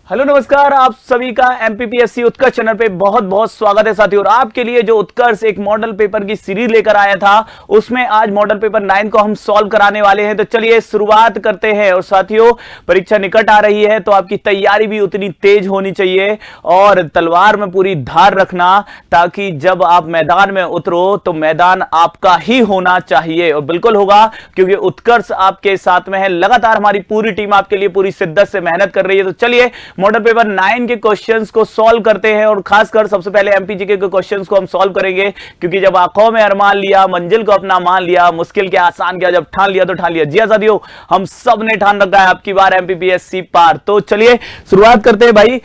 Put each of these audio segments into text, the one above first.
Hello नमस्कार, आप सभी का एमपीपीएससी उत्कर्ष चैनल पे बहुत बहुत स्वागत है साथियों। और आपके लिए जो उत्कर्ष एक मॉडल पेपर की सीरीज लेकर आया था, उसमें आज मॉडल पेपर 9 को हम सॉल्व कराने वाले हैं। तो चलिए शुरुआत करते हैं। और साथियों, परीक्षा निकट आ रही है तो आपकी तैयारी भी उतनी तेज होनी चाहिए और तलवार में पूरी धार रखना, ताकि जब आप मैदान में उतरो तो मैदान आपका ही होना चाहिए। और बिल्कुल होगा, क्योंकि उत्कर्ष आपके साथ में है। लगातार हमारी पूरी टीम आपके लिए पूरी शिद्दत से मेहनत कर रही है। तो चलिए मॉडल पेपर 9 के क्वेश्चंस को सॉल्व करते हैं। और खासकर सबसे पहले एमपीजीके के क्वेश्चंस को हम सॉल्व करेंगे, क्योंकि जब आंखों में अरमान लिया, मंजिल को अपना मान लिया, मुश्किल के आसान किया, जब ठान लिया तो ठान लिया। जी हां साथियों, हम सब ने ठान रखा है आपकी बार एमपीपीएससी पार। तो चलिए शुरुआत करते हैं भाई।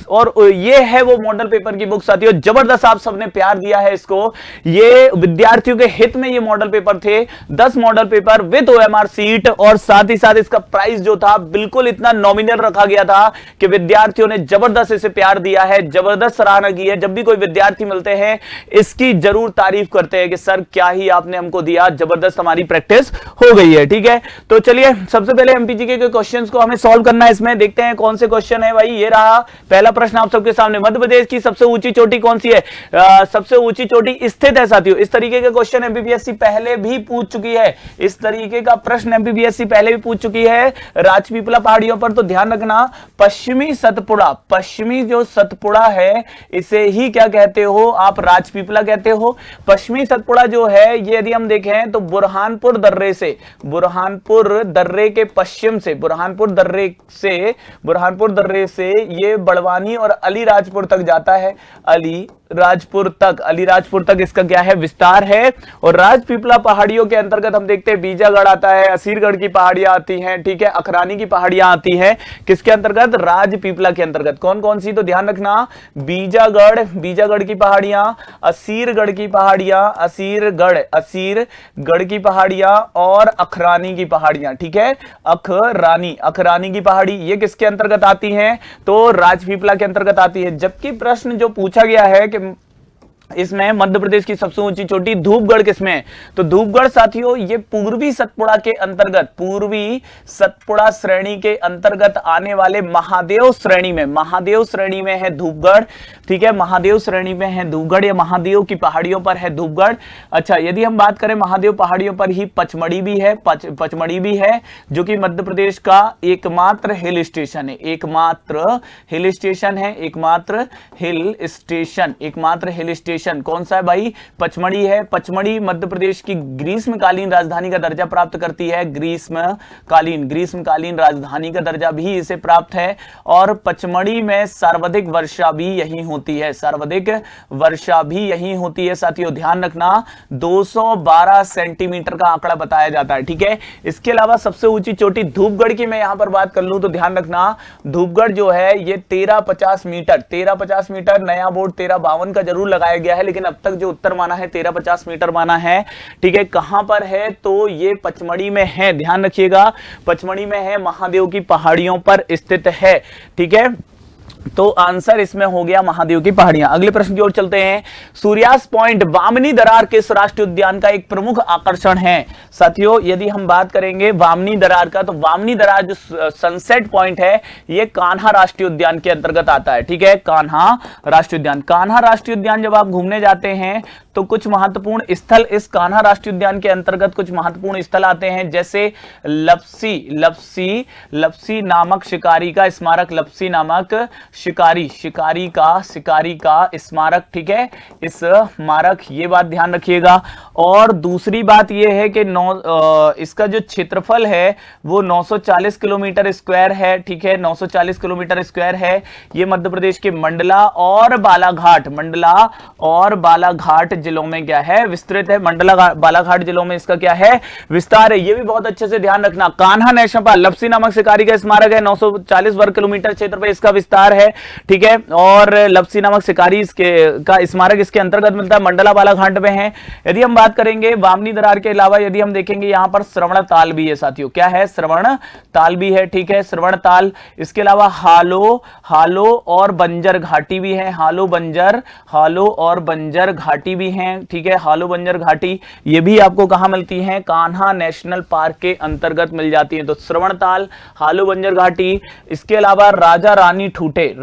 और ये है वो मॉडल पेपर की बुक साथियों, जबरदस्त आप सबने प्यार दिया है इसको। ये विद्यार्थियों के हित में ये मॉडल पेपर थे। 10 model paper with OMR sheet, और साथ ही साथ इसका प्राइस जो था बिल्कुल इतना नॉमिनल रखा गया था कि विद्यार्थियों ने जबरदस्त इसे प्यार दिया है, जबरदस्त सराहना की है। जब भी कोई विद्यार्थी मिलते हैं इसकी जरूर तारीफ करते हैं कि सर क्या ही आपने हमको दिया, जबरदस्त हमारी प्रैक्टिस हो गई है। ठीक है, तो चलिए सबसे पहले एमपीजीके के क्वेश्चंस को हमें सॉल्व करना है। इसमें देखते हैं कौन से क्वेश्चन है भाई। ये रहा पहला प्रश्न आप सबके सामने। मध्य प्रदेश की सबसे ऊंची चोटी कौन सी है? सबसे ऊंची चोटी स्थित है साथियों। इस तरीके के क्वेश्चन एमपीपीएससी पहले भी पूछ चुकी है। इस तरीके का प्रश्न एमपीपीएससी पहले भी पूछ चुकी है राजपीपला पहाड़ियों पर। तो ध्यान रखना, पश्चिमी सतपुड़ा, पश्चिमी जो सतपुड़ा है इसे ही क्या कहते हो आप? राजपीपला कहते हो। पश्चिमी सतपुड़ा जो है ये यदि हम देखें तो बुरहानपुर दर्रे से, बुरहानपुर दर्रे के पश्चिम से, बुरहानपुर दर्रे से ये बड़वानी और अलीराजपुर तक जाता है। अलीराजपुर तक इसका क्या है? विस्तार है। और राजपीपला पहाड़ियों के अंतर्गत हम देखते हैं बीजागढ़ आता है, असीरगढ़ की पहाड़ियां आती हैं, ठीक है, अखरानी की पहाड़ियां आती हैं। किसके अंतर्गत? राजपीपला के अंतर्गत। कौन कौन सी? तो ध्यान रखना, बीजागढ़ की पहाड़ियां, असीरगढ़ की पहाड़ियां, असीरगढ़ की पहाड़ियां और अखरानी की पहाड़ियां। ठीक है, अखरानी की पहाड़ी ये किसके अंतर्गत आती हैं? तो राजपीपला के अंतर्गत आती है। जबकि प्रश्न जो पूछा गया है कि इसमें मध्य प्रदेश की सबसे ऊंची चोटी धूपगढ़ किसमें है? तो धूपगढ़ साथियों ये पूर्वी सतपुड़ा के अंतर्गत, पूर्वी सतपुड़ा श्रेणी के अंतर्गत आने वाले महादेव श्रेणी में है धूपगढ़। ठीक है, महादेव श्रेणी में है धूपगढ़, या महादेव की पहाड़ियों पर है धूपगढ़। अच्छा, यदि हम बात करें महादेव पहाड़ियों पर ही पचमढ़ी भी है, पचमढ़ी भी है, जो कि मध्य प्रदेश का एकमात्र हिल स्टेशन है। एकमात्र हिल स्टेशन कौन सा है भाई? पचमढ़ी है। पचमढ़ी मध्य प्रदेश की ग्रीष्मकालीन राजधानी का दर्जा प्राप्त करती है। ग्रीष्मकालीन राजधानी का दर्जा भी इसे प्राप्त है। और पचमढ़ी में सर्वाधिक वर्षा भी यही होती है साथियों। ध्यान रखना, 212 सेंटीमीटर का आंकड़ा बताया जाता है। ठीक है, इसके अलावा सबसे ऊंची चोटी धूपगढ़ की मैं यहां पर बात कर लूं तो ध्यान रखना, धूपगढ़ जो है ये 1350 मीटर, नया बोर्ड 1352 का जरूर लगाया गया है, लेकिन अब तक जो उत्तर माना है 1350 मीटर माना है। ठीक है, कहां पर है? तो ये पचमढ़ी में है। ध्यान रखिएगा, पचमढ़ी में है, महादेव की पहाड़ियों पर स्थित है। ठीक है, तो आंसर इसमें हो गया महादेव की पहाड़ियां। अगले प्रश्न की ओर चलते हैं। सूर्यास्त पॉइंट वामनी दरार किस राष्ट्रीय उद्यान का एक प्रमुख आकर्षण है? साथियों यदि हम बात करेंगे वामनी दरार का, तो वामनी दरार जो सनसेट पॉइंट है ये कान्हा राष्ट्रीय उद्यान के अंतर्गत आता है। ठीक है, कान्हा राष्ट्रीय उद्यान जब आप घूमने जाते हैं तो कुछ महत्वपूर्ण स्थल इस कान्हा राष्ट्रीय उद्यान के अंतर्गत कुछ महत्वपूर्ण स्थल आते हैं, जैसे लप्सी नामक शिकारी का स्मारक, लप्सी नामक शिकारी का स्मारक। ठीक है, इस स्मारक, ये बात ध्यान रखिएगा। और दूसरी बात ये है कि इसका जो क्षेत्रफल है वो 940 किलोमीटर स्क्वायर है। ठीक है, 940 किलोमीटर स्क्वायर है। ये मध्य प्रदेश के मंडला और बालाघाट जिलों में क्या है? विस्तृत है। मंडला बालाघाट जिलों में इसका क्या है? विस्तार है। ये भी बहुत अच्छे से ध्यान रखना। कान्हा नेशनल पार्क, लप्सी नामक शिकारी का स्मारक है, 940 वर्ग किलोमीटर क्षेत्र पर इसका विस्तार है, ठीक है। और लपसी नामक शिकारी इसके का स्मारक इसके अंतर्गत मिलता है, मंडला बालाघाट में है। यदि हम बात करेंगे बामनी दरार के अलावा यदि हम देखेंगे यहां पर श्रवण ताल भी है साथियों, क्या है, श्रवण ताल भी है, ठीक है, श्रवण ताल। इसके अलावा हालो और बंजर घाटी भी है, हालो और बंजर घाटी भी है, ठीक है, हालो बंजर घाटी ये भी आपको कहां मिलती है, कान्हा नेशनल पार्क के अंतर्गत मिल जाती है। तो श्रवण ताल, हालो बंजर घाटी। इसके अलावा राजा रानी ठूठे,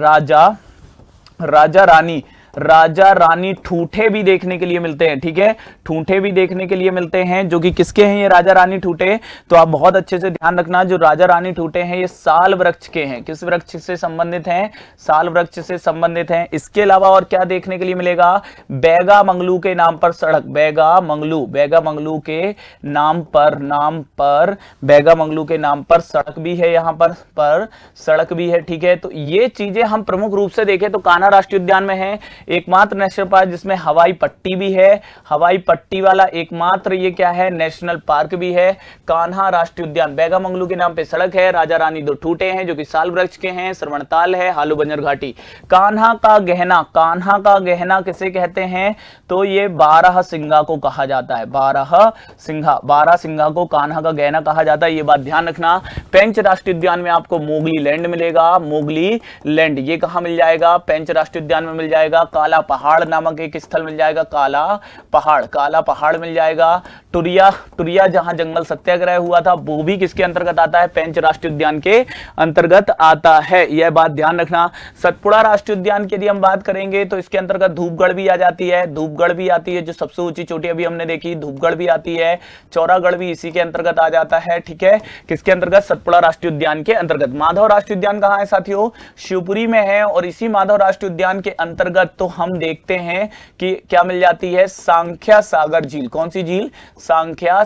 राजा रानी ठूठे भी देखने के लिए मिलते हैं, ठीक है, ठूठे भी देखने के लिए मिलते हैं, जो कि किसके हैं ये राजा रानी ठूठे, तो आप बहुत अच्छे से ध्यान रखना, जो राजा रानी ठूठे हैं ये साल वृक्ष के हैं। किस वृक्ष से संबंधित हैं, साल वृक्ष से संबंधित हैं। इसके अलावा और क्या देखने के लिए मिलेगा, बैगा मंगलू के नाम पर सड़क, बैगा मंगलू के नाम पर बैगा मंगलू के नाम पर सड़क भी है, यहां पर सड़क भी है, ठीक है। तो ये चीजें हम प्रमुख रूप से देखें तो कान्हा राष्ट्रीय उद्यान में है एकमात्र नेशनल पार्क जिसमें हवाई पट्टी भी है, हवाई पट्टी वाला एकमात्र ये क्या है, नेशनल पार्क भी है, कान्हा राष्ट्रीय उद्यान। बैगा मंगलू के नाम पे सड़क है, राजा रानी दो ठूठे हैं जो कि साल वृक्ष के हैं, श्रवणताल है, हालू बंजर घाटी। कान्हा का गहना किसे कहते हैं, तो ये 12 सिंगा को कहा जाता है, 12 सिंगा को कान्हा का गहना कहा जाता है, ये बात ध्यान रखना। पेंच राष्ट्रीय उद्यान में आपको मोगली लैंड मिलेगा, मोगली लैंड ये कहां मिल जाएगा, पेंच राष्ट्रीय उद्यान में मिल जाएगा। काला पहाड़ नामक एक स्थल मिल जाएगा, काला पहाड़ मिल जाएगा। टुरिया जहां जंगल सत्याग्रह हुआ था वो भी किसके अंतर्गत आता है, पेंच राष्ट्रीय उद्यान के अंतर्गत आता है, यह बात ध्यान रखना। सतपुड़ा राष्ट्रीय उद्यान की यदि हम बात करेंगे तो इसके अंतर्गत धूपगढ़ भी आ जाती है, धूपगढ़ भी आती है जो सबसे ऊंची चोटी अभी हमने देखी, धूपगढ़ भी आती है, चौरागढ़ भी इसी के अंतर्गत आ जाता है, ठीक है, किसके अंतर्गत, सतपुड़ा राष्ट्रीय उद्यान के अंतर्गत। माधव राष्ट्रीय उद्यान कहां है साथियों, शिवपुरी में है, और इसी माधव राष्ट्रीय उद्यान के अंतर्गत तो हम देखते हैं कि क्या मिल जाती है, सांख्या सागर झील। कौन सी झील, सांख्या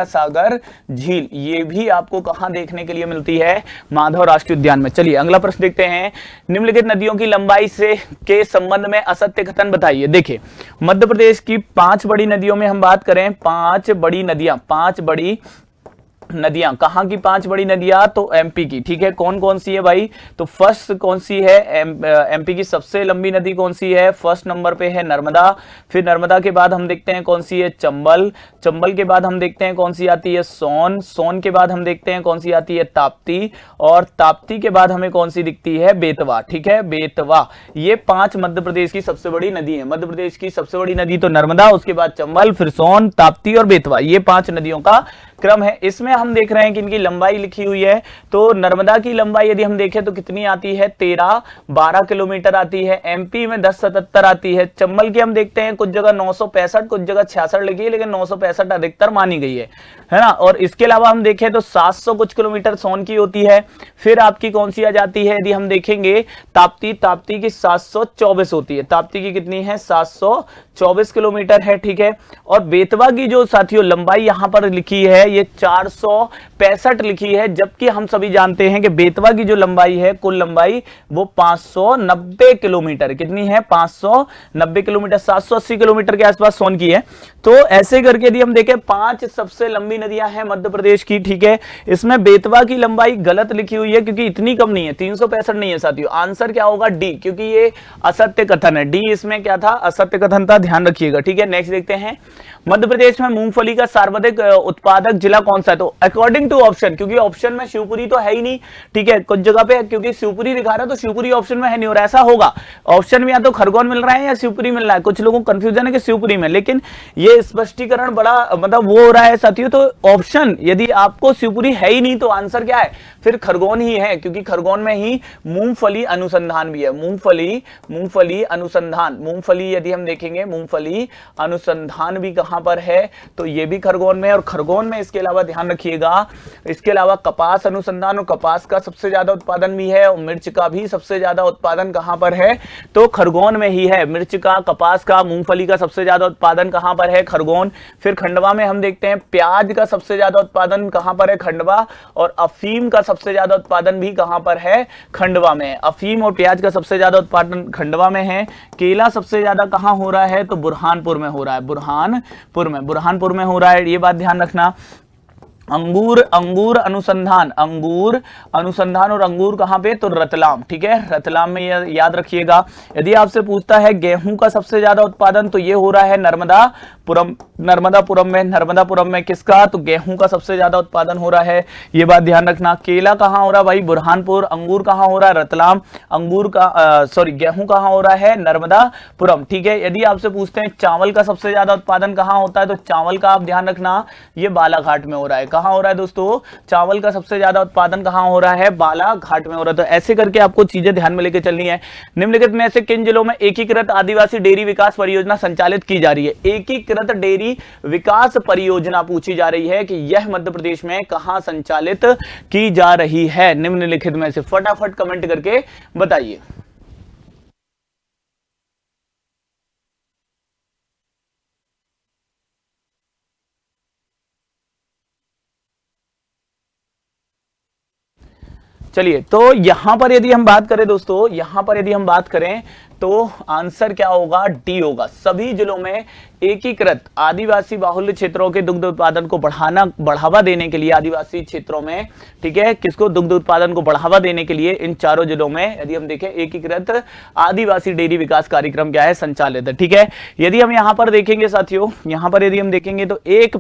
सागर झील, ये भी आपको कहां देखने के लिए मिलती है, माधव राष्ट्रीय उद्यान में। चलिए अगला प्रश्न देखते हैं, निम्नलिखित नदियों की लंबाई से के संबंध में असत्य कथन बताइए। देखिए मध्य प्रदेश की 5 बड़ी नदियों में हम बात करें, 5 बड़ी नदियां कहां की 5 बड़ी नदियां, तो एमपी की, ठीक है। कौन कौन सी है भाई, तो फर्स्ट कौन सी है, एमपी की सबसे लंबी नदी कौन सी है, फर्स्ट नंबर पे है नर्मदा। फिर नर्मदा के बाद हम देखते हैं कौन सी है, चंबल के बाद हम देखते हैं कौन सी आती है, सोन के बाद हम देखते हैं कौन सी आती है, ताप्ती, और ताप्ती के बाद हमें कौन सी दिखती है, बेतवा, ठीक है, बेतवा। ये 5 मध्य प्रदेश की सबसे बड़ी नदी है, मध्य प्रदेश की सबसे बड़ी नदी तो नर्मदा, उसके बाद चंबल, फिर सोन, ताप्ती और बेतवा, ये 5 नदियों का क्रम है। इसमें हम देख रहे हैं कि इनकी लंबाई लिखी हुई है, तो नर्मदा की लंबाई यदि हम देखें तो कितनी आती है, 12 किलोमीटर आती है, एमपी में 1077 आती है। चंबल की हम देखते हैं कुछ जगह 965, कुछ जगह 66 लिखी है, लेकिन 965 अधिकतर मानी गई है ना। और इसके अलावा हम देखें तो 700 कुछ किलोमीटर सोन की होती है। फिर आपकी कौन सी आ जाती है, यदि हम देखेंगे ताप्ती की 724 होती है, ताप्ती की कितनी है, 724 किलोमीटर है, ठीक है। और बेतवा की जो साथियों लंबाई यहां पर लिखी है ये 465 लिखी है, जबकि हम सभी जानते हैं कि बेतवा की जो लंबाई है, कुल लंबाई वो 590 किलोमीटर, कितनी है, 590 किलोमीटर, 780 किलोमीटर के आसपास सोन की है। तो ऐसे करके यदि हम देखें 5 सबसे लंबी नदियां हैं मध्य प्रदेश की, ठीक है। इसमें बेतवा की लंबाई गलत लिखी हुई है क्योंकि इतनी कम नहीं है, 365 नहीं है साथियों। आंसर क्या होगा, डी, क्योंकि ये असत्य कथन है, डी इसमें क्या था, असत्य कथन था, ध्यान रखिएगा, ठीक है। नेक्स्ट देखते हैं, मध्य प्रदेश में मूंगफली का सर्वाधिक उत्पादक जिला कौन सा है, तो अकॉर्डिंग टू ऑप्शन, क्योंकि ऑप्शन में शिवपुरी तो है ही नहीं, ठीक है, कुछ जगह पे क्योंकि शिवपुरी दिखा रहा है तो शिवपुरी ऑप्शन में है नहीं, और ऐसा होगा ऑप्शन में या तो खरगोन मिल रहा है या शिवपुरी मिल रहा है, कुछ लोगों को कंफ्यूजन है कि शिवपुरी में, लेकिन ये स्पष्टीकरण बड़ा मतलब वो हो रहा है साथियों। तो ऑप्शन यदि आपको शिवपुरी है ही नहीं तो आंसर क्या है, फिर खरगोन ही है, क्योंकि खरगोन में ही मूंगफली अनुसंधान भी है, मूंगफली अनुसंधान, मूंगफली यदि हम देखेंगे मूंगफली अनुसंधान भी कहां पर है, तो ये भी खरगोन में। और खरगोन में इसके अलावा ध्यान रखिएगा, इसके अलावा कपास अनुसंधान, और कपास का सबसे ज्यादा उत्पादन भी है, और मिर्च का भी सबसे ज्यादा उत्पादन कहां पर है, तो खरगोन में ही है। मिर्च का, कपास का, मूंगफली का सबसे ज्यादा उत्पादन कहां पर है, खरगोन। फिर खंडवा में हम देखते हैं प्याज का सबसे ज्यादा उत्पादन कहां पर है, खंडवा। और अफीम का सबसे ज्यादा उत्पादन भी कहां पर है, खंडवा में। अफीम और प्याज का सबसे ज्यादा उत्पादन खंडवा में है। केला सबसे ज्यादा कहां हो रहा है, तो बुरहानपुर में हो रहा है, बुरहानपुर में हो रहा है, ये बात ध्यान रखना। अंगूर, अंगूर अनुसंधान, अंगूर अनुसंधान और अंगूर कहां पे, तो रतलाम, ठीक है, रतलाम में याद रखिएगा। यदि आपसे पूछता है गेहूं का सबसे ज्यादा उत्पादन, तो ये हो रहा है नर्मदापुरम, नर्मदापुरम में, नर्मदापुरम में किसका, तो गेहूं का सबसे ज्यादा उत्पादन हो रहा है, ये बात ध्यान रखना। केला कहां हो रहा है भाई, बुरहानपुर। अंगूर कहां हो रहा है, रतलाम। अंगूर का सॉरी गेहूं कहां हो रहा है, नर्मदापुरम, ठीक है। यदि आपसे पूछते हैं चावल का सबसे ज्यादा उत्पादन कहां होता है, तो चावल का आप ध्यान रखना ये बालाघाट में हो रहा है। कहां हो रहा है दोस्तों, चावल का सबसे ज्यादा उत्पादन कहां हो रहा है, बालाघाट में हो रहा है। तो ऐसे करके आपको चीजें ध्यान में लेकर चलनी है। निम्नलिखित में से किन जिलों में एकीकृत आदिवासी डेयरी विकास परियोजना संचालित की जा रही है। एकीकृत डेयरी विकास परियोजना पूछी जा रही है कि यह मध्य प्रदेश में कहां संचालित की जा रही है, निम्नलिखित में से फटाफट कमेंट करके बताइए। चलिए, तो यहां पर यदि हम बात करें दोस्तों, यहां पर यदि हम बात करें तो आंसर क्या होगा, डी होगा। सभी जिलों में एकीकृत आदिवासी बाहुल्य क्षेत्रों के दुग्ध उत्पादन को बढ़ावा देने के लिए, आदिवासी क्षेत्रों में, ठीक है, किसको, दुग्ध उत्पादन को बढ़ावा देने के लिए इन चारों जिलों में यदि हम देखें एकीकृत आदिवासी डेयरी विकास कार्यक्रम क्या है, संचालित है, ठीक है। यदि हम यहां पर देखेंगे साथियों, यहां पर यदि हम देखेंगे तो एक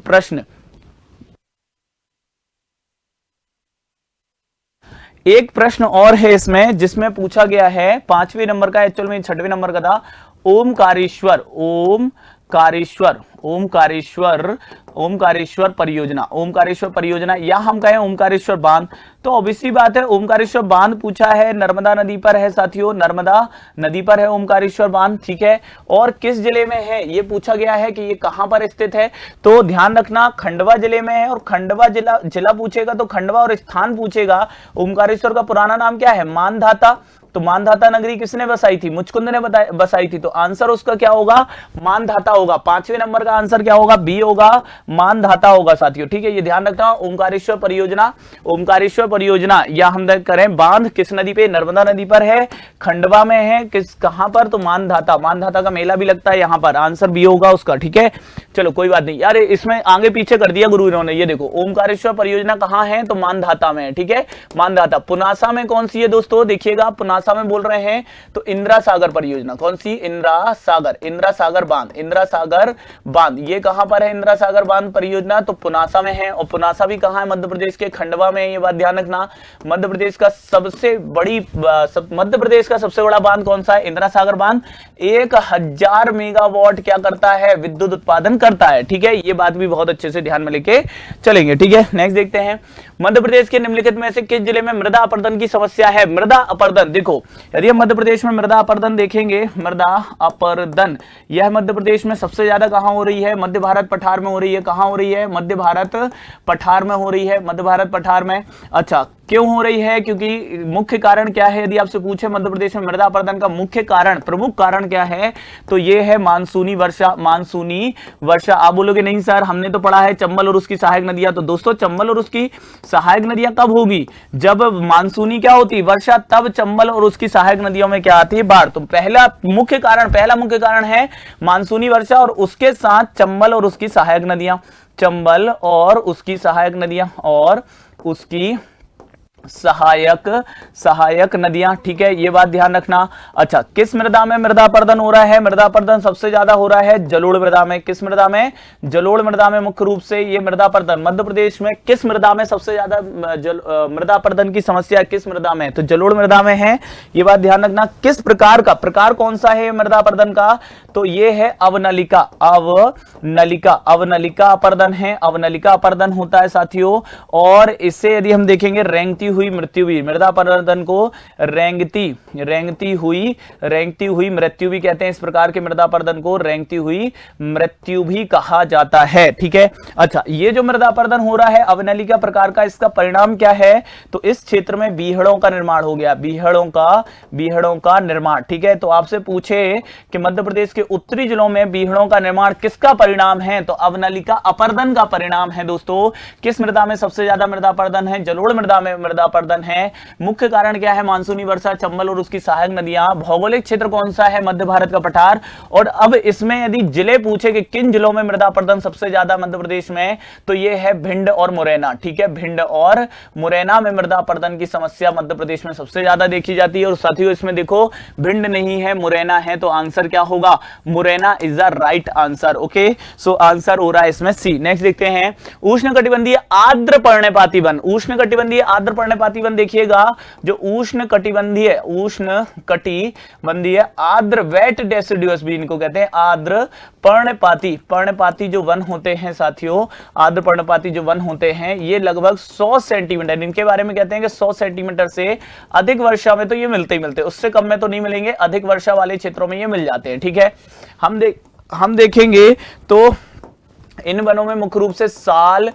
प्रश्न और है इसमें, जिसमें पूछा गया है 5वें नंबर का, एक्चुअल में 6वें नंबर का था, ओमकारेश्वर, ओमकारेश्वर, ओमकारेश्वर, ओमकारेश्वर परियोजना, ओमकारेश्वर परियोजना, या हम कहें ओमकारेश्वर बांध। तो ऑब्वियसली बात है, ओमकारेश्वर बांध पूछा है, नर्मदा नदी पर है साथियों, नर्मदा नदी पर है ओमकारेश्वर बांध, ठीक है। और किस जिले में है ये पूछा गया है कि ये कहां पर स्थित है, तो ध्यान रखना खंडवा जिले में है। और खंडवा जिला पूछेगा तो खंडवा और स्थान पूछेगा। ओमकारेश्वर का पुराना नाम क्या है, मानधाता। तो मानधाता नगरी किसने बसाई थी, मुचकुंद ने बसाई थी। तो आंसर उसका क्या होगा, मानधाता होगा। 5वें नंबर का आंसर क्या होगा, बी होगा, मानधाता होगा साथियों, ठीक है। ये ध्यान रखना, ओमकारेश्वर परियोजना, ओमकारेश्वर परियोजना, या हम करें बांध, किस नदी पे, नर्मदा नदी पर है, खंडवा में है, किस कहां पर, तो मानधाता, मानधाता का मेला भी लगता है यहां पर। आंसर बी होगा उसका, ठीक है। चलो कोई बात नहीं यार, इसमें आगे पीछे कर दिया गुरु इन्होंने। ये देखो ओमकारेश्वर परियोजना कहां है, तो मानधाता में है, ठीक है, मानधाता। पुनासा में कौन सी है दोस्तों, देखिएगा पुनासा में बोल रहे हैं तो इंदिरा सागर परियोजना, कौन सी, इंदिरा सागर, इंदिरा सागर बांध, इंदिरा सागर बांध, ये कहां पर है इंदिरा सागर बांध परियोजना, तो पुनासा में है। और पुनासा भी कहां है, मध्य प्रदेश के खंडवा में, ये बात ध्यान रखना। मध्य प्रदेश का सबसे बड़ा बांध कौन सा है, इंदिरा सागर बांध। 1000 मेगावाट क्या करता है, विद्युत उत्पादन करता है, ठीक है। ये बात भी बहुत अच्छे से ध्यान में लेके चलेंगे, ठीक है। नेक्स्ट देखते हैं, मध्य प्रदेश के निम्नलिखित में से किस जिले में मृदा अपरदन की समस्या है। मृदा अपरदन, देखो यदि हम मध्य प्रदेश में मृदा अपरदन देखेंगे, मृदा अपरदन यह मध्य प्रदेश में सबसे ज्यादा कहां हो रही है, मध्य भारत पठार में हो रही है। कहां हो रही है, मध्य भारत पठार में हो रही है, मध्य भारत पठार में। अच्छा, क्यों हो रही है, क्योंकि मुख्य कारण क्या है, यदि आपसे पूछे मध्य प्रदेश में मृदा अपरदन का मुख्य कारण, प्रमुख कारण क्या है, तो ये है मानसूनी वर्षा, मानसूनी वर्षा। आप बोलोगे नहीं सर हमने तो पढ़ा है चंबल और उसकी सहायक नदियां। तो दोस्तों चंबल और उसकी सहायक नदियां कब होगी, जब मानसूनी क्या होती, वर्षा, तब चंबल और उसकी सहायक नदियों में क्या आती है, बाढ़। तो पहला मुख्य कारण है मानसूनी वर्षा, और उसके साथ चंबल और उसकी सहायक नदियां, चंबल और उसकी सहायक नदियां, और उसकी सहायक नदियां, ठीक है। ये बात ध्यान रखना। अच्छा, किस मृदा में मृदा अपरदन हो रहा है, मृदा अपरदन सबसे ज्यादा हो रहा है जलोढ़ मृदा में। किस मृदा में, जलोढ़ मृदा में मुख्य रूप से ये मृदा अपरदन। मध्य प्रदेश में किस मृदा में सबसे ज्यादा मृदा अपरदन की समस्या किस मृदा में, तो जलोढ़ मृदा में है। ये बात ध्यान रखना। किस प्रकार का, प्रकार कौन सा है मृदा अपरदन का, तो ये है अवनलिका, अवनलिका अपरदन है, अवनलिका अपरदन होता है साथियों। और इससे यदि हम देखेंगे रेंगती हुई मृत्यु भी, मृदा अपरदन को रेंगती हुई मृत्यु भी कहते हैं। इस प्रकार के मृदा अपरदन को रेंगती हुई मृत्यु भी कहा जाता है, ठीक है। अच्छा, ये जो मृदा अपरदन हो रहा है अवनलिका प्रकार का, इसका परिणाम क्या है, तो इस क्षेत्र में बीहड़ों का निर्माण हो गया, बीहड़ों का निर्माण, ठीक है। तो आपसे पूछे कि मध्य प्रदेश के उत्तरी जिलों में बीहड़ों का निर्माण किसका परिणाम है, तो अवनलिका अपरदन का परिणाम है दोस्तों। किस मृदा में सबसे ज्यादा मृदा अपरदन है, जलोढ़ मृदा में मृदा मृदापर्दन है। मुख्य कारण क्या है? मानसूनी वर्षा, चंबल और उसकी सहायक नदियां। भौगोलिक क्षेत्र कौन सा है? मध्य भारत का पठार। और अब इसमें यदि जिले पूछे कि किन जिलों में मृदापर्दन सबसे ज्यादा मध्य प्रदेश में, तो ये है भिंड और मुरैना। ठीक है, भिंड और मुरैना में मृदापर्दन की समस्या मध्य प्रदेश में सबसे ज्यादा देखी जाती है। और साथियों इसमें देखो भिंड नहीं है, मुरैना है, तो आंसर क्या होगा? Morena is the right answer. Okay, so answer हो रहा है इसमें सी। नेक्स्ट देखते हैं, उष्णकटिबंधीय आर्द्र पर्णपाती वन। उष्णकटिबंधीय आर्द्र पर्णपाती वन देखिएगा, जो उष्णकटिबंधीय आर्द्र वेट डेसिडुअस भी इनको कहते हैं, आर्द्र पर्णपाती जो वन होते हैं साथियों, आर्द्र पर्णपाती जो वन होते हैं, ये लगभग 100 सेंटीमीटर, इनके बारे में कहते हैं कि 100 सेंटीमीटर से अधिक वर्षा में तो ये मिलते ही मिलते, उससे कम में तो नहीं मिलेंगे, अधिक वर्षा वाले क्षेत्रों में ये मिल जाते हैं। ठीक है, हम देखेंगे तो इन वनों में मुख्य रूप से साल,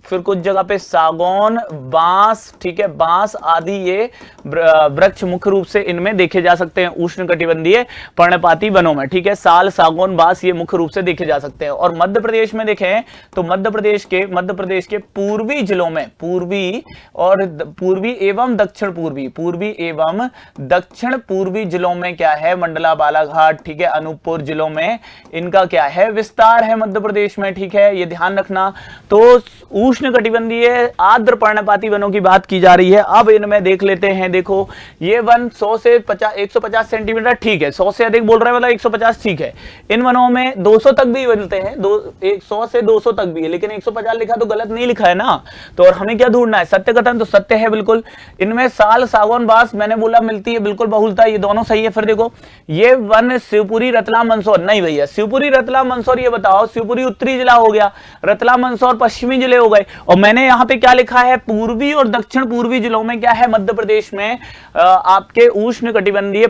फिर कुछ जगह पे सागौन, बांस, ठीक है, बांस आदि ये वृक्ष मुख्य रूप से इनमें देखे जा सकते हैं उष्णकटिबंधीय पर्णपाती वनों में। ठीक है, साल, सागौन, बांस ये मुख्य रूप से देखे जा सकते हैं। और मध्य प्रदेश में देखें तो मध्य प्रदेश के पूर्वी जिलों में, पूर्वी एवं दक्षिण पूर्वी जिलों में क्या है? मंडला, बालाघाट, ठीक है, अनूपपुर जिलों में इनका क्या है? विस्तार है मध्य प्रदेश में। ठीक है, ये ध्यान रखना। तो उष्णकटिबंधीय आर्द्र पर्णपाती वनों की बात की जा रही है। अब इनमें देख लेते हैं, देखो ये वन 100 से 150 सेंटीमीटर, ठीक है, 100 से अधिक बोल रहे हैं, मतलब 150, ठीक है। इन वनों में 200 तक भी मिलते हैं, 100 से 200 तक भी है, लेकिन 150 लिखा तो गलत नहीं लिखा है ना। तो और हमें क्या ढूंढना है? सत्य कथन, तो सत्य है बिल्कुल। इनमें साल, सागौन, बांस मैंने बोला मिलती है, बिल्कुल बहुलता, ये दोनों सही है। फिर देखो ये वन शिवपुरी, रतलाम, मंदसौर, नहीं भैया, शिवपुरी, रतलाम, मंदसौर ये बताओ, शिवपुरी उत्तरी जिला हो गया, रतलाम, मंदसौर पश्चिमी जिले हो गए। और मैंने यहां पे क्या लिखा है? पूर्वी और दक्षिण पूर्वी जिलों में क्या है? मध्य प्रदेश में आपके उष्णकटिबंधीय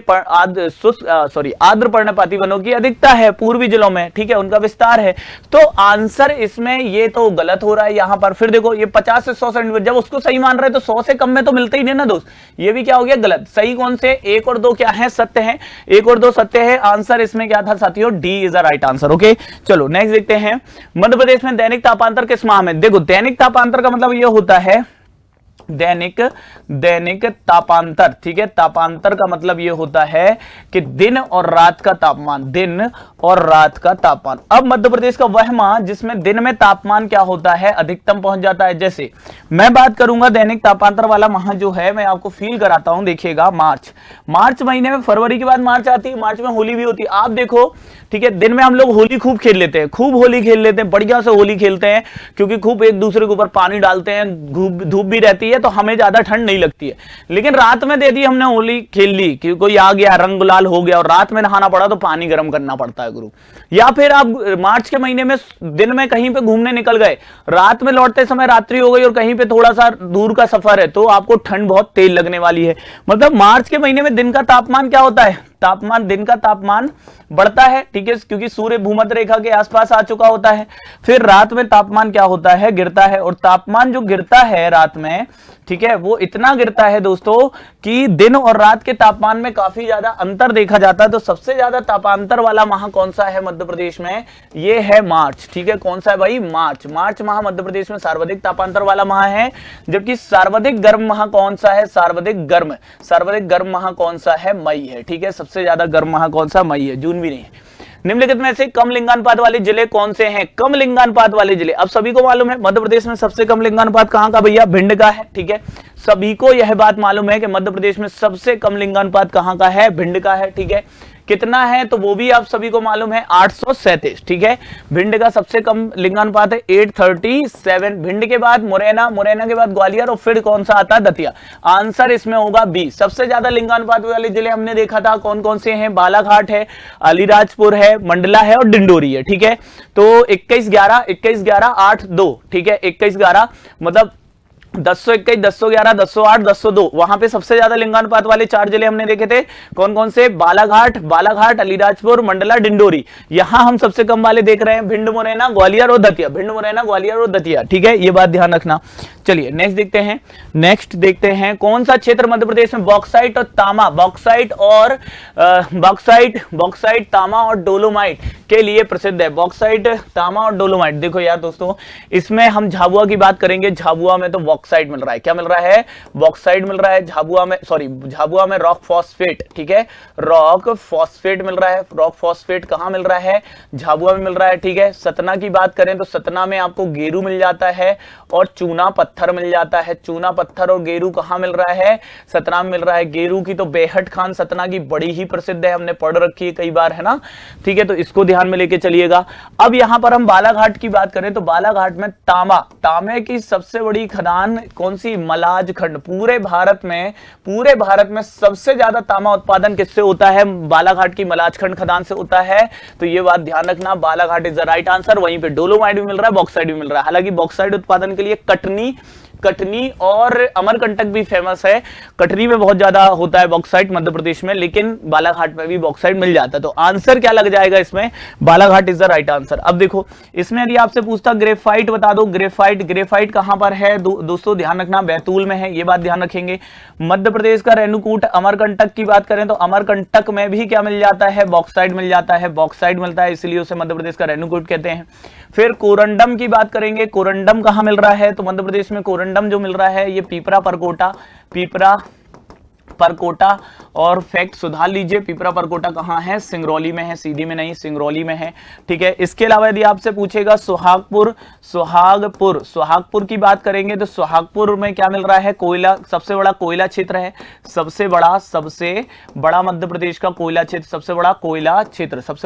आर्द्र पर्णपाती वनों की अधिकता है पूर्वी जिलों में। ठीक है, उनका विस्तार है। तो आंसर इसमें ये तो गलत हो रहा है यहां पर। फिर देखो ये 50 से 100 सेंटीमीटर, जब उसको सही मान रहे तो 100 से कम में तो मिलते ही नहीं ना दोस्त, ये भी क्या हो गया? गलत। सही कौन से? 1 और 2 क्या है? सत्य है, 1 और 2 सत्य है। आंसर इसमें क्या था साथियों? D is the right answer. Okay, चलो नेक्स्ट देखते हैं, मध्य प्रदेश में दैनिक तापांतर किस माह में? देखो दैनिक तापांतर का मतलब यह होता है, दैनिक तापांतर, ठीक है, तापांतर का मतलब यह होता है कि दिन और रात का तापमान, दिन और रात का तापमान। अब मध्य प्रदेश का वह माह जिसमें दिन में तापमान क्या होता है? अधिकतम पहुंच जाता है। जैसे मैं बात करूंगा दैनिक तापांतर वाला माह जो है, मैं आपको फील कराता हूं, देखिएगा मार्च महीने में, फरवरी के बाद मार्च आती है, मार्च में होली भी होती है। आप देखो, ठीक है, दिन में हम लोग होली खूब खेल लेते हैं, बढ़िया से होली खेलते हैं, क्योंकि खूब एक दूसरे के ऊपर पानी डालते हैं, धूप भी रहती है, तो हमें ज्यादा ठंड नहीं लगती है। लेकिन रात में दे दी हमने, होली खेल ली, कि कोई आ गया, रंग गुलाल हो गया, और रात में नहाना पड़ा, तो पानी गर्म करना पड़ता है गुरु। या फिर आप मार्च के महीने में दिन में कहीं पे घूमने निकल गए, रात में लौटते समय रात्रि हो गई और कहीं पे थोड़ा सा दूर का सफर है, तो आपको ठंड बहुत तेज लगने वाली है। मतलब मार्च के महीने में दिन का तापमान क्या होता है? दिन का तापमान बढ़ता है, ठीक है, क्योंकि सूर्य भूमध्य रेखा के आसपास आ चुका होता है। फिर रात में तापमान क्या होता है? गिरता है। और तापमान जो गिरता है रात में, ठीक है, वो इतना गिरता है दोस्तों कि दिन और रात के तापमान में काफी ज्यादा अंतर देखा जाता है। तो सबसे ज्यादा तापांतर वाला माह कौन सा है मध्य प्रदेश में? ये है मार्च। ठीक है, कौन सा है भाई? मार्च माह मध्य प्रदेश में सर्वाधिक तापांतर वाला माह है। जबकि सर्वाधिक गर्म माह कौन सा है? सर्वाधिक गर्म माह कौन सा है? मई है। ठीक है, सबसे ज्यादा गर्म माह कौन सा? मई है, जून भी नहीं है। निम्नलिखित में से कम लिंगानुपात वाले जिले कौन से हैं? कम लिंगानुपात वाले जिले, अब सभी को मालूम है मध्य प्रदेश में सबसे कम लिंगानुपात कहां का? भैया भिंड का है। ठीक है, सभी को यह बात मालूम है कि मध्य प्रदेश में सबसे कम लिंगानुपात कहां का है? भिंड का है। ठीक है, कितना है तो वो भी आप सभी को मालूम है, 837। ठीक है, भिंड का सबसे कम लिंगानुपात है 837। भिंड के बाद मुरैना के बाद ग्वालियर, और फिर कौन सा आता है? दतिया। आंसर इसमें होगा बी। सबसे ज्यादा लिंगानुपात वाले जिले हमने देखा था कौन कौन से हैं? बालाघाट है, अलीराजपुर है, मंडला है और डिंडोरी है। ठीक है, तो 21-11, 8-2। ठीक है, 21-11 मतलब 1021, 1011, 1008, 1002, वहां पे सबसे ज्यादा लिंगानुपात वाले 4 जिले हमने देखे थे। कौन कौन से? बालाघाट, अलीराजपुर, मंडला, डिंडोरी। यहां हम सबसे कम वाले देख रहे हैं भिंड, मुरैना, ग्वालियर और दतिया। ठीक है, ये बात ध्यान रखना। चलिए नेक्स्ट देखते हैं कौन सा क्षेत्र मध्य प्रदेश में बॉक्साइट और तामा, बॉक्साइट तामा और डोलोमाइट के लिए प्रसिद्ध है। बॉक्साइट तामा और डोलोमाइट, देखो यार दोस्तों, इसमें हम झाबुआ की बात करेंगे। झाबुआ में तो बॉक्साइट मिल रहा है, क्या मिल रहा है? बॉक्साइट मिल रहा है। झाबुआ में रॉक फॉस्फेट, ठीक है, रॉक फॉस्फेट मिल रहा है। रॉक फॉस्फेट कहां मिल रहा है? झाबुआ में मिल रहा है, ठीक है। सतना की बात करें तो सतना में आपको गेरू मिल जाता है और चूना पत्थर मिल जाता है। चूना पत्थर और गेरू कहां मिल रहा है? सतना में मिल रहा है। गेरू की तो बेहट खान सतना की बड़ी ही प्रसिद्ध है, हमने पढ़ रखी है कई बार, है ना, ठीक है, तो इसको ध्यान में लेके चलिएगा। अब यहां पर हम बालाघाट की बात करें तो बालाघाट में तांबे की सबसे बड़ी खदान कौन सी? मलाज खंड। पूरे भारत में सबसे ज्यादा तांबा उत्पादन किससे होता है? बालाघाट की मलाज खंड खदान से होता है, तो ये बात ध्यान रखना, Balaghat is the right answer. वहीं पे डोलोमाइट भी मिल रहा है, बॉक्साइट भी मिल रहा है। हालांकि बॉक्साइट उत्पादन के लिए कटनी और अमरकंटक भी फेमस है। कटनी में बहुत ज्यादा होता है बॉक्साइट मध्य प्रदेश में, लेकिन बालाघाट में भी बॉक्साइट मिल जाता है। तो आंसर क्या लग जाएगा इसमें? Balaghat is the right answer. अब देखो इसमें यदि आपसे पूछता ग्रेफाइट बता दो, ग्रेफाइट कहां पर है? दोस्तों ध्यान रखना, बैतूल में है, ये बात ध्यान रखेंगे। मध्य प्रदेश का रेणुकूट अमरकंटक की बात करें तो अमरकंटक में भी क्या मिल जाता है? बॉक्साइट मिल जाता है, बॉक्साइट मिलता है, इसलिए उसे मध्य प्रदेश का रेणुकूट कहते हैं। फिर कोरंडम की बात करेंगे, कोरंडम कहां मिल रहा है? तो मध्य प्रदेश में कोरंडम जो मिल रहा है ये पीपरा परकोटा और फैक्ट सुधार लीजिए, पीपरा परकोटा कहां है? सिंगरौली में है, सीधी में नहीं, सिंगरौली में है, ठीक है। इसके अलावा यदि आपसे पूछेगा सुहागपुर की बात करेंगे तो सुहागपुर में क्या मिल रहा है? कोयला, सबसे बड़ा कोयला क्षेत्र है, सबसे बड़ा मध्य प्रदेश का कोयला क्षेत्र, सबसे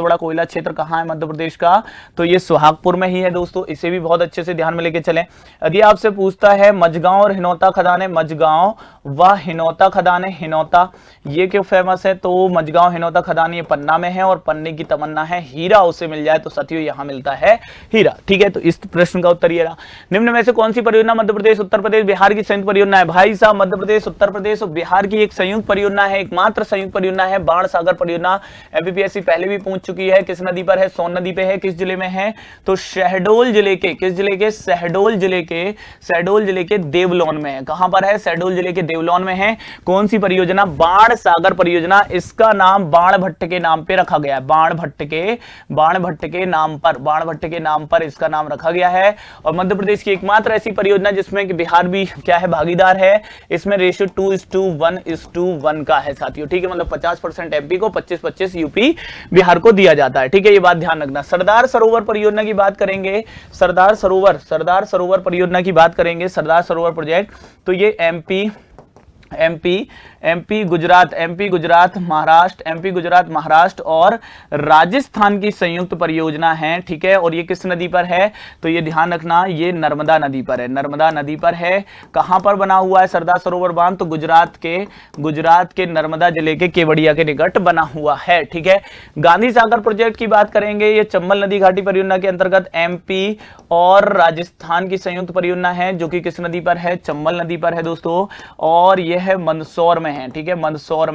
बड़ा कोयला क्षेत्र कहां है मध्य प्रदेश का? तो ये सुहागपुर में ही है दोस्तों, इसे भी बहुत अच्छे से ध्यान में लेके चलें। यदि आपसे पूछता है मझगांव और हिनौता खदान है, मझगांव व हिनौता खदान है, हिनौता ये क्यों फेमस है? तो मझगांव हिनौता खदान ये पन्ना में है और पन्ने की तमन्ना है हीरा उसे मिल जाए, तो साथियों यहां मिलता है हीरा, ठीक है। तो इस प्रश्न का उत्तर ये रहा। निम्न में से कौन सी परियोजना मध्य प्रदेश, उत्तर प्रदेश, बिहार की संयुक्त परियोजना है? भाई साहब, मध्य प्रदेश, उत्तर प्रदेश और बिहार की एक संयुक्त परियोजना है, एकमात्र संयुक्त परियोजना है बाण सागर परियोजना। एमपीपीएससी पहले भी पूछ चुकी है, किस नदी पर है? सोन नदी पे है। किस जिले में है? तो शहडोल जिले के, किस जिले के? शहडोल जिले के देवलोन में है। कहां पर है? शहडोल जिले के देवलोन में है। कौन सी परियोजना? बाण सागर परियोजना। इसका नाम बाणभट्ट के नाम पे रखा गया है, बाणभट्ट के नाम पर इसका नाम रखा गया है। और मध्य प्रदेश की एकमात्र ऐसी परियोजना जिसमें कि बिहार भी क्या है? भागीदार है। इसमें रेशियो 2:1 का है साथियों, ठीक है, मतलब 50% एमपी को, 25-25 यूपी बिहार को दिया जाता है, ठीक है, ये बात ध्यान रखना। सरदार सरोवर परियोजना की बात करेंगे, सरदार सरोवर परियोजना की बात करेंगे, सरदार सरोवर प्रोजेक्ट, तो ये एमपी गुजरात महाराष्ट्र और राजस्थान की संयुक्त परियोजना है, ठीक है। और ये किस नदी पर है? तो ये ध्यान रखना, ये नर्मदा नदी पर है। कहां पर बना हुआ है सरदार सरोवर बांध? तो गुजरात के नर्मदा जिले के केवड़िया के निकट बना हुआ है, ठीक है। गांधी सागर प्रोजेक्ट की बात करेंगे, ये चंबल नदी घाटी परियोजना के अंतर्गत एमपी और राजस्थान की संयुक्त परियोजना है, जो कि किस नदी पर है? चंबल नदी पर है दोस्तों, और यह है मंदसौर में है, ठीक है, मंदसौर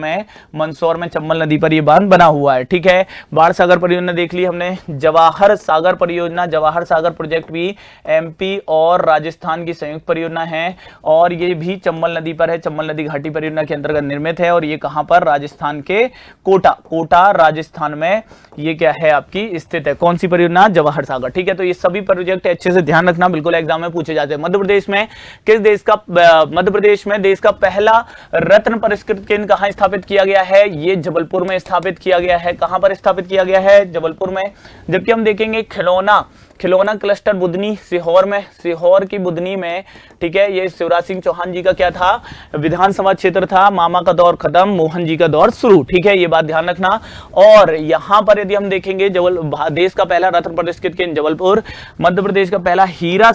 में चंबल नदी पर यह बांध बना हुआ है, ठीक है। बाण सागर परियोजना देख ली हमने। जवाहर सागर प्रोजेक्ट भी एमपी और राजस्थान की संयुक्त परियोजना है, और ये भी चंबल नदी पर है, चंबल नदी घाटी परियोजना के अंतर्गत निर्मित है। और ये कहां पर? राजस्थान के कोटा राजस्थान में ये क्या है आपकी स्थित है। कौन सी परियोजना? जवाहर सागर, ठीक है। तो ये सभी प्रोजेक्ट अच्छे से ध्यान रखना, बिल्कुल एग्जाम में पूछे जाते हैं। मध्य प्रदेश में देश का पहला रत्न पुरस्कृत केंद्र कहां स्थापित किया गया है? ये जबलपुर में स्थापित किया गया है। कहां पर स्थापित किया गया है? जबलपुर में। जबकि हम देखेंगे खिलौना क्लस्टर बुधनी सिहोर की बुधनी में, ठीक है, ये शिवराज सिंह चौहान जी का क्या था? विधानसभा क्षेत्र था। मामा का दौर खत्म, मोहन जी का दौर शुरू, ठीक है, ये बात ध्यान रखना। और यहां पर यदि हम देखेंगे देश का पहला रत्न पुरस्कृत केंद्र जबलपुर, मध्य प्रदेश का पहला हीरा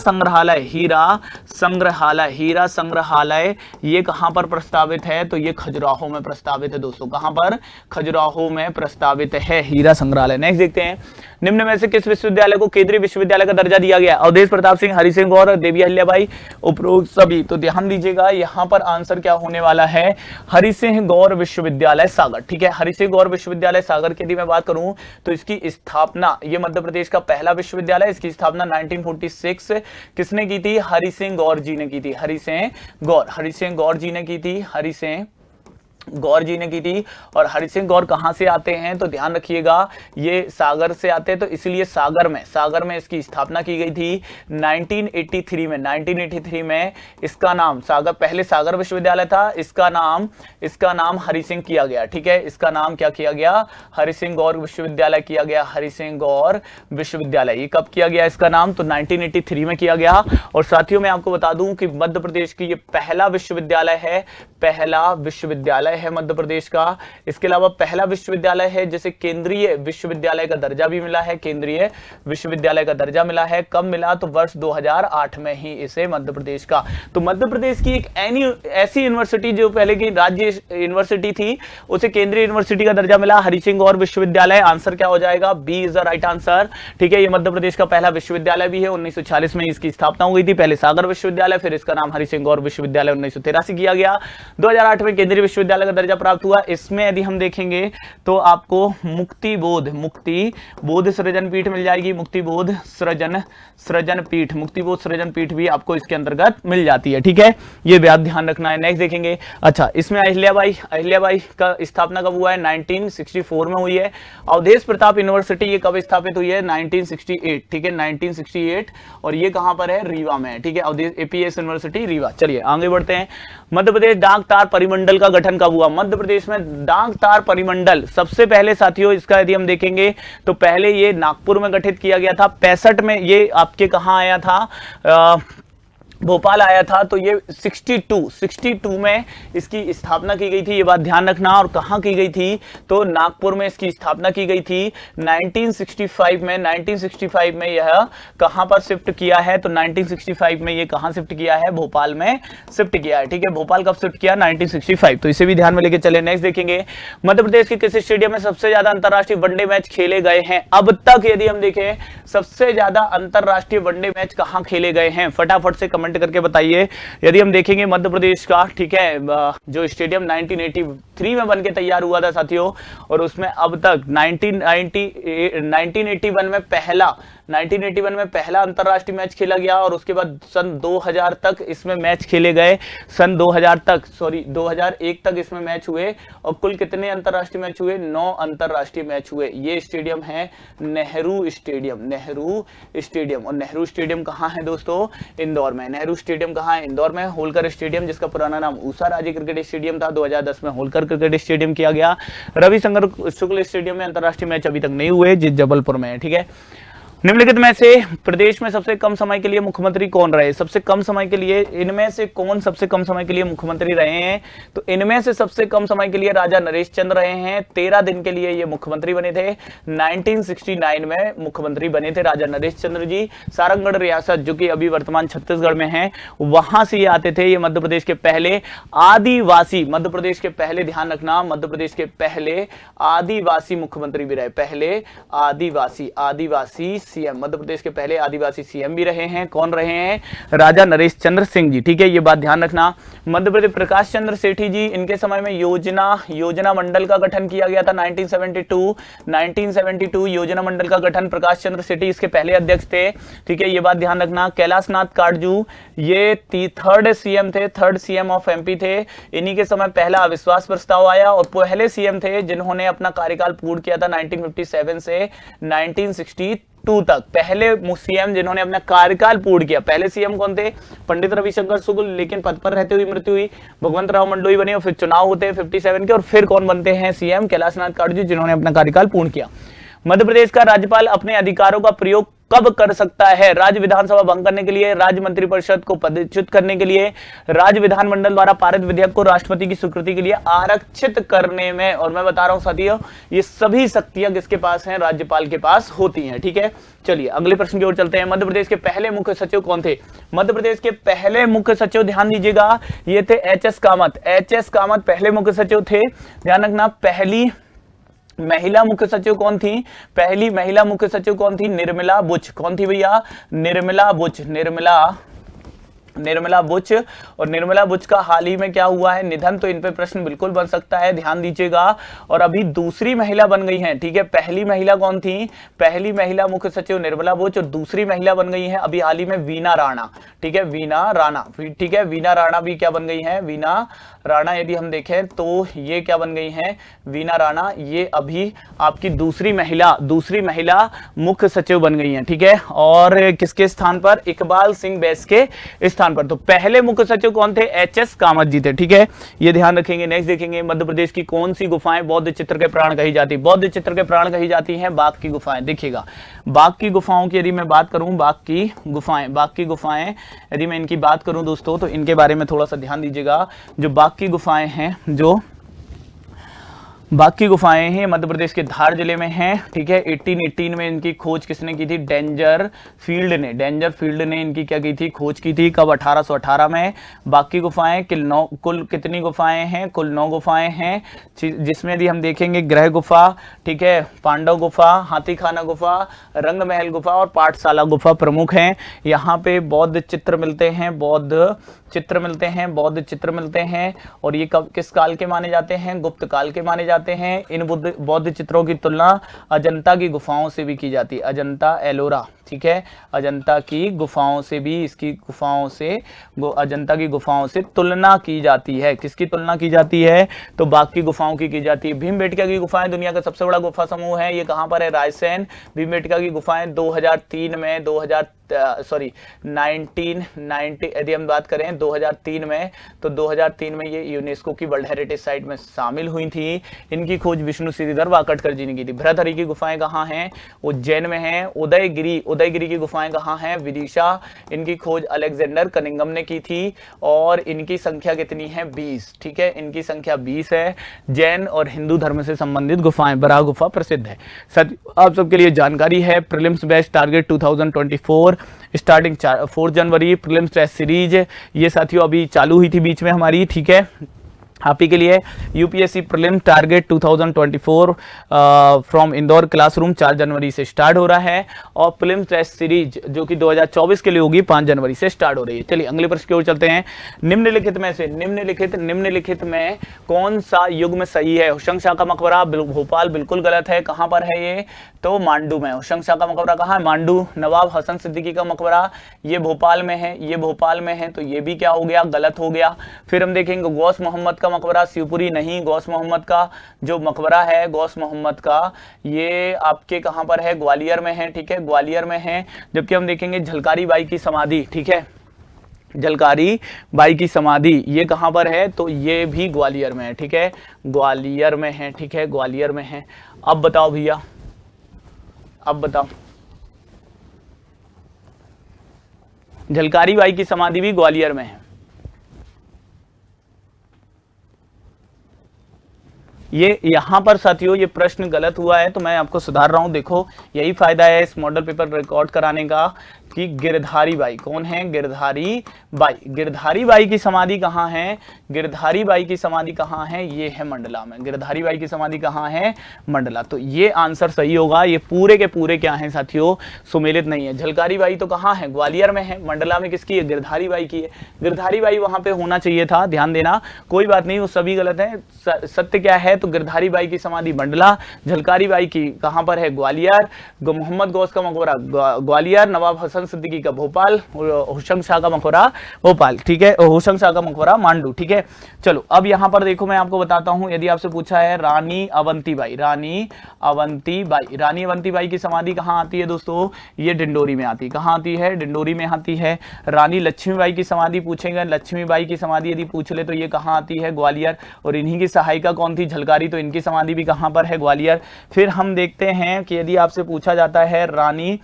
संग्रहालय ये कहां पर प्रस्तावित है? तो ये खजुराहो में प्रस्तावित है दोस्तों। कहां पर? खजुराहो में प्रस्तावित है हीरा संग्रहालय। नेक्स्ट देखते हैं, निम्न में से किस विश्वविद्यालय को केंद्रीय विश्वविद्यालय का दर्जा दिया गया? अवधेश प्रताप सिंह, हरि सिंह गौर, देवी अहिल्याबाई, उपरोक्त सभी। तो ध्यान दीजिएगा यहां पर आंसर क्या होने वाला है, हरि सिंह गौर विश्वविद्यालय सागर। ठीक है, हरि सिंह गौर विश्वविद्यालय सागर की यदि मैं बात करूं तो इसकी स्थापना, ये मध्य प्रदेश का पहला विश्वविद्यालय, इसकी स्थापना 1946 किसने की थी, हरि सिंह गौर जी ने की थी। हरि सिंह गौर जी ने की थी, हरि सिंह गौर जी ने की थी। और हरि सिंह गौर कहां से आते हैं, तो ध्यान रखिएगा ये सागर से आते हैं, तो इसलिए सागर में इसकी स्थापना की गई थी 1983 में इसका नाम सागर, पहले सागर विश्वविद्यालय था, इसका नाम हरि सिंह किया गया। ठीक है, इसका नाम क्या किया गया, हरि सिंह गौर विश्वविद्यालय किया गया, हरि सिंह गौर विश्वविद्यालय। ये कब किया गया इसका नाम, तो 1983 में किया गया। और साथियों मैं आपको बता दूं कि मध्य प्रदेश की ये पहला विश्वविद्यालय है मध्य प्रदेश का। इसके अलावा पहला विश्वविद्यालय है जिसे केंद्रीय विश्वविद्यालय का दर्जा भी मिला है, केंद्रीय विश्वविद्यालय का दर्जा मिला है। कब मिला, तो वर्ष 2008 में ही इसे मध्य प्रदेश का। तो मध्य प्रदेश की एक ऐसी यूनिवर्सिटी जो पहले की राज्य यूनिवर्सिटी थी उसे केंद्रीय यूनिवर्सिटी का दर्जा मिला, हरि सिंह गौर विश्वविद्यालय। आंसर क्या हो जाएगा, B is the right answer. ठीक है, ये मध्य प्रदेश का पहला विश्वविद्यालय भी है। 1946 में इसकी स्थापना हो गई थी, पहले सागर विश्वविद्यालय, फिर इसका नाम हरि सिंह गौर विश्वविद्यालय 1983 किया गया। 2008 में केंद्रीय विश्वविद्यालय का दर्जा प्राप्त हुआ। इसमें यदि हम देखेंगे तो आपको मुक्ति बोध सृजन पीठ मिल जाएगी, मुक्ति बोध सृजन पीठ भी आपको इसके अंतर्गत मिल जाती है। ठीक है, ये बात ध्यान रखना है। नेक्स्ट देखेंगे, अच्छा इसमें अहिल्याबाई का स्थापना कब हुआ है, 1964 में हुई है। अवधेश प्रताप यूनिवर्सिटी ये कब स्थापित हुई है, 1968। ठीक है, 1968, और ये कहां पर है, रीवा में। ठीक है, अवधेश एपीएस यूनिवर्सिटी रीवा। चलिए आगे बढ़ते हैं। मध्य प्रदेश डाक तार परिमंडल का गठन कब हुआ, मध्य प्रदेश में डाक तार परिमंडल सबसे पहले साथियों इसका यदि हम देखेंगे तो पहले ये नागपुर में गठित किया गया था। 65 में ये आपके कहां आया था, भोपाल आया था। तो ये 62 में इसकी स्थापना की गई थी, ये बात ध्यान रखना। और कहां की गई थी, तो नागपुर में इसकी स्थापना की गई थी 1965 में यह कहां पर शिफ्ट किया है, तो 1965 में ये कहां शिफ्ट किया है, भोपाल में शिफ्ट किया है। ठीक है, भोपाल कब शिफ्ट किया, 1965। तो इसे भी ध्यान में लेके चले। नेक्स्ट देखेंगे, मध्य प्रदेश के किस स्टेडियम में सबसे ज्यादा अंतरराष्ट्रीय वनडे मैच खेले गए हैं अब तक, यदि हम देखें सबसे ज्यादा अंतरराष्ट्रीय वनडे मैच कहां खेले गए हैं, फटाफट से कमेंट करके बताइए। यदि हम देखेंगे मध्य प्रदेश का, ठीक है, जो स्टेडियम 1983 में बनके तैयार हुआ था साथियों, और उसमें अब तक 1981 में पहला अंतरराष्ट्रीय मैच खेला गया, और उसके बाद सन 2000 तक इसमें मैच खेले गए। सन 2001 तक इसमें मैच हुए, और कुल कितने अंतरराष्ट्रीय मैच हुए, 9 अंतरराष्ट्रीय मैच हुए। ये स्टेडियम है नेहरू स्टेडियम। और नेहरू स्टेडियम कहां है दोस्तों, इंदौर में। नेहरू स्टेडियम कहां है, इंदौर में। होलकर स्टेडियम जिसका पुराना नाम ऊषा राजे क्रिकेट स्टेडियम था, 2010 में होलकर क्रिकेट स्टेडियम किया गया। रविशंकर शुक्ल स्टेडियम में अंतरराष्ट्रीय मैच अभी तक नहीं हुए, जिस जबलपुर में है। ठीक है, निम्नलिखित में से प्रदेश में सबसे कम समय के लिए मुख्यमंत्री कौन रहे, सबसे कम समय के लिए इनमें से कौन सबसे कम समय के लिए मुख्यमंत्री रहे हैं, तो इनमें से सबसे कम समय के लिए राजा नरेश चंद्र रहे हैं। 13 दिन के लिए ये मुख्यमंत्री बने थे। 1969 में मुख्यमंत्री बने थे राजा नरेश चंद्र जी। सारंगगढ़ रियासत जो कि अभी वर्तमान छत्तीसगढ़ में है, वहां से ये आते थे। ये मध्य प्रदेश के पहले आदिवासी, मध्य प्रदेश के पहले, ध्यान रखना, मध्य प्रदेश के पहले आदिवासी मुख्यमंत्री भी रहे। पहले आदिवासी सीएम, मध्य प्रदेश के पहले आदिवासी सीएम भी रहे हैं। कौन रहे हैं, राजा नरेश चंद्र सिंह जी। ठीक है, ये बात ध्यान रखना। मध्य प्रदेश प्रकाश चंद्र सेठी जी, इनके समय में योजना मंडल का गठन किया गया था 1972 योजना मंडल का गठन, प्रकाश चंद्र सेठी इसके पहले अध्यक्ष थे। ठीक है, ये बात ध्यान रखना। कैलाश नाथ काटजू ये थर्ड सीएम थे, थर्ड सीएम ऑफ एमपी थे। इन्हीं के समय पहला अविश्वास प्रस्ताव आया, और पहले सीएम थे जिन्होंने अपना कार्यकाल पूर्ण किया था 1957 से 1962 तक। पहले सीएम जिन्होंने अपना कार्यकाल पूर्ण किया, पहले सीएम कौन थे, पंडित रविशंकर शुक्ल, लेकिन पद पर रहते हुए मृत्यु हुई। भगवंत राव मंडलोई बने, और फिर चुनाव होते हैं 57 के, और फिर कौन बनते हैं सीएम, कैलाश नाथ काटजू, जिन्होंने अपना कार्यकाल पूर्ण किया। मध्य प्रदेश का राज्यपाल अपने अधिकारों का प्रयोग कब कर सकता है, राज्य विधानसभा भंग करने के लिए, राज्य मंत्रिपरिषद को पदच्युत करने के लिए, राज्य विधानमंडल द्वारा पारित विधेयक को राष्ट्रपति की स्वीकृति के लिए आरक्षित करने में। और मैं बता रहा हूं साथियों, ये सभी शक्तियां किसके पास हैं, राज्यपाल के पास होती हैं। ठीक है, चलिए अगले प्रश्न की ओर चलते हैं। मध्य प्रदेश के पहले मुख्य सचिव कौन थे, मध्य प्रदेश के पहले मुख्य सचिव, ध्यान दीजिएगा, ये थे एच.एस. कामत। एच.एस. कामत पहले मुख्य सचिव थे। ध्यान रखना, पहली महिला मुख्य सचिव कौन थी, पहली महिला मुख्य सचिव कौन थी, निर्मला बुच। कौन थी भैया, निर्मला बुच। निर्मला बुच, और निर्मला बुच का हाल ही में क्या हुआ है, निधन। तो इन पे प्रश्न बिल्कुल बन सकता है, ध्यान दीजिएगा। और अभी दूसरी महिला बन गई हैं, ठीक है। पहली महिला कौन थी, पहली महिला मुख्य सचिव निर्मला बुच, और दूसरी महिला बन गई है अभी हाल ही में वीना राणा, ठीक है, वीना राणा, ठीक है। वीना राणा भी क्या बन गई है, वीना राणा यदि हम देखें तो ये क्या बन गई हैं, वीना राणा, ये अभी आपकी दूसरी महिला मुख्य सचिव बन गई हैं, ठीक है। और किसके स्थान पर, इकबाल सिंह बैस के स्थान पर। तो पहले मुख्य सचिव कौन थे, एच.एस. कामत जी थे, ठीक है, ये ध्यान रखेंगे। नेक्स्ट देखेंगे, मध्य प्रदेश की कौन सी गुफाएं बौद्ध चित्र के प्राण कही जाती, बौद्ध चित्र के प्राण कही जाती हैं बाघ की गुफाएं। देखिएगा, बाघ की गुफाओं की यदि मैं बात करूं, बाघ की गुफाएं यदि मैं इनकी बात करूं दोस्तों, तो इनके बारे में थोड़ा सा ध्यान दीजिएगा। जो बाघ की गुफाएं हैं, जो बाघ की गुफाएं हैं, मध्य प्रदेश के धार जिले में हैं, ठीक है। 1818 में इनकी खोज किसने की थी, डेंजर फील्ड ने इनकी क्या की थी, खोज की थी। कब, 1818 में। बाघ की गुफाएं कुल कितनी गुफाएं हैं, कुल 9 गुफाएं हैं, जिसमें यदि हम देखेंगे ग्रह गुफा, ठीक है, पांडव गुफा, हाथीखाना गुफा, रंगमहल गुफा और पाठशाला गुफा प्रमुख हैं। यहाँ पे बौद्ध चित्र मिलते हैं, बौद्ध चित्र मिलते हैं। और ये कब, किस काल के माने जाते हैं, गुप्त काल के माने जाते हैं। इन बौद्ध चित्रों की तुलना अजंता की गुफाओं से भी की जाती है, अजंता एलोरा, ठीक है, अजंता की गुफाओं से भी, अजंता की गुफाओं से तुलना की जाती है। किसकी तुलना की जाती है, तो बाघ की गुफाओं की जाती है। भीमबेटका की गुफाएं दुनिया का सबसे बड़ा गुफा समूह है, ये कहां पर है, रायसेन। भीमबेटका की गुफाएं 2003 में 1990 यदि हम बात करें 2003 में, तो 2003 में ये यूनेस्को की वर्ल्ड हेरिटेज साइट में शामिल हुई थी। इनकी खोज विष्णु श्रीधर वाकटकर जी ने की थी। भृतहरि की गुफाएं कहाँ हैं, उज्जैन में हैं। उदयगिरी की गुफाएं कहाँ हैं, विदिशा। इनकी खोज अलेक्जेंडर कनिंगम ने की थी और इनकी संख्या कितनी है, 20, ठीक है, इनकी संख्या 20 है। जैन और हिंदू धर्म से संबंधित गुफाएं, बराह गुफा प्रसिद्ध है। आप सबके लिए जानकारी है, प्रीलिम्स बैच टारगेट 2024 स्टार्टिंग 4 जनवरी, प्रीलिम्स टेस्ट सीरीज ये साथियों अभी चालू हुई थी बीच में हमारी, ठीक है। आप ही के लिए UPSC prelim target 2024 from Indore classroom 4 जनवरी से स्टार्ट हो रहा है, और प्रीलिम टेस्ट सीरीज जो कि 2024 के लिए होगी 5 जनवरी से स्टार्ट हो रही है। चलिए अगले प्रश्न की ओर चलते हैं। निम्नलिखित में से निम्नलिखित में कौन सा युग्म सही है। होशंग शाह का मकबरा भोपाल बिल्कुल गलत है। कहां पर है ये, तो मांडू में। होशंग शाह का मकबरा कहां है, मांडू। नवाब हसन सिद्दीकी का मकबरा ये भोपाल में है, तो ये भी क्या हो गया, गलत हो गया। फिर हम देखेंगे गौस मोहम्मद का मकबरा शिवपुरी नहीं, गौस मोहम्मद का जो मकबरा है, गौस मोहम्मद का ये आपके कहां पर है, ग्वालियर में है, ठीक है, ग्वालियर में है। जबकि हम देखेंगे झलकारी बाई की समाधि, ठीक है, झलकारी बाई की समाधि ये कहां पर है, तो ये भी ग्वालियर में है, ठीक है, ग्वालियर में है, ठीक है, ग्वालियर में है। अब बताओ भैया, अब बताओ, झलकारी बाई की समाधि भी ग्वालियर में है। ये यहां पर साथियों ये प्रश्न गलत हुआ है, तो मैं आपको सुधार रहा हूं। देखो यही फायदा है इस मॉडल पेपर रिकॉर्ड कराने का कि गिरधारी बाई कौन है, गिरधारी बाई की समाधि कहां है, गिरधारी बाई की समाधि कहां है, ये है मंडला में। गिरधारी बाई की समाधि कहां है, मंडला। तो ये आंसर सही होगा। ये पूरे के पूरे क्या हैं साथियों, सुमेलित नहीं है। झलकारी बाई तो कहां है, ग्वालियर में है। मंडला में किसकी है, गिरधारी बाई की है। गिरधारी बाई वहां पे होना चाहिए था, ध्यान देना, कोई बात नहीं, वो सभी गलत है। सत्य क्या है, तो गिरधारी बाई की समाधि मंडला, झलकारी बाई की कहां पर है, ग्वालियर। मोहम्मद गौस का मकबरा ग्वालियर, नवाब हसन सिद्दीकी का भोपाल, होशंग शाह का मकबरा भोपाल, ठीक है, होशंग शाह का मकबरा मांडू, ठीक है। चलो अब यहां पर देखो मैं आपको बताता हूं, यदि आपसे पूछा है रानी अवंती बाई की समाधि कहां आती है दोस्तों, ये डिंडोरी में आती है। कहां आती है, डिंडोरी में आती है। रानी लक्ष्मीबाई की समाधि पूछेंगे, लक्ष्मीबाई की समाधि यदि पूछ ले तो ये कहां आती है, ग्वालियर। और इन्हीं की सहायिका कौन थी, झलकारी, तो इनकी समाधि भी कहां पर है, ग्वालियर। फिर हम देखते हैं कि यदि आपसे पूछा जाता है रानी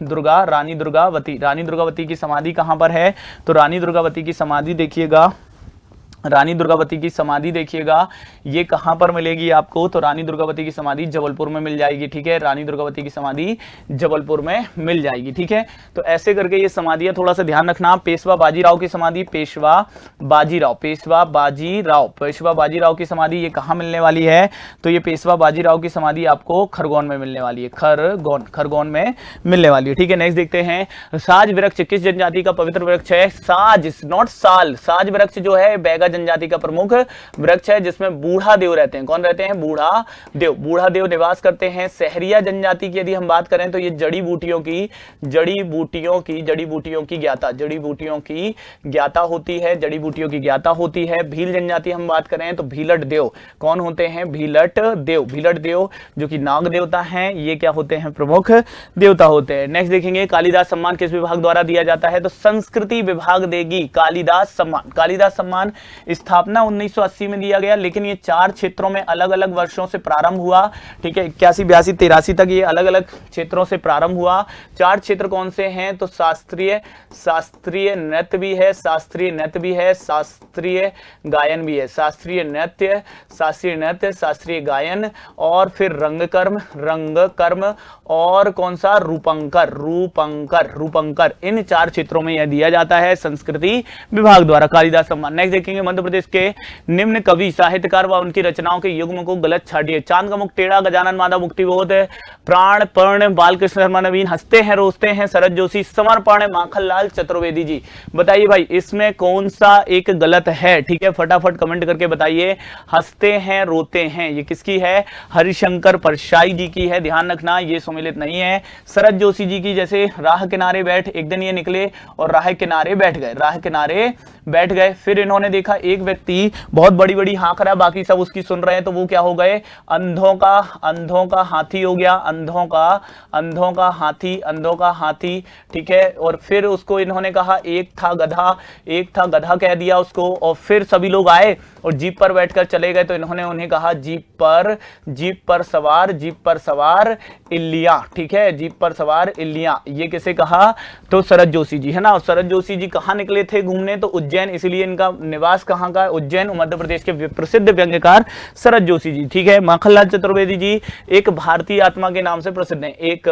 दुर्गावती की समाधि कहां पर है, तो रानी दुर्गावती की समाधि देखिएगा रानी दुर्गावती की समाधि देखिएगा ये कहां पर मिलेगी आपको, तो रानी दुर्गावती की समाधि जबलपुर में मिल जाएगी, ठीक है। रानी दुर्गावती की समाधि जबलपुर में मिल जाएगी, ठीक है। तो ऐसे करके ये समाधियां थोड़ा सा ध्यान रखना। पेशवा बाजीराव की समाधि, पेशवा बाजीराव की समाधि ये कहां मिलने वाली है, तो ये पेशवा बाजीराव की समाधि आपको खरगोन में मिलने वाली है, खरगोन में मिलने वाली है, ठीक है। नेक्स्ट देखते हैं, साज वृक्ष किस जनजाति का पवित्र वृक्ष है? साज, नॉट साल। साज वृक्ष जो है बैगा जनजाति का प्रमुख वृक्ष है, जिसमें बूढ़ा देव रहते हैं। कौन रहते हैं? बूढ़ा देव निवास करते हैं। सहरिया जनजाति की यदि हम बात करें तो ये जड़ी बूटियों की ज्ञाता होती है। भील जनजाति हम बात करें तो भीलट देव कौन होते हैं? भीलट देव जो कि नाग देवता हैं, ये क्या होते हैं? प्रमुख देवता होते हैं। नेक्स्ट देखेंगे, कालिदास सम्मान किस विभाग द्वारा दिया जाता है? तो संस्कृति विभाग देगी कालिदास सम्मान। स्थापना 1980 में दिया गया, लेकिन ये 4 क्षेत्रों में अलग अलग वर्षों से प्रारंभ हुआ, ठीक है। 81, 82, 83 तक ये अलग अलग क्षेत्रों से प्रारंभ हुआ। 4 क्षेत्र कौन से हैं? तो शास्त्रीय नृत्य भी है, शास्त्रीय गायन भी है, शास्त्रीय नृत्य, शास्त्रीय गायन, और फिर रंगकर्म और कौन सा? रूपंकर। इन 4 क्षेत्रों में यह दिया जाता है संस्कृति विभाग द्वारा कालिदास सम्मान। नेक्स्ट देखेंगे, मध्य प्रदेश के निम्न कवि साहित्यकार व उनकी रचनाओं के युग्म को गलत छाटिए। चांद का मुख टेढ़ा, गजानन माधव मुक्तिबोध, प्राण पर्ण बालकृष्ण शर्मा नवीन, हंसते हैं रोते हैं शरद जोशी, समर्पण माखनलाल चतुर्वेदी जी। बताइए भाई इसमें कौन सा एक गलत है, ठीक है, फटाफट कमेंट करके बताइए। हंसते हैं रोते हैं ये किसकी है? हरिशंकर परशाई जी की है, ध्यान रखना, ये सुमिलित नहीं है। शरद जोशी जी की जैसे राह किनारे बैठ, एक दिन ये निकले और राह किनारे बैठ गए, फिर इन्होंने देखा एक व्यक्ति बहुत बड़ी हाँक रहा है, बाकी सब उसकी सुन रहे हैं, तो वो क्या हो गए? अंधों का हाथी हो गया, अंधों का हाथी, ठीक है। और फिर उसको इन्होंने कहा एक था गधा कह दिया उसको, और फिर सभी लोग आए और जीप पर बैठकर चले गए, तो इन्होंने उन्हें कहा जीप पर सवार इल्लियां, ठीक है, जीप पर सवार इल्लियां। ये किसे कहा? तो शरद जोशी जी, है ना। शरद जोशी जी कहां निकले थे घूमने? तो उज्जैन, इसलिए इनका निवास कहां का? उज्जैन, मध्य प्रदेश के प्रसिद्ध व्यंग्यकार शरद जोशी जी, ठीक है। माखनलाल चतुर्वेदी जी एक भारतीय आत्मा के नाम से प्रसिद्ध हैं, एक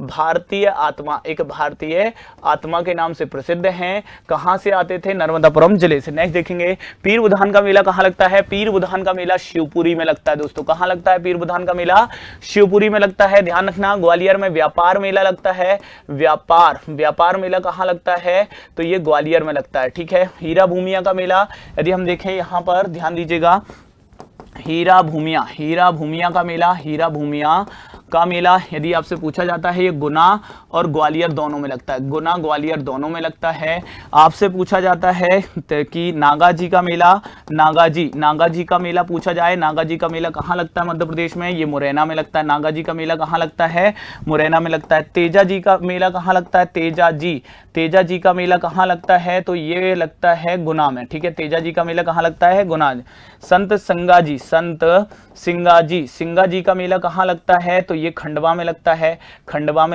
भारतीय आत्मा के नाम से प्रसिद्ध हैं। कहां से आते थे? नर्मदापुरम जिले से। नेक्स्ट देखेंगे, पीर बुधान का मेला कहां लगता है? पीर बुधान का मेला शिवपुरी में लगता है दोस्तों। कहां लगता है पीर बुधान का मेला? शिवपुरी में लगता है, ध्यान रखना। ग्वालियर में व्यापार मेला लगता है, व्यापार मेला कहां लगता है? तो ये ग्वालियर में लगता है, ठीक है। हीरा भूमिया का मेला यदि हम देखें यहां पर ध्यान दीजिएगा, हीरा भूमिया का मेला यदि आपसे पूछा जाता है, ये गुना और ग्वालियर दोनों में लगता है, गुना ग्वालियर दोनों में लगता है। आपसे पूछा जाता है कि नागा जी का मेला पूछा जाए, नागा जी का मेला कहाँ लगता है मध्य प्रदेश में? ये मुरैना में लगता है। नागा जी का मेला कहाँ लगता है? मुरैना में लगता है। तेजा जी का मेला कहाँ लगता है? तेजा जी का मेला कहाँ लगता है? तो ये लगता है गुना में, ठीक है। तेजा जी का मेला कहाँ लगता है? गुना। संत सिंगा जी का मेला कहाँ लगता है? तो ये खंडवा में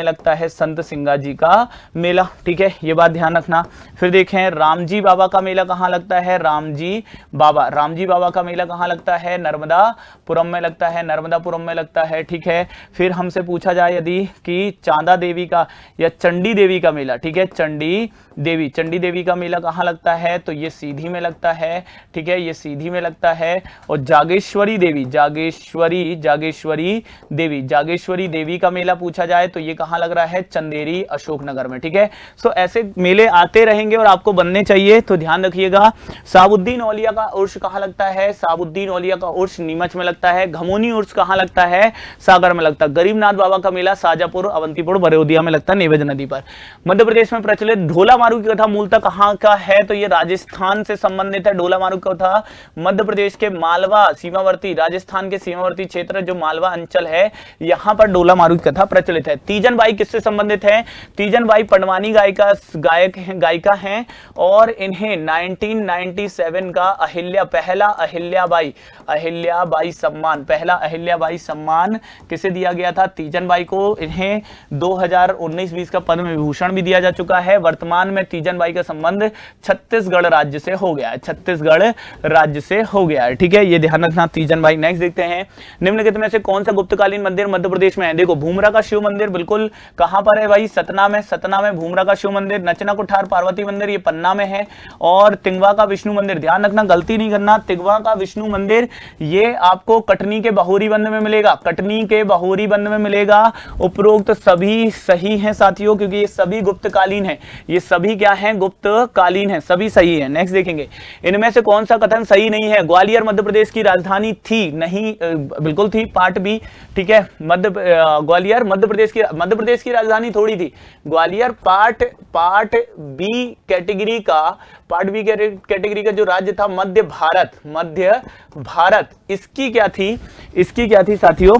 लगता है, संत सिंगा जी का मेला, ठीक है, ये बात ध्यान रखना। फिर देखें रामजी बाबा का मेला कहाँ लगता है? रामजी बाबा का मेला कहाँ लगता है? नर्मदापुरम में लगता है, ठीक है। फिर हमसे पूछा जाए यदि कि चांदा देवी का या चंडी देवी का मेला, ठीक है, चंडी देवी का मेला कहाँ लगता है? तो ये सीधी में लगता है, ठीक है, ये सीधी में लगता है। और जागेश्वरी देवी का मेला पूछा जाए तो ये कहाँ लग रहा है? चंदेरी अशोकनगर में, ठीक है। सो ऐसे मेले आते रहेंगे और आपको बनने चाहिए, तो ध्यान रखिएगा। साबुद्दीन औलिया का उर्स कहाँ लगता है? साबुद्दीन औलिया का उर्स नीमच में लगता है। घमोनी उर्स कहाँ लगता है? सागर में लगता है। गरीबनाथ बाबा का मेला शाजापुर, अवंतीपुर, बरोदिया में लगता है, नेवज नदी पर। मध्य प्रदेश में प्रचलित ढोला मारू की कथा मूलतः कहाँ का है? तो ये राजस्थान से संबंधित है। ढोला मारू की कथा मध्य प्रदेश के मालवा सीमावर्ती, राजस्थान के सीमावर्ती क्षेत्र जो मालवा अंचल है, यहाँ पर डोला मारू की कथा प्रचलित है। तीजन बाई किससे संबंधित है? तीजन बाई पंडवानी गायिका हैं और इन्हें 1997 का पहला अहिल्याबाई सम्मान किसे दिया गया था? तीजन बाई को। इन्हें 2019-20 का पद्म विभूषण भी दिया जा चुका है। वर्तमान में तीजन बाई का संबंध छत्तीसगढ़ राज्य से हो गया है, ठीक है, ये ध्यान रखना तीजन बाई। नेक्स्ट देखते हैं, निम्नलिखित में से कौन सा गुप्तकालीन मंदिर मध्य प्रदेश में है? देखो, भूमरा का शिव मंदिर बिल्कुल कहां पर है भाई? सतना में भूमरा का शिव मंदिर। नचना कुठार पार्वती मंदिर ये पन्ना में है। और तिंगवा का विष्णु मंदिर, ध्यान रखना, गलती नहीं करना, तिंगवा का विष्णु मंदिर ये आपको कटनी के बहोरीबंद में मिलेगा। उपरोक्त सभी सही हैं साथियों, क्योंकि ये सभी गुप्तकालीन है। ये सभी क्या हैं? गुप्तकालीन है, सभी सही है। नेक्स्ट देखेंगे, इनमें से कौन सा कथन सही नहीं है? ग्वालियर मध्य प्रदेश की राजधानी थी? नहीं, बिल्कुल थी, पार्ट बी, ठीक है। ग्वालियर मध्य प्रदेश की राजधानी थोड़ी थी। ग्वालियर पार्ट बी कैटेगरी का जो राज्य था मध्य भारत, इसकी क्या थी साथियों?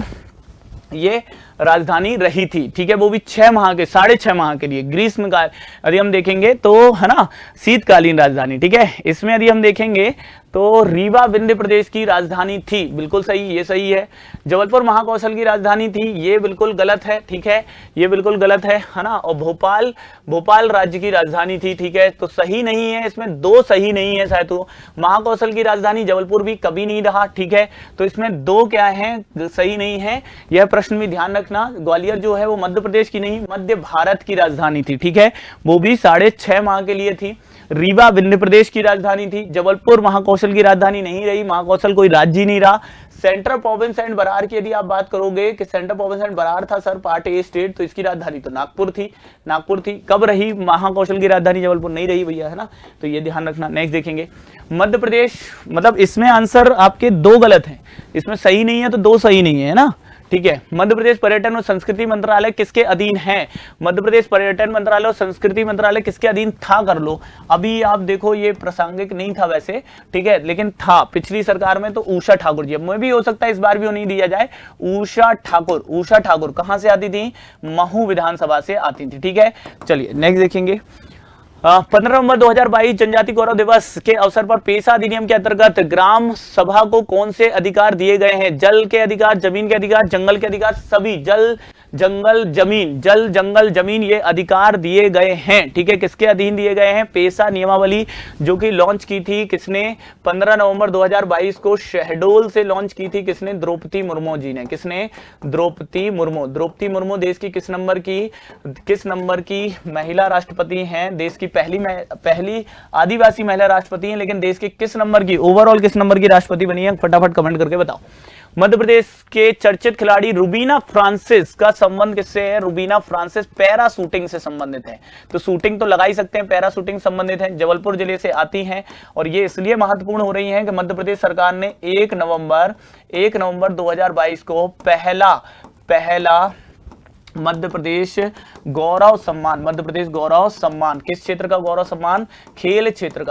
ये राजधानी रही थी, ठीक है, वो भी 6.5 माह के लिए। ग्रीष्म काल यदि हम देखेंगे तो है ना, शीतकालीन राजधानी, ठीक है। इसमें यदि हम देखेंगे तो रीवा विंध्य प्रदेश की राजधानी थी, बिल्कुल सही, ये सही है। जबलपुर महाकौशल की राजधानी थी, ये बिल्कुल गलत है, ठीक है, ये बिल्कुल गलत है ना। और भोपाल राज्य की राजधानी थी, ठीक है, तो सही नहीं है, इसमें 2 सही नहीं है शायद। तो महाकौशल की राजधानी जबलपुर भी कभी नहीं रहा, ठीक है, तो इसमें 2 क्या है? सही नहीं है। यह प्रश्न भी ध्यान रखना, ग्वालियर जो है वो मध्य प्रदेश की नहीं, मध्य भारत की राजधानी थी, ठीक है, वो भी 6.5 माह के लिए थी। रीवा विंध्य प्रदेश की राजधानी थी। जबलपुर महाकौशल की राजधानी नहीं रही, महाकौशल कोई राज्य ही नहीं रहा। सेंट्रल प्रोविंस एंड बरार की यदि आप बात करोगे कि सेंट्रल प्रोविंस एंड बरार था सर पार्ट ए स्टेट, तो इसकी राजधानी तो नागपुर थी। कब रही महाकौशल की राजधानी? जबलपुर नहीं रही भैया, है ना, तो ये ध्यान रखना। नेक्स्ट देखेंगे, मध्य प्रदेश, मतलब इसमें आंसर आपके 2 गलत हैं, इसमें सही नहीं है तो 2 सही नहीं है ना, ठीक है। मध्य प्रदेश पर्यटन और संस्कृति मंत्रालय किसके अधीन है? मध्य प्रदेश पर्यटन मंत्रालय और संस्कृति मंत्रालय किसके अधीन था? कर लो, अभी आप देखो ये प्रासंगिक नहीं था वैसे, ठीक है, लेकिन था पिछली सरकार में, तो उषा ठाकुर जी, अब में भी हो सकता है इस बार भी नहीं दिया जाए। उषा ठाकुर कहां से आती थी? महू विधानसभा से आती थी, ठीक है। चलिए नेक्स्ट देखेंगे, 15 नवंबर 2022 जनजाति गौरव दिवस के अवसर पर पेशा अधिनियम के अंतर्गत ग्राम सभा को कौन से अधिकार दिए गए हैं? जल के अधिकार, जमीन के अधिकार, जंगल के अधिकार, सभी जल जंगल जमीन ये अधिकार दिए गए हैं, ठीक है। किसके अधीन दिए गए हैं? पेशा नियमावली, जो कि लॉन्च की थी किसने? 15 नवंबर 2022 को शहडोल से लॉन्च की थी किसने? द्रौपदी मुर्मू जी ने। किसने? द्रौपदी मुर्मू देश की किस नंबर की महिला राष्ट्रपति हैं? देश की पहली आदिवासी महिला राष्ट्रपति हैं, लेकिन देश के किस नंबर की, ओवरऑल किस नंबर की राष्ट्रपति बनी है? फटाफट कमेंट करके बताओ। मध्य प्रदेश के चर्चित खिलाड़ी रुबीना फ्रांसिस का संबंध किससे है? रुबीना फ्रांसिस पैरा शूटिंग से संबंधित है, तो शूटिंग तो लगा ही सकते हैं, पैरा शूटिंग संबंधित है, जबलपुर जिले से आती हैं। और ये इसलिए महत्वपूर्ण हो रही हैं कि मध्य प्रदेश सरकार ने 1 नवंबर 2022 को पहला मध्य प्रदेश गौरव सम्मान, किस क्षेत्र का गौरव सम्मान? खेल क्षेत्र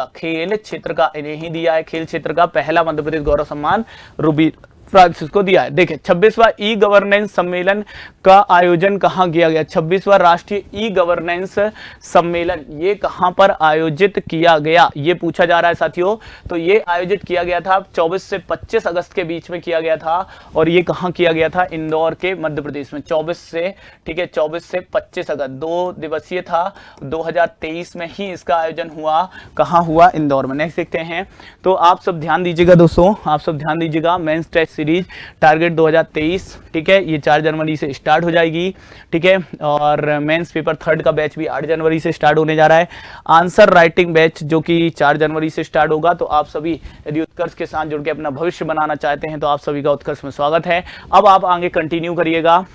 का इन्हें ही दिया है। खेल क्षेत्र का पहला मध्य प्रदेश गौरव सम्मान रूबी फ्रांसिस को दिया है। देखिए 26वां ई गवर्नेंस सम्मेलन का आयोजन कहां किया गया? 26वां राष्ट्रीय ई गवर्नेंस सम्मेलन ये कहां पर आयोजित किया गया, ये पूछा जा रहा है साथियों। तो ये आयोजित किया गया था 24 से 25 अगस्त के बीच में किया गया था, और ये कहां किया गया था? इंदौर के मध्य प्रदेश में 24 से 25 अगस्त 2 दिवसीय था। 2023 में ही इसका आयोजन हुआ, कहां हुआ? इंदौर में। नेक्स्ट देखते हैं, तो आप सब ध्यान दीजिएगा दोस्तों, आप सब ध्यान दीजिएगा। मेंस टेस्ट सीरीज टारगेट 2023, ठीक है, ये 4 जनवरी से स्टार्ट हो जाएगी, ठीक है। और मेंस पेपर 3 का बैच भी 8 जनवरी से स्टार्ट होने जा रहा है। आंसर राइटिंग बैच जो कि 4 जनवरी से स्टार्ट होगा। तो आप सभी यदि उत्कर्ष के साथ जुड़ के अपना भविष्य बनाना चाहते हैं तो आप सभी का उत्कर्ष में स्वागत है। अब आप आगे कंटिन्यू करिएगा,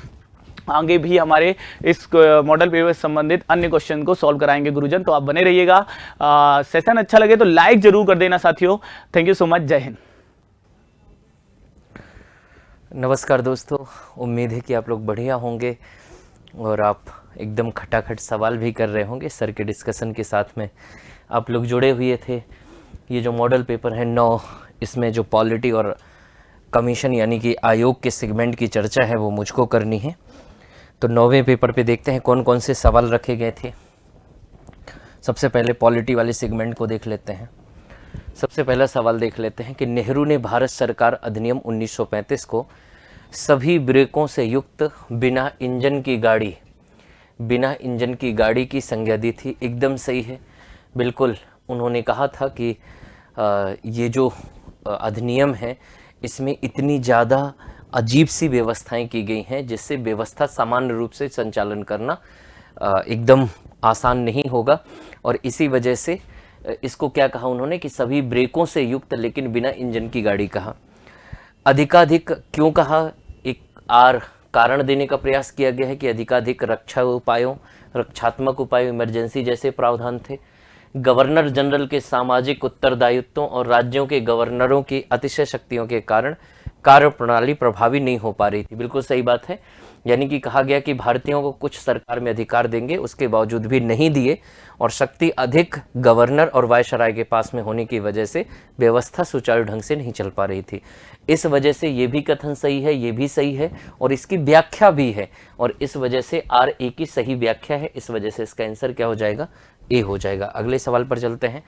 आगे भी हमारे इस मॉडल पेपर से संबंधित अन्य क्वेश्चन को सॉल्व कराएंगे गुरुजन, तो आप बने रहिएगा। सेशन अच्छा लगे तो लाइक जरूर कर देना साथियों। थैंक यू सो मच, जय हिंद। नमस्कार दोस्तों, उम्मीद है कि आप लोग बढ़िया होंगे और आप एकदम खटाखट सवाल भी कर रहे होंगे। सर के डिस्कशन के साथ में आप लोग जुड़े हुए थे। ये जो मॉडल पेपर है 9, इसमें जो पॉलिटी और कमीशन यानी कि आयोग के सेगमेंट की चर्चा है वो मुझको करनी है। तो 9वें पेपर पे देखते हैं कौन कौन से सवाल रखे गए थे। सबसे पहले पॉलिटी वाले सेगमेंट को देख लेते हैं। सबसे पहला सवाल देख लेते हैं कि नेहरू ने भारत सरकार अधिनियम 1935 को सभी ब्रेकों से युक्त बिना इंजन की गाड़ी की संज्ञा दी थी। एकदम सही है, बिल्कुल। उन्होंने कहा था कि ये जो अधिनियम है इसमें इतनी ज़्यादा अजीब सी व्यवस्थाएं की गई हैं जिससे व्यवस्था सामान्य रूप से संचालन करना एकदम आसान नहीं होगा। और इसी वजह से इसको क्या कहा उन्होंने कि सभी ब्रेकों से युक्त लेकिन बिना इंजन की गाड़ी कहा। अधिकाधिक क्यों कहा, एक कारण देने का प्रयास किया गया है कि अधिकाधिक रक्षात्मक उपायों, इमरजेंसी जैसे प्रावधान थे। गवर्नर जनरल के सामाजिक उत्तरदायित्वों और राज्यों के गवर्नरों की अतिशय शक्तियों के कारण कार्य प्रणाली प्रभावी नहीं हो पा रही थी। बिल्कुल सही बात है, यानी कि कहा गया कि भारतीयों को कुछ सरकार में अधिकार देंगे, उसके बावजूद भी नहीं दिए और शक्ति अधिक गवर्नर और वायसराय के पास में होने की वजह से व्यवस्था सुचारू ढंग से नहीं चल पा रही थी। इस वजह से ये भी कथन सही है, ये भी सही है और इसकी व्याख्या भी है और इस वजह से RA की सही व्याख्या है। इस वजह से इसका आंसर क्या हो जाएगा, A हो जाएगा। अगले सवाल पर चलते हैं।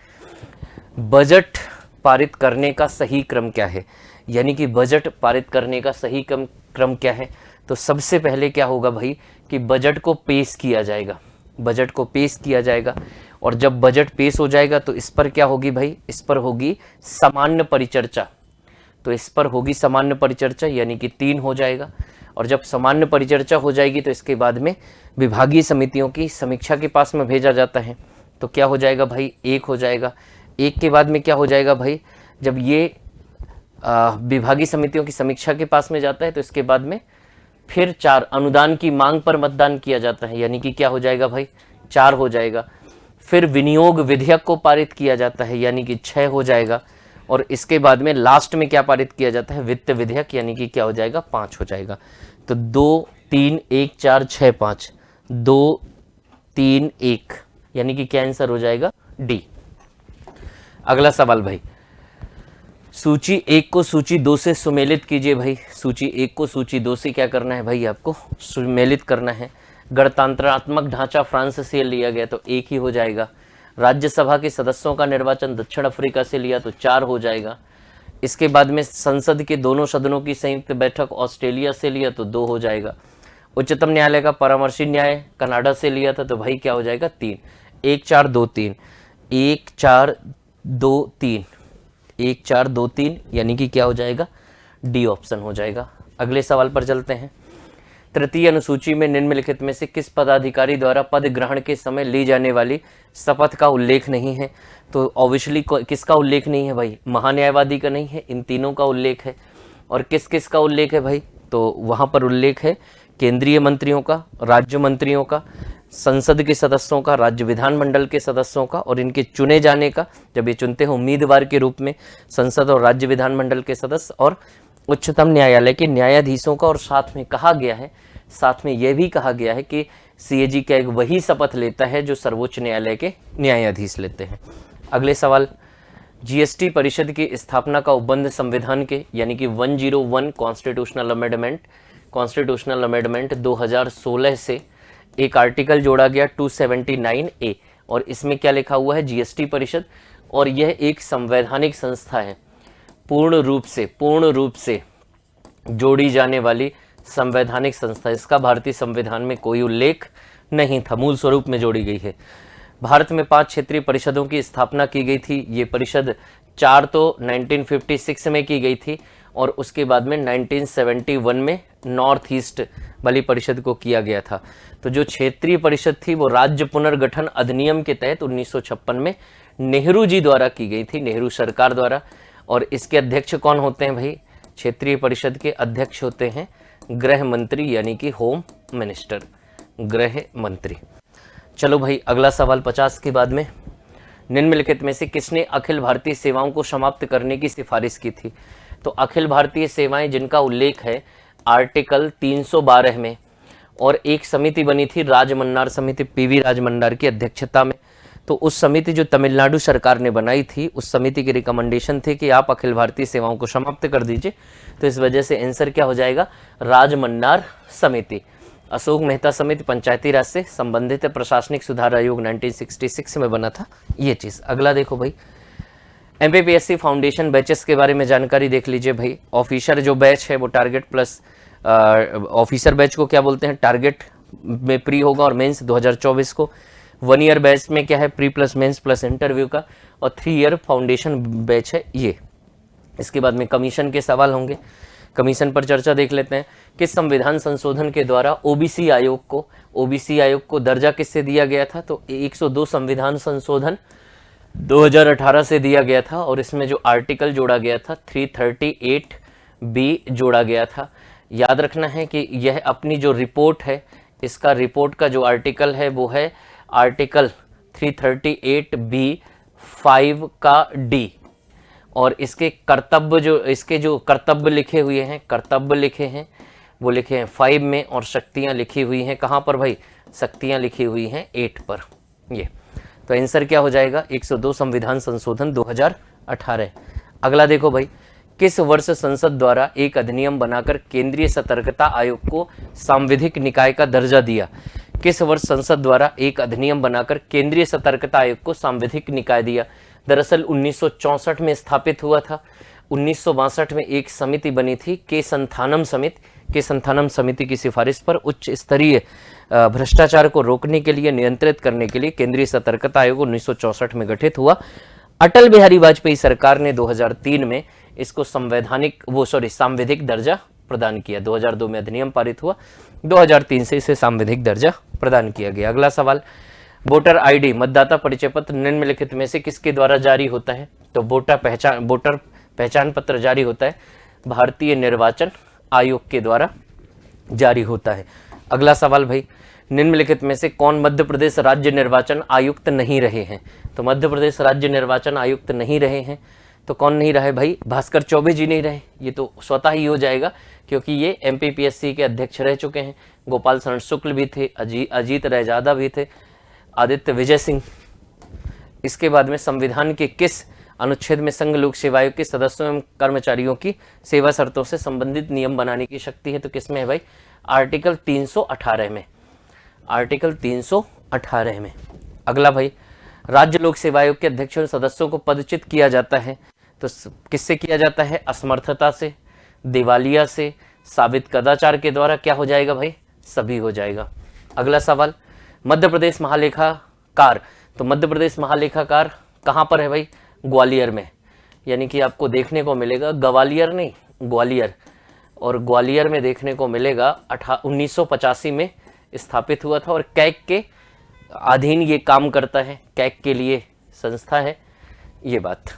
बजट पारित करने का सही क्रम क्या है, यानी कि बजट पारित करने का सही क्रम क्या है। तो सबसे पहले क्या होगा भाई कि बजट को पेश किया जाएगा, बजट को पेश किया जाएगा और जब बजट पेश हो जाएगा तो इस पर क्या होगी भाई, इस पर होगी सामान्य परिचर्चा। तो इस पर होगी सामान्य परिचर्चा यानी कि 3 हो जाएगा और जब सामान्य परिचर्चा हो जाएगी तो इसके बाद में विभागीय समितियों की समीक्षा के पास में भेजा जाता है। तो क्या हो जाएगा भाई, 1 हो जाएगा। 1 के बाद में क्या हो जाएगा भाई, जब ये विभागीय समितियों की समीक्षा के पास में जाता है तो इसके बाद में फिर 4 अनुदान की मांग पर मतदान किया जाता है यानी कि क्या हो जाएगा भाई, 4 हो जाएगा। फिर विनियोग विधेयक को पारित किया जाता है यानी कि 6 हो जाएगा और इसके बाद में लास्ट में क्या पारित किया जाता है, वित्त विधेयक यानी कि क्या हो जाएगा, 5 हो जाएगा। तो 2 3 1 4 6 5 2 3 1 यानी कि क्या आंसर हो जाएगा, D। अगला सवाल भाई, सूची 1 को सूची 2 से सुमेलित कीजिए भाई। सूची 1 को सूची 2 से क्या करना है भाई, आपको सुमेलित करना है। गणतंत्रात्मक ढांचा फ्रांस से लिया गया तो 1 ही हो जाएगा। राज्यसभा के सदस्यों का निर्वाचन दक्षिण अफ्रीका से लिया तो 4 हो जाएगा। इसके बाद में संसद के दोनों सदनों की संयुक्त बैठक ऑस्ट्रेलिया से लिया तो 2 हो जाएगा। उच्चतम न्यायालय का परामर्शी न्याय कनाडा से लिया था तो भाई क्या हो जाएगा, 3। 1 4 2 3 1 4 2 3 1 4 2 3 यानी कि क्या हो जाएगा, D ऑप्शन हो जाएगा। अगले सवाल पर चलते हैं। तृतीय अनुसूची में निम्नलिखित में से किस पदाधिकारी द्वारा पद ग्रहण के समय ली जाने वाली शपथ का उल्लेख नहीं है। तो ऑब्वियसली किसका उल्लेख नहीं है भाई, महान्यायवादी का नहीं है, इन तीनों का उल्लेख है। और किस किस का उल्लेख है भाई, तो वहाँ पर उल्लेख है केंद्रीय मंत्रियों का, राज्य मंत्रियों का, संसद के सदस्यों का, राज्य विधानमंडल के सदस्यों का और इनके चुने जाने का, जब ये चुनते हैं उम्मीदवार के रूप में संसद और राज्य विधानमंडल के सदस्य और उच्चतम न्यायालय के न्यायाधीशों का। और साथ में कहा गया है, साथ में यह भी कहा गया है कि CAG का एक वही शपथ लेता है जो सर्वोच्च न्यायालय के न्यायाधीश लेते हैं। अगले सवाल, GST परिषद की स्थापना का उपबंध संविधान के यानी कि 101 कॉन्स्टिट्यूशनल अमेंडमेंट 2016 से एक आर्टिकल जोड़ा गया 279A और इसमें क्या लिखा हुआ है, GST परिषद। और यह एक संवैधानिक संस्था है, पूर्ण रूप से जोड़ी जाने वाली संवैधानिक संस्था। इसका भारतीय संविधान में कोई उल्लेख नहीं था, मूल स्वरूप में जोड़ी गई है। भारत में 5 क्षेत्रीय परिषदों की स्थापना की गई थी। ये परिषद 4 तो 1956 में की गई थी और उसके बाद में 1971 में नॉर्थ ईस्ट वाली परिषद को किया गया था। तो जो क्षेत्रीय परिषद थी वो राज्य पुनर्गठन अधिनियम के तहत 1956 में नेहरू जी द्वारा की गई थी, नेहरू सरकार द्वारा। और इसके अध्यक्ष कौन होते हैं भाई, क्षेत्रीय परिषद के अध्यक्ष होते हैं गृह मंत्री यानी कि होम मिनिस्टर, गृह मंत्री। चलो भाई अगला सवाल 50 के बाद में, निम्नलिखित में से किसने अखिल भारतीय सेवाओं को समाप्त करने की सिफारिश की थी। तो अखिल भारतीय सेवाएं जिनका उल्लेख है आर्टिकल 312 में, और एक समिति बनी थी राजमन्नार समिति, PV राजमन्नार की अध्यक्षता में। तो उस समिति जो तमिलनाडु सरकार ने बनाई थी, उस समिति की रिकमेंडेशन थे कि आप अखिल भारतीय सेवाओं को समाप्त कर दीजिए। तो इस वजह से आंसर क्या हो जाएगा, राजमन्नार समिति। अशोक मेहता समिति पंचायती राज से संबंधित प्रशासनिक सुधार आयोग 1966 में बना था, ये चीज़। अगला देखो भाई, एमपीपीएससी फाउंडेशन बैचेस के बारे में जानकारी देख लीजिए भाई। ऑफिसर जो बैच है वो टारगेट प्लस ऑफिसर बैच को क्या बोलते हैं, टारगेट में प्री होगा और मेंस 2024 को। 1 ईयर बैच में क्या है, pre plus mains plus interview का, और 3 ईयर फाउंडेशन बैच है ये। इसके बाद में कमीशन के सवाल होंगे, कमीशन पर चर्चा देख लेते हैं। किस संविधान संशोधन के द्वारा ओबीसी आयोग को दर्जा किससे दिया गया था, तो 102 संविधान संशोधन 2018 से दिया गया था, और इसमें जो आर्टिकल जोड़ा गया था 338B जोड़ा गया था। याद रखना है कि यह अपनी जो रिपोर्ट है, इसका रिपोर्ट का जो आर्टिकल है वो है आर्टिकल 338B(5) का D, और इसके जो कर्तव्य लिखे हुए हैं, वो लिखे हैं 5 में, और शक्तियां लिखी हुई हैं कहाँ पर भाई, शक्तियां लिखी हुई हैं 8 पर। ये तो आंसर क्या हो जाएगा, 102 संविधान संशोधन 2018। अगला देखो भाई, किस वर्ष संसद द्वारा एक अधिनियम बनाकर केंद्रीय सतर्कता आयोग को सांविधिक निकाय का दर्जा दिया। किस वर्ष संसद द्वारा एक अधिनियम बनाकर केंद्रीय सतर्कता आयोग को सांविधिक निकाय दिया। दरअसल 1964 में स्थापित हुआ था। 1962 में एक समिति बनी थी, के संथानम समिति की सिफारिश पर उच्च स्तरीय भ्रष्टाचार को रोकने के लिए, नियंत्रित करने के लिए केंद्रीय सतर्कता आयोग 1964 में गठित हुआ। अटल बिहारी वाजपेयी सरकार ने 2003 में इसको सांविधिक दर्जा प्रदान किया। 2002 में अधिनियम पारित हुआ, 2003 से इसे सांविधिक दर्जा प्रदान किया गया। अगला सवाल, वोटर आईडी मतदाता परिचय पत्र निम्नलिखित में से किसके द्वारा जारी होता है, तो वोटर पहचान पत्र जारी होता है भारतीय निर्वाचन आयोग के द्वारा जारी होता है। अगला सवाल भाई, निम्नलिखित में से कौन मध्य प्रदेश राज्य निर्वाचन आयुक्त नहीं रहे हैं, तो मध्य प्रदेश राज्य निर्वाचन आयुक्त नहीं रहे हैं, तो कौन नहीं रहे भाई, भास्कर चौबे जी नहीं रहे, ये तो स्वतः ही हो जाएगा क्योंकि ये एमपीपीएससी के अध्यक्ष रह चुके हैं। गोपाल शरण शुक्ल भी थे, अजीत रैजादा भी थे, आदित्य विजय सिंह। इसके बाद में संविधान के किस अनुच्छेद में संघ लोक सेवा आयोग के सदस्यों एवं कर्मचारियों की सेवा शर्तों से संबंधित नियम बनाने की शक्ति है, तो किसमें है भाई, आर्टिकल 318 में, आर्टिकल 318 में। अगला भाई, राज्य लोक सेवा आयोग के अध्यक्ष और सदस्यों को पदच्युत किया जाता है, तो किससे किया जाता है, असमर्थता से, दिवालिया से, साबित कदाचार के द्वारा, क्या हो जाएगा भाई, सभी हो जाएगा। अगला सवाल, मध्य प्रदेश महालेखाकार, तो मध्य प्रदेश महालेखाकार कहाँ पर है भाई, ग्वालियर में, यानी कि आपको देखने को मिलेगा, ग्वालियर नहीं ग्वालियर, और ग्वालियर में देखने को मिलेगा 1985 में स्थापित हुआ था, और कैग के अधीन ये काम करता है, कैग के लिए संस्था है ये बात।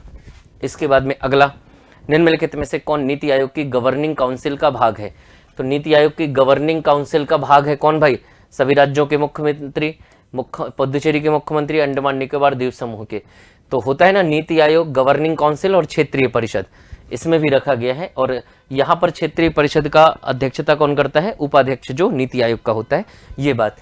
इसके बाद में अगला, निम्नलिखित में से कौन नीति आयोग की गवर्निंग काउंसिल का भाग है, तो नीति आयोग की गवर्निंग काउंसिल का भाग है कौन भाई, सभी राज्यों के मुख्यमंत्री, पुडुचेरी के मुख्यमंत्री, अंडमान निकोबार द्वीप समूह के। तो होता है ना नीति आयोग, गवर्निंग काउंसिल और क्षेत्रीय परिषद, इसमें भी रखा गया है। और यहाँ पर क्षेत्रीय परिषद का अध्यक्षता कौन करता है, उपाध्यक्ष जो नीति आयोग का होता है, ये बात।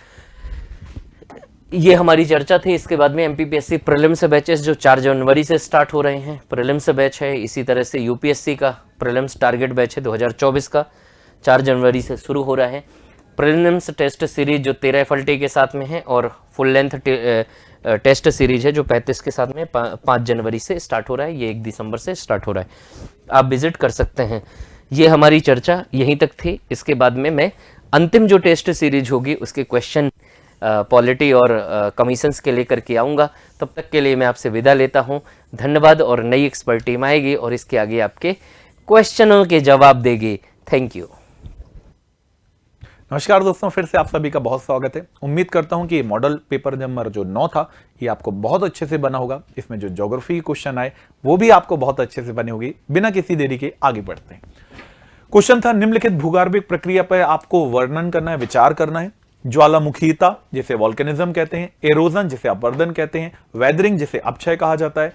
ये हमारी चर्चा थी। इसके बाद में एमपीपीएससी प्रीलिम्स बैचेस जो 4 जनवरी से स्टार्ट हो रहे हैं, प्रीलिम्स बैच है। इसी तरह से यूपीएससी का प्रीलिम्स टारगेट बैच है 2024 का, 4 जनवरी से शुरू हो रहा है। प्रीलिम्स टेस्ट सीरीज जो 13 FLT के साथ में है, और फुल लेंथ टेस्ट सीरीज है जो 35 के साथ में 5 जनवरी से स्टार्ट हो रहा है, ये 1 दिसंबर से स्टार्ट हो रहा है, आप विजिट कर सकते हैं। ये हमारी चर्चा यहीं तक थी। इसके बाद में मैं अंतिम जो टेस्ट सीरीज होगी उसके क्वेश्चन पॉलिटी और कमीशंस के लेकर के आऊँगा। तब तक के लिए मैं आपसे विदा लेता हूँ, धन्यवाद। और नई एक्सपर्ट टीम आएगी और इसके आगे आपके क्वेश्चनों के जवाब देगी। Thank you. नमस्कार दोस्तों, फिर से आप सभी का बहुत स्वागत है। उम्मीद करता हूं कि मॉडल पेपर नंबर जो 9 था ये आपको बहुत अच्छे से बना होगा। इसमें जो ज्योग्राफी के क्वेश्चन आए वो भी आपको बहुत अच्छे से बने होंगे। बिना किसी देरी के आगे बढ़ते हैं। क्वेश्चन था, निम्नलिखित भूगर्भिक प्रक्रिया पर आपको वर्णन करना है, विचार करना है। ज्वालामुखीता जिसे वॉल्केनिज्म कहते हैं, एरोजन जिसे अपवर्दन कहते हैं, वेदरिंग जिसे अपक्षय कहा जाता है,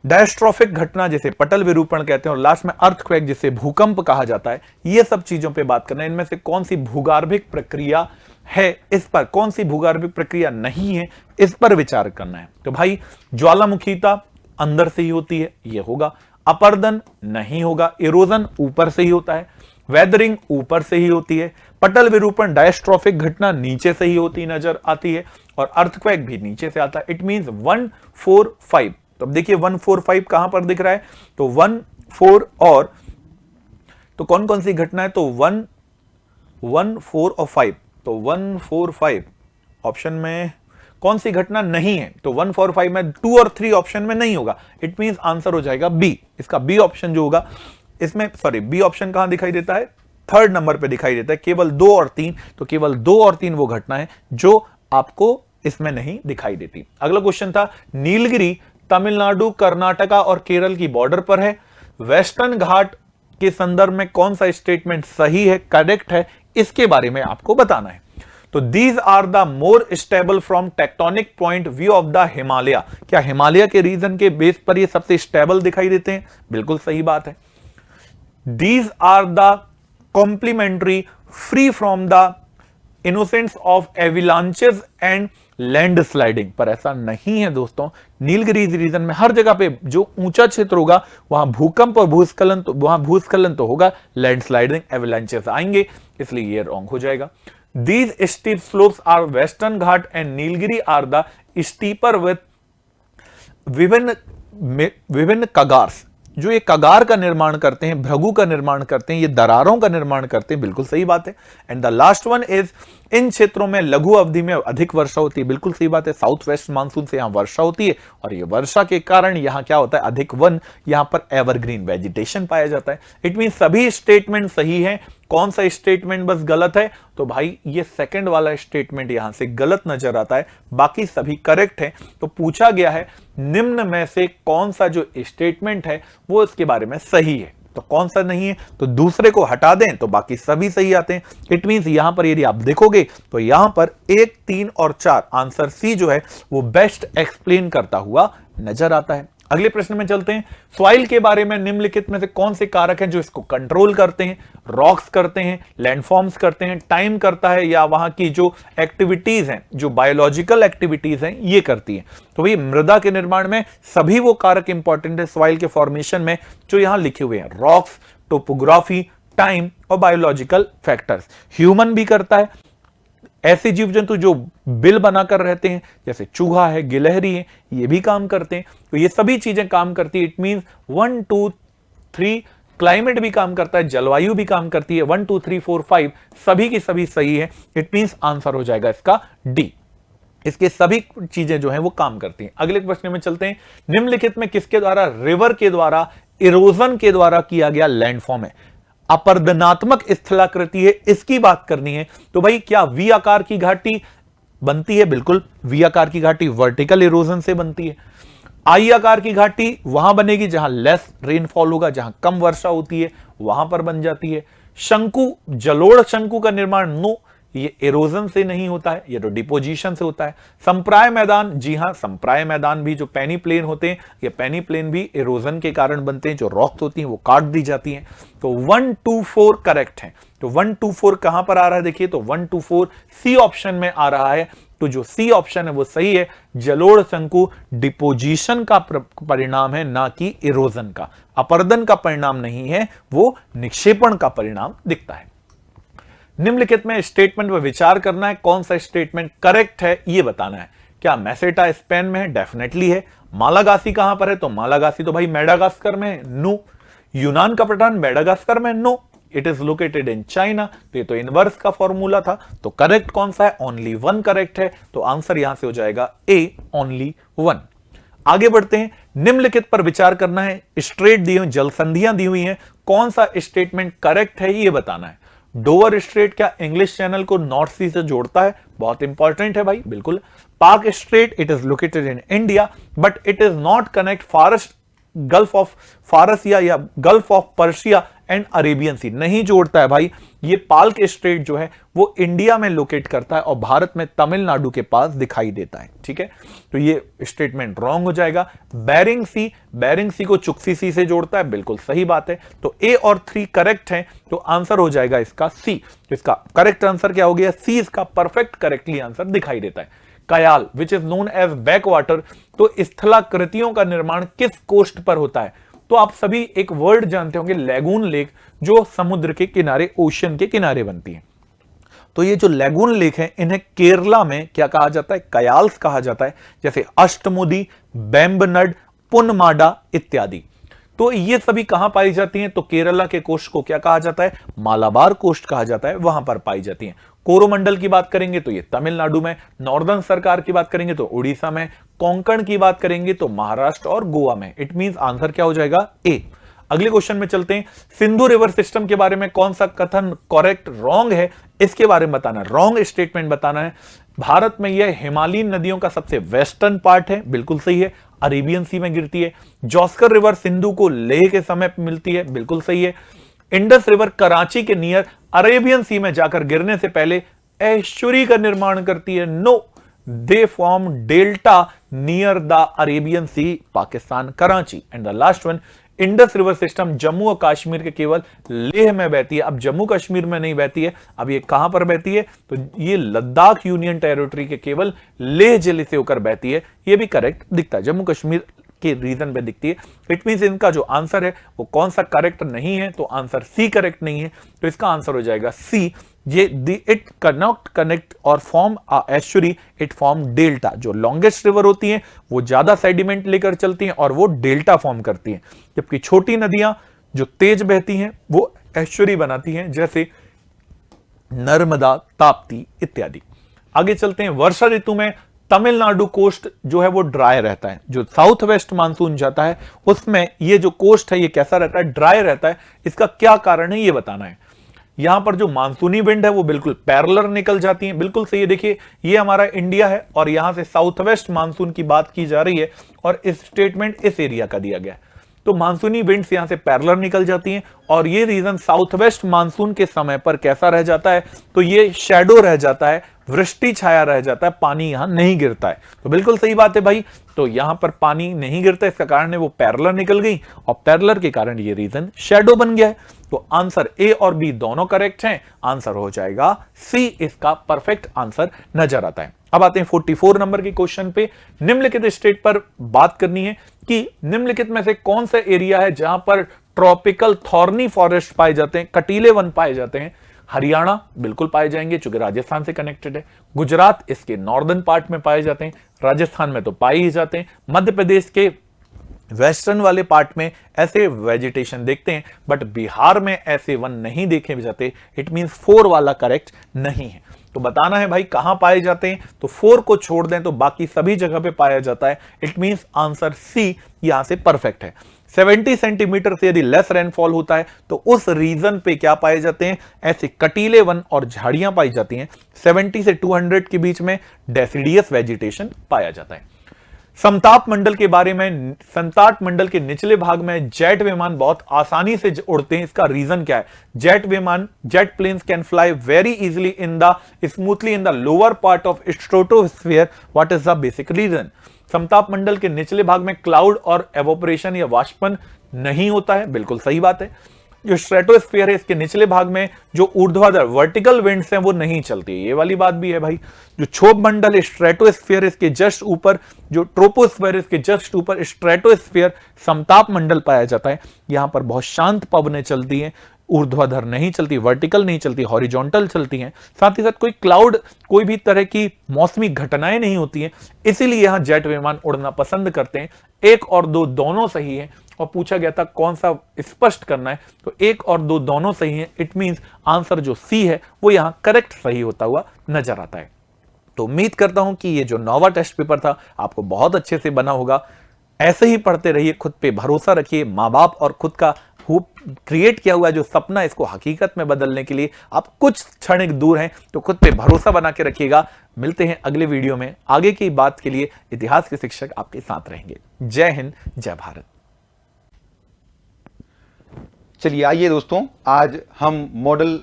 डायस्ट्रोफिक घटना जिसे पटल विरूपण कहते हैं, और लास्ट में अर्थक्वेक जिसे भूकंप कहा जाता है। ये सब चीजों पे बात करना है। इनमें से कौन सी भूगर्भिक प्रक्रिया है, इस पर कौन सी भूगर्भिक प्रक्रिया नहीं है, इस पर विचार करना है। तो भाई ज्वालामुखीता अंदर से ही होती है, ये होगा। अपर्दन नहीं होगा, इरोजन ऊपर से ही होता है, वेदरिंग ऊपर से ही होती है, पटल विरूपण डायस्ट्रोफिक घटना नीचे से ही होती नजर आती है, और अर्थक्वेक भी नीचे से आता है। It means 1, 4, 5। तो अब देखिए 1, 4, 5 कहां पर दिख रहा है, तो 1, 4 और तो कौन कौन सी घटना है, तो 1, 4 और 5। तो 1, 4, 5 ऑप्शन में कौन सी घटना नहीं है, तो 1, 4, 5 में 2 और 3 ऑप्शन में नहीं होगा। इट मींस आंसर हो जाएगा बी। इसका बी ऑप्शन जो होगा इसमें, सॉरी बी ऑप्शन कहां दिखाई देता है, 3rd नंबर पे दिखाई देता है। केवल 2 और 3, तो केवल 2 और 3 वो घटना है जो आपको इसमें नहीं दिखाई देती। अगला क्वेश्चन था, नीलगिरी तमिलनाडु, कर्नाटका और केरल की बॉर्डर पर है। वेस्टर्न घाट के संदर्भ में कौन सा स्टेटमेंट सही है, करेक्ट है, इसके बारे में आपको बताना है। तो these are the more stable from tectonic point view of the Himalaya. क्या हिमालय के रीजन के बेस पर ये सबसे स्टेबल दिखाई देते हैं? बिल्कुल सही बात है। These are the complimentary free from the innocence of avalanches and landsliding, पर ऐसा नहीं है दोस्तों। नीलगिरी रीजन में हर जगह पे जो ऊंचा क्षेत्र होगा वहां भूकंप और भूस्खलन तो वहां भूस्खलन तो होगा, लैंडस्लाइडिंग एविलांचेस आएंगे, इसलिए ये रॉन्ग हो जाएगा। These steep slopes are Western Ghat and Nilgiri are the steeper with विभिन्न कगार्स, जो ये कगार का निर्माण करते हैं, भृगु का निर्माण करते हैं, ये दरारों का निर्माण करते हैं, बिल्कुल सही बात है। And the last one is, इन क्षेत्रों में लघु अवधि में अधिक वर्षा होती है, बिल्कुल सही बात है। साउथ वेस्ट मानसून से यहां वर्षा होती है और ये वर्षा के कारण यहां क्या होता है, अधिक वन, यहां पर एवरग्रीन वेजिटेशन पाया जाता है। इट मीन सभी स्टेटमेंट सही है। कौन सा स्टेटमेंट बस गलत है, तो भाई ये सेकंड वाला स्टेटमेंट यहां से गलत नजर आता है, बाकी सभी करेक्ट है। तो पूछा गया है निम्न में से कौन सा जो स्टेटमेंट है वो इसके बारे में सही है, तो कौन सा नहीं है, तो दूसरे को हटा दें तो बाकी सभी सही आते हैं। इट मींस यहां पर यदि आप देखोगे तो यहां पर 1, 3 और 4 आंसर सी जो है वो बेस्ट एक्सप्लेन करता हुआ नजर आता है। अगले प्रश्न में चलते हैं। सॉइल के बारे में निम्नलिखित में से कौन से कारक हैं जो इसको कंट्रोल करते हैं? रॉक्स करते हैं, लैंडफॉर्म्स करते हैं, टाइम करता है, या वहां की जो एक्टिविटीज हैं, जो बायोलॉजिकल एक्टिविटीज हैं, ये करती हैं। तो भाई मृदा के निर्माण में सभी वो कारक इंपॉर्टेंट है सॉइल के फॉर्मेशन में जो यहां लिखे हुए हैं, रॉक्स, टोपोग्राफी, टाइम और बायोलॉजिकल फैक्टर्स। ह्यूमन भी करता है, ऐसे जीव जंतु जो बिल बनाकर रहते हैं जैसे चूहा है, गिलहरी है, ये भी काम करते हैं। तो ये सभी चीजें काम करती है। इट मींस 1, 2, 3, क्लाइमेट भी काम करता है, जलवायु भी काम करती है। 1, 2, 3, 4, 5 सभी की सभी सही है। इट मींस आंसर हो जाएगा इसका डी। इसके सभी चीजें जो हैं वो काम करती हैं। अगले प्रश्न में चलते हैं। निम्नलिखित में किसके द्वारा, रिवर के द्वारा, इरोजन के द्वारा किया गया लैंडफॉर्म है? अपर्दनात्मक स्थलाकृति है, इसकी बात करनी है। तो भाई क्या वी आकार की घाटी बनती है? बिल्कुल, वी आकार की घाटी वर्टिकल इरोजन से बनती है। आई आकार की घाटी वहां बनेगी जहां लेस रेनफॉल होगा, जहां कम वर्षा होती है, वहां पर बन जाती है। शंकु, जलोढ़ शंकु का निर्माण, नो, ये इरोजन से नहीं होता है, ये तो डिपोजिशन से होता है। संप्राय मैदान, जी हां, संप्राय मैदान भी जो पेनी प्लेन होते हैं, ये पेनी प्लेन भी इरोजन के कारण बनते हैं, जो रॉक्स होती हैं वो काट दी जाती हैं। तो 1, 2, 4 करेक्ट है। तो 1, 2, 4 कहां पर आ रहा है, देखिए तो 1, 2, 4 सी ऑप्शन में आ रहा है। तो जो सी ऑप्शन है वो सही है। जलोढ़ शंकु डिपोजिशन का परिणाम है, ना कि इरोजन का। अपर्दन का परिणाम नहीं है, वो निक्षेपण का परिणाम दिखता है। निम्नलिखित में स्टेटमेंट पर विचार करना है, कौन सा स्टेटमेंट करेक्ट है ये बताना है। क्या मेसेटा स्पेन में है? डेफिनेटली है। मालागासी कहां पर है? तो मालागासी तो भाई मेडागास्कर में है, नो। यूनान का पठान मेडागास्कर में, no. It is located in China, तो ये तो इनवर्स का फॉर्मूला था। तो करेक्ट कौन सा है? ओनली 1 करेक्ट है। तो आंसर यहां से हो जाएगा ए, ओनली 1। आगे बढ़ते हैं। निम्नलिखित पर विचार करना है। स्ट्रेट दी हुई, जल संधियां दी हुई हैं, कौन सा स्टेटमेंट करेक्ट है ये बताना है। डोवर स्ट्रेट क्या इंग्लिश चैनल को नॉर्थ सी से जोड़ता है? बहुत इंपॉर्टेंट है भाई, बिल्कुल। Palk strait, it is located in India but it is not connect फारस, गल्फ ऑफ फारसिया या gulf of Persia and Arabian sea नहीं जोड़ता है भाई। ये पाल्क स्ट्रेट जो है वो इंडिया में लोकेट करता है और भारत में तमिलनाडु के पास दिखाई देता है, ठीक है। तो ये स्टेटमेंट रॉन्ग हो जाएगा। बेरिंग सी को चुक्सी सी से जोड़ता है, बिल्कुल सही बात है। तो ए और 3 करेक्ट है, तो आंसर हो जाएगा इसका सी। तो इसका करेक्ट आंसर क्या हो गया, सी इसका परफेक्ट करेक्टली आंसर दिखाई देता है। Kayal which is known as back water, तो स्थलाकृतियों का निर्माण किस कोस्ट पर होता है? तो आप सभी एक वर्ड जानते होंगे लैगून लेक, जो समुद्र के किनारे, ओशियन के किनारे बनती है। तो ये जो लैगून लेक है इन्हें केरला में क्या कहा जाता है, कयाल्स कहा जाता है, जैसे अष्टमुदी, बेम्बनड, पुनमाडा इत्यादि। तो ये सभी कहां पाई जाती हैं? तो केरला के कोस्ट को क्या कहा जाता है, मालाबार कोस्ट कहा जाता है, वहां पर पाई जाती हैं। कोरोमंडल की बात करेंगे तो ये तमिलनाडु में, नॉर्दर्न सरकार की बात करेंगे तो उड़ीसा में, कोंकण की बात करेंगे तो महाराष्ट्र और गोवा में। इट मींस आंसर क्या हो जाएगा, ए। अगले क्वेश्चन में चलते हैं। सिंधु रिवर सिस्टम के बारे में कौन सा कथन करेक्ट रॉन्ग है, इसके बारे में बताना है, रॉन्ग स्टेटमेंट बताना है। भारत में यह हिमालयन नदियों का सबसे वेस्टर्न पार्ट है, बिल्कुल सही है, अरेबियन सी में गिरती है। जॉस्कर रिवर सिंधु को लेह के समय मिलती है, बिल्कुल सही है। इंडस रिवर कराची के नियर अरेबियन सी में जाकर गिरने से पहले एस्चुरी का निर्माण करती है, no, they form delta near the Arabian Sea, Pakistan, Karachi. And the last one, Indus river system Jammu और कश्मीर के केवल लेह में बहती है। अब जम्मू कश्मीर में नहीं बहती है, अब ये कहां पर बहती है, तो ये लद्दाख यूनियन टेरिटरी के केवल लेह जिले से होकर बहती है। ये भी करेक्ट दिखता है, जम्मू कश्मीर के रीजन पे दिखती है। इट मींस इनका जो आंसर है वो कौन सा करेक्ट नहीं है, तो आंसर सी करेक्ट नहीं है, तो इसका आंसर हो जाएगा सी। ये इट कैनॉट कनेक्ट और form estuary, it form delta. जो लॉन्गेस्ट रिवर होती हैं वो ज्यादा सेडिमेंट लेकर चलती हैं और वो डेल्टा फॉर्म करती हैं, जबकि छोटी नदियां जो तेज बहती हैं वो एस्चुरी बनाती हैं, जैसे नर्मदा, ताप्ती इत्यादि। आगे चलते हैं। वर्षा ऋतु में तमिलनाडु कोस्ट जो है वो ड्राई रहता है, जो साउथ वेस्ट मानसून जाता है उसमें ये जो कोस्ट है ये कैसा रहता है, ड्राई रहता है। इसका क्या कारण है ये बताना है। यहां पर जो मानसूनी विंड है वो बिल्कुल पैरेलल निकल जाती है, बिल्कुल सही है। देखिए ये हमारा इंडिया है और यहां से साउथ वेस्ट मानसून की बात की जा रही है और इस स्टेटमेंट इस एरिया का दिया गया है। तो मानसूनी विंड्स यहां से पैरेलल निकल जाती हैं और ये रीजन साउथ वेस्ट मानसून के समय पर कैसा रह जाता है, तो ये शैडो रह जाता है, वृष्टि छाया रह जाता है, पानी यहां नहीं गिरता है। तो बिल्कुल सही बात है भाई, तो यहां पर पानी नहीं गिरता, इसका कारण है वो पैरेलल निकल गई और पैरेलल के कारण ये रीजन शैडो बन गया है। तो आंसर ए और बी दोनों करेक्ट हैं, आंसर हो जाएगा सी, इसका परफेक्ट आंसर नजर आता है। अब आते हैं 44 नंबर के क्वेश्चन पे। निम्नलिखित स्टेट पर बात करनी है कि निम्नलिखित में से कौन सा एरिया है जहां पर ट्रॉपिकल थॉर्नी फॉरेस्ट पाए जाते हैं, कटीले वन पाए जाते हैं। हरियाणा बिल्कुल पाए जाएंगे चूंकि राजस्थान से कनेक्टेड है, गुजरात इसके नॉर्दर्न पार्ट में पाए जाते हैं, राजस्थान में तो पाए ही जाते हैं, मध्य प्रदेश के वेस्टर्न वाले पार्ट में ऐसे वेजिटेशन देखते हैं, बट बिहार में ऐसे वन नहीं देखे जाते। इट मींस 4 वाला करेक्ट नहीं है। तो बताना है भाई कहां पाए जाते हैं, तो 4 को छोड़ दें तो बाकी सभी जगह पे पाया जाता है। इट मींस आंसर सी यहां से परफेक्ट है। 70 सेंटीमीटर से यदि लेस रेनफॉल होता है तो उस रीजन पे क्या पाए जाते हैं, ऐसे कटीले वन और झाड़ियां पाई जाती हैं। 70 से 200 के बीच में डेसिडियस वेजिटेशन पाया जाता है। समताप मंडल के बारे में, समताप मंडल के निचले भाग में जेट विमान बहुत आसानी से उड़ते हैं। इसका रीजन क्या है? जेट विमान, jet planes can fly very easily in the smoothly in the lower part of stratosphere. What is the basic reason? समताप मंडल के निचले भाग में क्लाउड और एवोपरेशन या वाष्पन नहीं होता है, बिल्कुल सही बात है। जो स्ट्रेटोस्फीयर है इसके निचले भाग में जो ऊर्ध्वाधर वर्टिकल विंड्स हैं वो नहीं चलती, ये वाली बात भी है भाई। जो क्षोभ मंडल है स्ट्रेटोस्फीयर इसके जस्ट ऊपर, जो ट्रोपोस्फीयर इसके जस्ट ऊपर, स्ट्रेटोस्फीयर समताप मंडल पाया जाता है। यहां पर बहुत शांत पवनें चलती हैं, ऊर्ध्वाधर नहीं चलती, वर्टिकल नहीं चलती, हॉरिजॉन्टल चलती हैं। साथ ही साथ कोई क्लाउड, कोई भी तरह की मौसमी घटनाएं नहीं होती हैं, इसीलिए यहां जेट विमान उड़ना पसंद करते हैं। 1 और 2 दोनों सही है और पूछा गया था कौन सा स्पष्ट करना है, तो 1 और 2 दोनों सही है। इट मींस आंसर जो सी है वो यहां करेक्ट सही होता हुआ नजर आता है। तो उम्मीद करता हूं कि ये जो नौवां टेस्ट पेपर था आपको बहुत अच्छे से बना होगा। ऐसे ही पढ़ते रहिए, खुद पे भरोसा रखिए। माँ बाप और खुद का क्रिएट किया हुआ जो सपना इसको हकीकत में बदलने के लिए आप कुछ क्षणिक दूर हैं, तो खुद पे भरोसा बना के रखिएगा। मिलते हैं अगले वीडियो में। आगे की बात के लिए इतिहास के शिक्षक आपके साथ रहेंगे। जय हिंद, जय भारत। चलिए आइए दोस्तों, आज हम मॉडल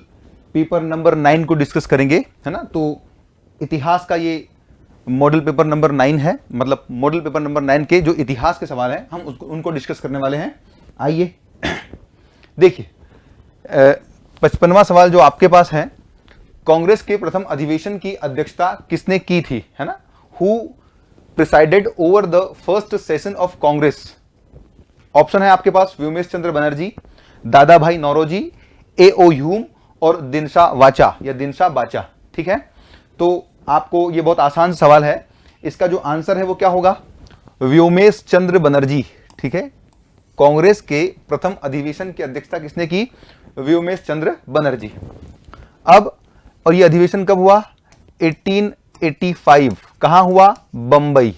पेपर नंबर 9 को डिस्कस करेंगे, है ना। तो इतिहास का ये मॉडल पेपर नंबर 9 है, मतलब मॉडल पेपर नंबर 9 के जो इतिहास के सवाल हैं हम उनको डिस्कस करने वाले हैं। आइए देखिए, 55वां सवाल जो आपके पास है, कांग्रेस के प्रथम अधिवेशन की अध्यक्षता किसने की थी, है ना। Who presided over the first session of Congress. Option है आपके पास व्योमेश चंद्र बनर्जी, दादा भाई नौरोजी, A.O. ह्यूम और दिनशा वाचा या दिनशा बाचा। ठीक है, तो आपको ये बहुत आसान सवाल है, इसका जो आंसर है वो क्या होगा, व्योमेश चंद्र बनर्जी। ठीक है, कांग्रेस के प्रथम अधिवेशन की अध्यक्षता किसने की, व्योमेश चंद्र बनर्जी। अब और ये अधिवेशन कब हुआ, 1885। कहां हुआ, बंबई।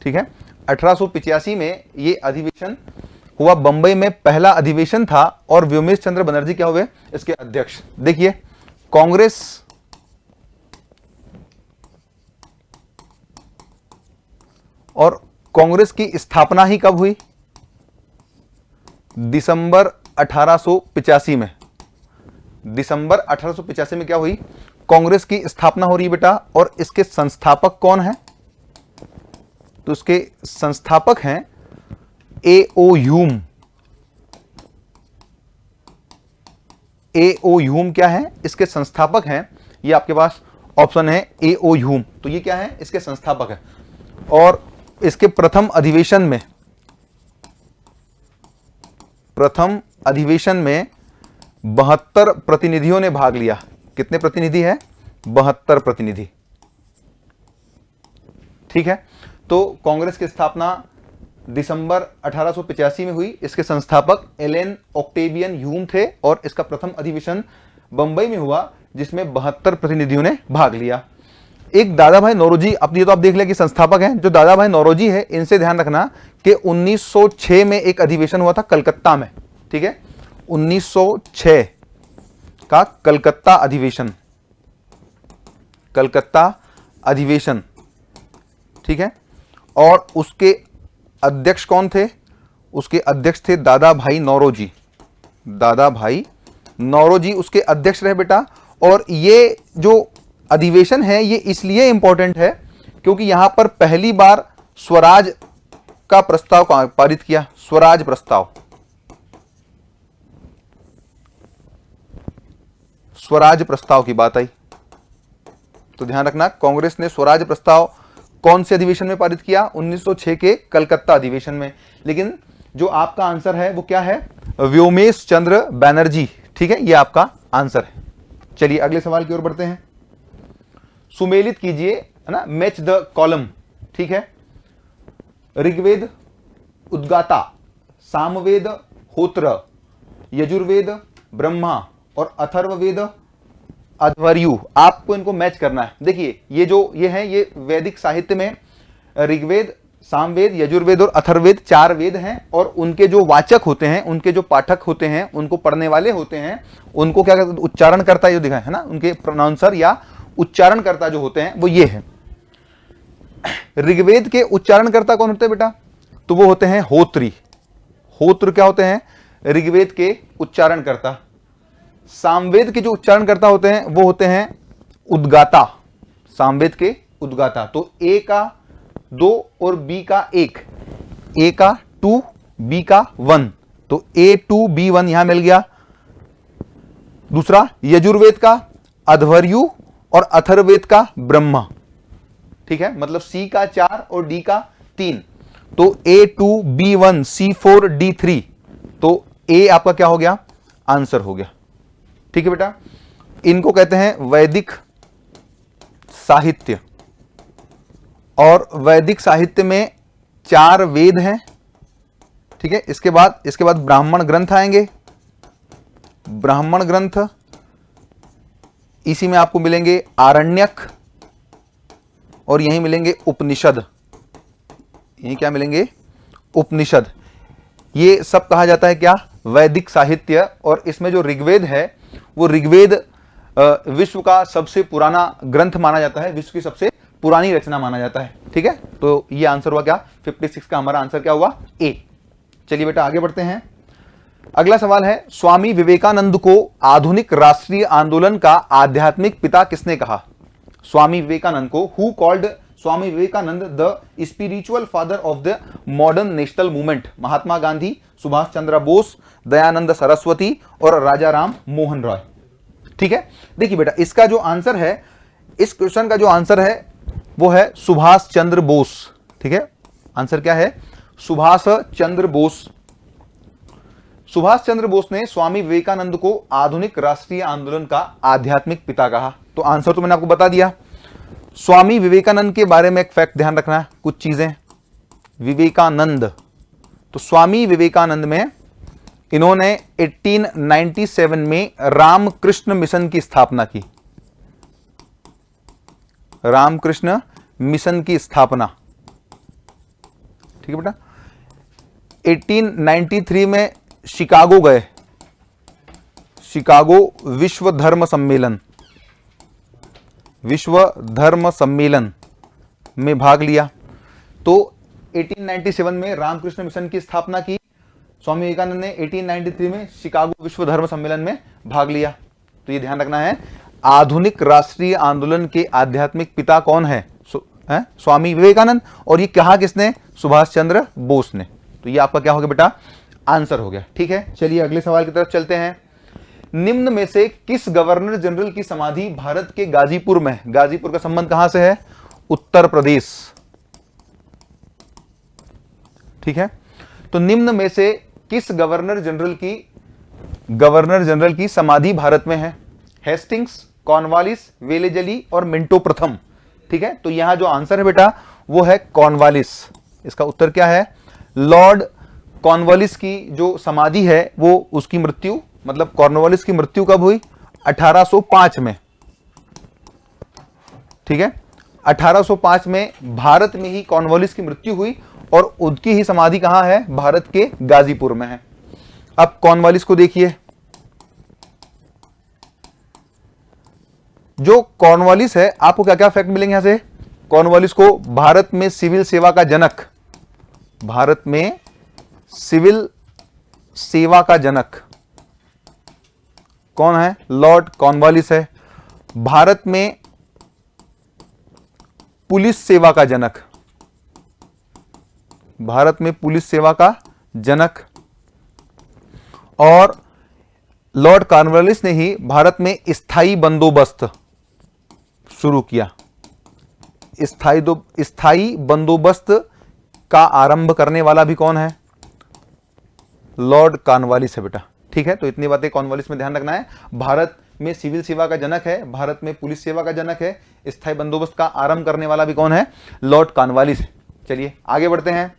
ठीक है, 1885 में ये अधिवेशन हुआ, बंबई में पहला अधिवेशन था और व्योमेश चंद्र बनर्जी क्या हुए, इसके अध्यक्ष। देखिए, कांग्रेस और कांग्रेस की स्थापना ही कब हुई, दिसंबर 1885 में। दिसंबर 1885 में क्या हुई, कांग्रेस की स्थापना हो रही है बेटा। और इसके संस्थापक कौन है, तो इसके संस्थापक हैं A.O. ह्यूम। A.O. ह्यूम क्या है, इसके संस्थापक हैं, ये आपके पास ऑप्शन है A.O. ह्यूम। तो ये क्या है, इसके संस्थापक है। और इसके प्रथम अधिवेशन में 72 प्रतिनिधियों ने भाग लिया। कितने प्रतिनिधि है, 72 प्रतिनिधि। ठीक है, तो कांग्रेस की स्थापना दिसंबर 1885 में हुई। इसके संस्थापक एलन ऑक्टेवियन ह्यूम थे और इसका प्रथम अधिवेशन बंबई में हुआ जिसमें 72 प्रतिनिधियों ने भाग लिया। एक दादा भाई नौरोजी, अब ये तो आप देख लें कि संस्थापक हैं। जो दादा भाई नौरोजी है, इनसे ध्यान रखना कि 1906 में एक अधिवेशन हुआ था कलकत्ता में। ठीक है, 1906 का कलकत्ता अधिवेशन, कलकत्ता अधिवेशन। ठीक है, और उसके अध्यक्ष कौन थे, उसके अध्यक्ष थे दादा भाई नौरोजी। दादा भाई नौरोजी उसके अध्यक्ष रहे बेटा। और ये जो अधिवेशन है ये इसलिए इंपॉर्टेंट है क्योंकि यहां पर पहली बार स्वराज का प्रस्ताव पारित किया। स्वराज प्रस्ताव, स्वराज प्रस्ताव की बात आई तो ध्यान रखना, कांग्रेस ने स्वराज प्रस्ताव कौन से अधिवेशन में पारित किया, 1906 के कलकत्ता अधिवेशन में। लेकिन जो आपका आंसर है वो क्या है, व्योमेश चंद्र बनर्जी। ठीक है, ये आपका आंसर है। चलिए अगले सवाल की ओर बढ़ते हैं। सुमेलित कीजिए, है ना, मैच द कॉलम। ठीक है, ऋग्वेद उद्गाता, सामवेद होत्र, यजुर्वेद ब्रह्मा और अथर्ववेद अध्वर्यु। आपको इनको मैच करना है। देखिए ये है, ये वैदिक साहित्य में ऋग्वेद, सामवेद, यजुर्वेद और अथर्ववेद 4 वेद हैं और उनके जो वाचक होते हैं, उनके जो पाठक होते हैं, उनको पढ़ने वाले होते हैं, उनको क्या कहते हैं, उच्चारणकर्ता जो दिखाए, है ना, उनके प्रोनाउंसर या उच्चारणकर्ता जो होते हैं वो ये है। ऋग्वेद के उच्चारणकर्ता कौन होते हैं बेटा, तो वो होते हैं होत्री। होत्र क्या होते हैं, ऋग्वेद के उच्चारणकर्ता। सामवेद के जो उच्चारणकर्ता होते हैं वो होते हैं उद्गाता, सामवेद के उद्गाता। तो A का 2 और B का 1, A का 2, B का 1, तो A2B1 यहां मिल गया। दूसरा यजुर्वेद का अध्वर्यु और अथर्ववेद का ब्रह्मा। ठीक है, मतलब C का 4 और D का 3, तो A2B1 C4 D3, तो A आपका क्या हो गया, आंसर हो गया। ठीक है बेटा, इनको कहते हैं वैदिक साहित्य। और वैदिक साहित्य में 4 वेद हैं। ठीक है, इसके बाद ब्राह्मण ग्रंथ आएंगे। ब्राह्मण ग्रंथ, इसी में आपको मिलेंगे आरण्यक और यहीं मिलेंगे उपनिषद। यहीं क्या मिलेंगे, उपनिषद। ये सब कहा जाता है क्या, वैदिक साहित्य। और इसमें जो ऋग्वेद है वो ऋग्वेद विश्व का सबसे पुराना ग्रंथ माना जाता है, विश्व की सबसे पुरानी रचना माना जाता है। ठीक है, तो ये आंसर हुआ क्या, 56 का हमारा आंसर क्या हुआ, ए। चलिए बेटा आगे बढ़ते हैं। अगला सवाल है, स्वामी विवेकानंद को आधुनिक राष्ट्रीय आंदोलन का आध्यात्मिक पिता किसने कहा? स्वामी विवेकानंद को, who called Swami Vivekananda the spiritual father of the modern national movement? Mahatma Gandhi, Subhash Chandra Bose, Dayanand Saraswati और राजा राम मोहन रॉय। ठीक है, देखिए बेटा, इसका जो आंसर है, इस क्वेश्चन का जो आंसर है वो है सुभाष चंद्र बोस। ठीक है, आंसर क्या है? सुभाष चंद्र बोस। सुभाष चंद्र बोस ने स्वामी विवेकानंद को आधुनिक राष्ट्रीय आंदोलन का आध्यात्मिक पिता कहा। तो आंसर तो मैंने आपको बता दिया। स्वामी विवेकानंद के बारे में एक फैक्ट ध्यान रखना है, कुछ चीजें। विवेकानंद, तो स्वामी विवेकानंद में इन्होंने 1897 में रामकृष्ण मिशन की स्थापना की। रामकृष्ण मिशन की स्थापना, ठीक है बेटा। 1893 में शिकागो गए, शिकागो विश्व धर्म सम्मेलन, विश्व धर्म सम्मेलन में भाग लिया। तो 1897 में रामकृष्ण मिशन की स्थापना की स्वामी विवेकानंद ने, 1893 में शिकागो विश्व धर्म सम्मेलन में भाग लिया। तो ये ध्यान रखना है, आधुनिक राष्ट्रीय आंदोलन के आध्यात्मिक पिता कौन है? स्वामी विवेकानंद। और ये कहा किसने? सुभाष चंद्र बोस ने। तो ये आपका क्या हो गया बेटा? आंसर हो गया। ठीक है, चलिए अगले सवाल की तरफ चलते हैं। निम्न में से किस गवर्नर जनरल की समाधि भारत के गाजीपुर में? गाजीपुर का संबंध कहां से है? उत्तर प्रदेश। ठीक है, तो निम्न में से किस गवर्नर जनरल की समाधि भारत में है? हेस्टिंग्स, कॉर्नवालिस, वेलेजली और मिंटो प्रथम। ठीक है, तो यहां जो आंसर है बेटा वो है कॉर्नवालिस। इसका उत्तर क्या है? लॉर्ड कॉर्नवालिस की जो समाधि है वो, उसकी मृत्यु, मतलब कॉर्नवालिस की मृत्यु कब हुई? 1805 में। ठीक है, 1805 में भारत में ही कॉर्नवालिस की मृत्यु हुई और उनकी ही समाधि कहां है? भारत के गाजीपुर में है। अब कॉर्नवालिस को देखिए, जो कॉर्नवालिस है, आपको क्या क्या फैक्ट मिलेंगे यहां से? कॉर्नवालिस को भारत में सिविल सेवा का जनक, भारत में सिविल सेवा का जनक कौन है? लॉर्ड कॉर्नवालिस है। भारत में पुलिस सेवा का जनक, भारत में पुलिस सेवा का जनक, और लॉर्ड कॉर्नवालिस ने ही भारत में स्थायी बंदोबस्त शुरू किया। स्थायी बंदोबस्त का आरंभ करने वाला भी कौन है? लॉर्ड कॉर्नवालिस है बेटा। ठीक है, तो इतनी बातें कॉर्नवालिस में ध्यान रखना है। भारत में सिविल सेवा का जनक है, भारत में पुलिस सेवा का जनक है, स्थायी बंदोबस्त का आरंभ करने वाला भी कौन है? Lord Cornwallis. चलिए आगे बढ़ते हैं।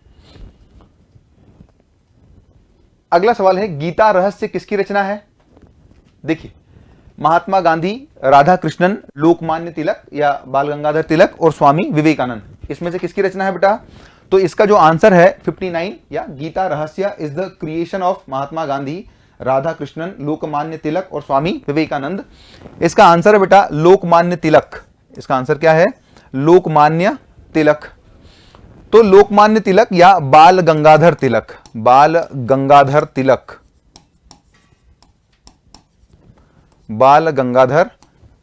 अगला सवाल है, गीता रहस्य किसकी रचना है? देखिए, महात्मा गांधी, राधा कृष्णन, लोकमान्य तिलक या बाल गंगाधर तिलक और स्वामी विवेकानंद, इसमें से किसकी रचना है बेटा? तो इसका जो आंसर है 59, या गीता रहस्य is the creation of Mahatma Gandhi, Radha Krishnan, Lokmanya Tilak और स्वामी विवेकानंद। इसका आंसर है बेटा लोकमान्य तिलक। इसका आंसर क्या है? लोकमान्य तिलक। तो लोकमान्य तिलक या बाल गंगाधर तिलक, बाल गंगाधर तिलक, बाल गंगाधर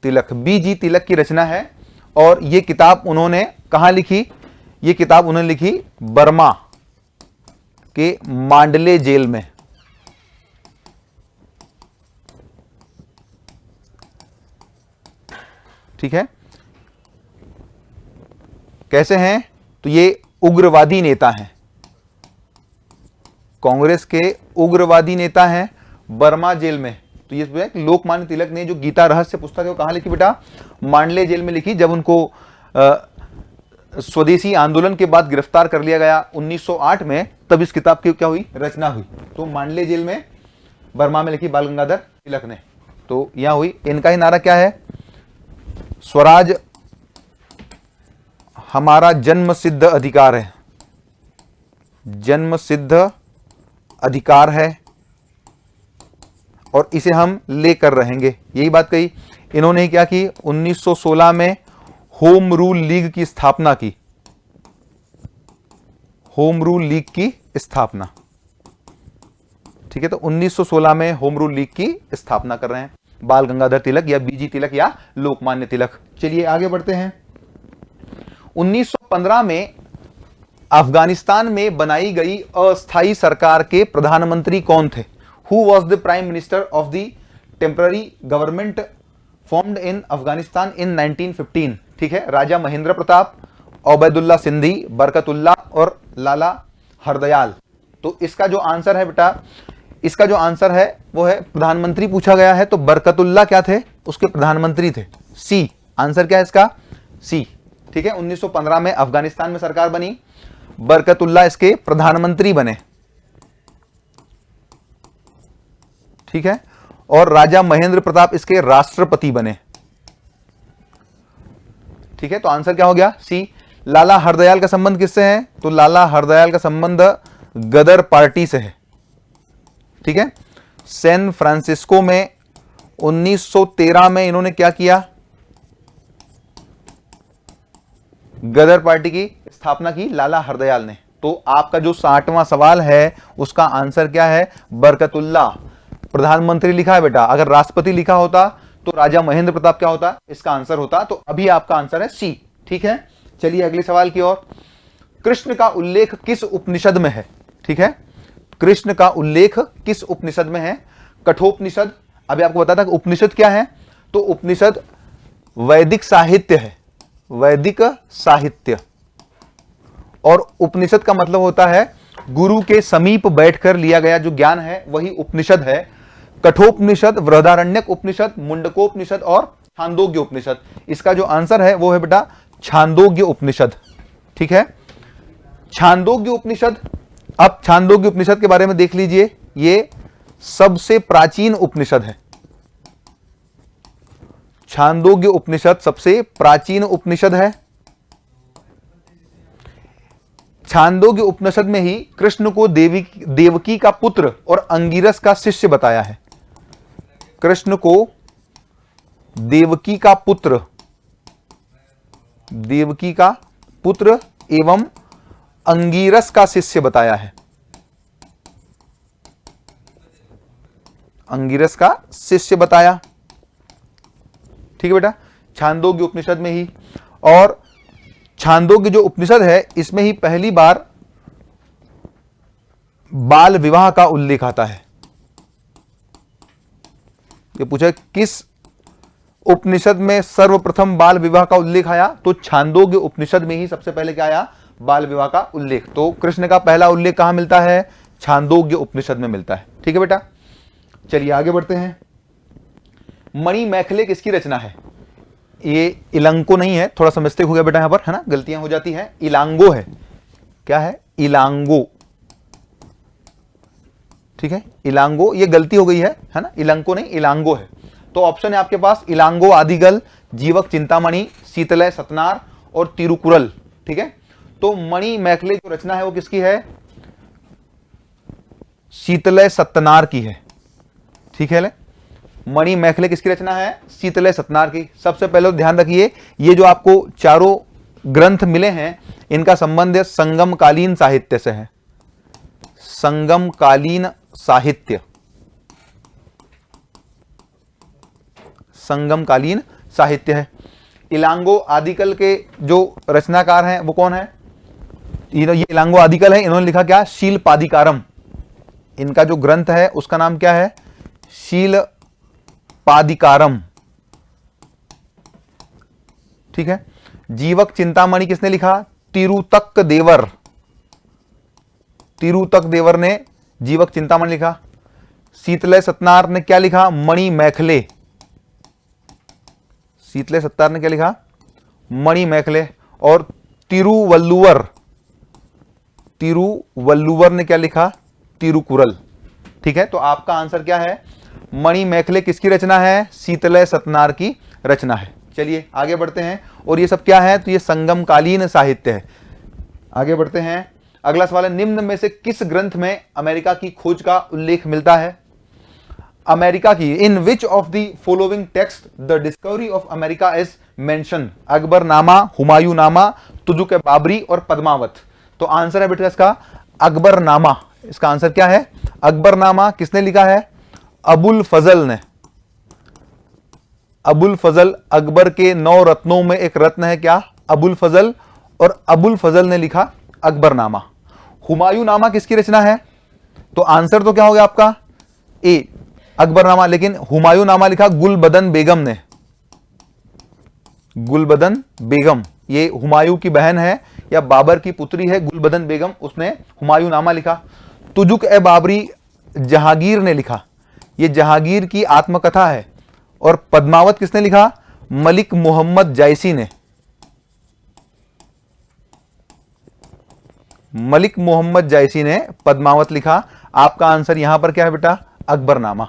तिलक, बीजी तिलक की रचना है। और यह किताब उन्होंने कहां लिखी? यह किताब उन्होंने लिखी बर्मा के मांडले जेल में। ठीक है, कैसे हैं? तो ये उग्रवादी नेता हैं, कांग्रेस के उग्रवादी नेता हैं, बर्मा जेल में। तो ये लोकमान्य तिलक ने जो गीता रहस्य पुस्तक है वो कहां लिखी बेटा? मांडले जेल में लिखी, जब उनको स्वदेशी आंदोलन के बाद गिरफ्तार कर लिया गया 1908 में, तब इस किताब की क्या हुई? रचना हुई। तो मांडले जेल में, बर्मा में लिखी बाल गंगाधर तिलक ने। तो यहां हुई। इनका ही नारा क्या है? स्वराज हमारा जन्म सिद्ध अधिकार है, जन्म सिद्ध अधिकार है और इसे हम लेकर रहेंगे। यही बात कही इन्होंने। क्या की? 1916 में होम रूल लीग की स्थापना की, होम रूल लीग की स्थापना। ठीक है, तो 1916 में होम रूल लीग की स्थापना कर रहे हैं बाल गंगाधर तिलक या बीजी तिलक या लोकमान्य तिलक। चलिए आगे बढ़ते हैं। 1915 में अफगानिस्तान में बनाई गई अस्थायी सरकार के प्रधानमंत्री कौन थे? Who was the prime minister of the temporary government formed in Afghanistan in 1915? ठीक है, राजा महेंद्र प्रताप, ओबैदुल्ला सिंधी, बरकतुल्ला और लाला हरदयाल। तो इसका जो आंसर है बेटा, इसका जो आंसर है वो है, प्रधानमंत्री पूछा गया है तो बरकतुल्ला क्या थे? उसके प्रधानमंत्री थे। सी आंसर क्या है इसका? सी। ठीक है, 1915 में अफगानिस्तान में सरकार बनी, बरकतुल्ला इसके प्रधानमंत्री बने। ठीक है, और राजा महेंद्र प्रताप इसके राष्ट्रपति बने। ठीक है, तो आंसर क्या हो गया? सी। लाला हरदयाल का संबंध किससे है? तो लाला हरदयाल का संबंध गदर पार्टी से है। ठीक है, सैन फ्रांसिस्को में 1913 में इन्होंने क्या किया? गदर पार्टी की स्थापना की लाला हरदयाल ने। तो आपका जो 60वां सवाल है उसका आंसर क्या है? बरकतुल्ला। प्रधानमंत्री लिखा है बेटा, अगर राष्ट्रपति लिखा होता तो राजा महेंद्र प्रताप क्या होता? इसका आंसर होता। तो अभी आपका आंसर है सी। ठीक है, चलिए अगले सवाल की ओर। कृष्ण का उल्लेख किस उपनिषद में है? ठीक है, कृष्ण का उल्लेख किस उपनिषद में है? कठोपनिषद। अभी आपको बताया था कि उपनिषद क्या है, तो उपनिषद वैदिक साहित्य है, वैदिक साहित्य। और उपनिषद का मतलब होता है गुरु के समीप बैठकर लिया गया जो ज्ञान है वही उपनिषद है। कठोपनिषद, बृहदारण्यक उपनिषद, मुंडकोपनिषद और छांदोग्य उपनिषद। इसका जो आंसर है वो है बेटा छांदोग्य उपनिषद। ठीक है, छांदोग्य उपनिषद। अब छांदोग्य उपनिषद के बारे में देख लीजिए, ये सबसे प्राचीन उपनिषद है। छांदोग्य उपनिषद सबसे प्राचीन उपनिषद है। छांदोग्य उपनिषद में ही कृष्ण को देवकी का पुत्र और अंगिरस का शिष्य बताया है। कृष्ण को देवकी का पुत्र एवं अंगिरस का शिष्य बताया है। अंगिरस का शिष्य बताया। ठीक है बेटा, छांदोग्य उपनिषद में ही। और छांदोग्य जो उपनिषद है इसमें ही पहली बार बाल विवाह का उल्लेख आता है। ये पूछा किस उपनिषद में सर्वप्रथम बाल विवाह का उल्लेख आया, तो छांदोग्य उपनिषद में ही सबसे पहले क्या आया? बाल विवाह का उल्लेख। तो कृष्ण का पहला उल्लेख कहां मिलता है? छांदोग्य उपनिषद में मिलता है। ठीक है बेटा, चलिए आगे बढ़ते हैं। मणि मैखले किसकी रचना है? ये इलांको नहीं है, थोड़ा सा मिस्टेक हो गया बेटा यहां पर, है ना, गलतियां हो जाती हैं। इलांगो है। क्या है? इलांगो। ठीक है, इलांगो, ये गलती हो गई है ना, इलांको नहीं इलांगो है। तो ऑप्शन है आपके पास इलांगो आदिगल, जीवक चिंतामणि, शीतलय सतनार और तिरुकुरल। ठीक है, तो मणि मैखले जो रचना है वो किसकी है? शीतलय सतनार की है। ठीक है, मणि मैखले किसकी रचना है? शीतलय सतनार की। सबसे पहले ध्यान रखिए, ये जो आपको चारों ग्रंथ मिले हैं इनका संबंध संगमकालीन साहित्य से है। संगमकालीन साहित्य, संगमकालीन साहित्य है। इलांगो आदिकल के जो रचनाकार हैं वो कौन है? ये इलांगो आदिकल है, इन्होंने लिखा क्या? शीलपादिकारम। इनका जो ग्रंथ है उसका नाम क्या है? शीलपादिकारम। ठीक है, जीवक चिंतामणि किसने लिखा? तिरुतक देवर। तिरुतक देवर ने जीवक चिंतामणि लिखा। शीतलय सतनार ने क्या लिखा? मणि मैखले। शीतलय सतनार ने क्या लिखा? मणि मैखले। और तिरुवल्लुवर ने क्या लिखा? तिरुकुरल। ठीक है, तो आपका आंसर क्या है? मणि मैखले किसकी रचना है? शीतलय सतनार की रचना है। चलिए आगे बढ़ते हैं। और ये सब क्या है? तो ये संगमकालीन साहित्य है। आगे बढ़ते हैं, अगला सवाल है, निम्न में से किस ग्रंथ में अमेरिका की खोज का उल्लेख मिलता है? अमेरिका की, in which of the following text the discovery of America is mention? Akbarnama, Humayunnama, Tuzuk Baburi और पद्मावत। तो आंसर है बेटा इसका अकबरनामा। इसका आंसर क्या है? अकबरनामा किसने लिखा है? अबुल फजल ने। अबुल फजल, अकबर के 9 रत्नों में एक रत्न है क्या? अबुल फजल, और अबुल फजल ने लिखा अकबरनामा। हुमायूं नामा किसकी रचना है? तो आंसर तो क्या हो गया आपका? ए, अकबरनामा। लेकिन हुमायूं नामा लिखा गुलबदन बेगम ने। गुलबदन बेगम, ये हुमायूं की बहन है या बाबर की पुत्री है गुलबदन बेगम, उसने हुमायूं नामा लिखा। तुजुक ए बाबरी जहांगीर ने लिखा, ये जहांगीर की आत्मकथा है। और पद्मावत किसने लिखा? मलिक मोहम्मद जायसी ने। मलिक मोहम्मद जायसी ने पद्मावत लिखा। आपका आंसर यहां पर क्या है बेटा? अकबरनामा।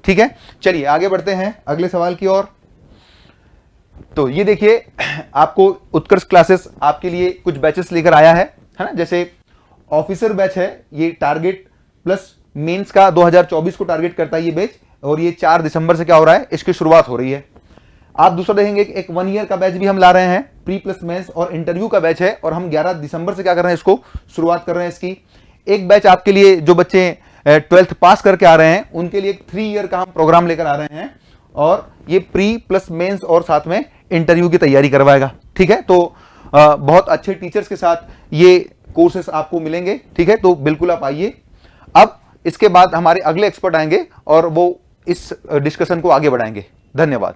ठीक है, चलिए आगे बढ़ते हैं अगले सवाल की ओर। तो ये देखिए, आपको उत्कर्ष क्लासेस आपके लिए कुछ बैचेस लेकर आया है ना। जैसे ऑफिसर बैच है, ये टारगेट प्लस मेंस का 2024 को टारगेट करता है ये बैच, और ये 4 दिसंबर से क्या हो रहा है, इसकी शुरुआत हो रही है। आप दूसरा देखेंगे एक 1 ईयर का बैच भी हम ला रहे हैं, प्री प्लस मेंस और इंटरव्यू का बैच है, और हम 11 दिसंबर से क्या कर रहे हैं, इसको शुरुआत कर रहे हैं इसकी। एक बैच आपके लिए जो बच्चे 12th पास करके आ रहे हैं उनके लिए 3 ईयर का हम प्रोग्राम लेकर आ रहे हैं, और ये प्री प्लस मेंस और साथ में इंटरव्यू की तैयारी करवाएगा। ठीक है, तो बहुत अच्छे टीचर्स के साथ ये कोर्सेस आपको मिलेंगे। ठीक है, तो बिल्कुल आप आइए। अब इसके बाद हमारे अगले एक्सपर्ट आएंगे और वो इस डिस्कशन को आगे बढ़ाएंगे। धन्यवाद।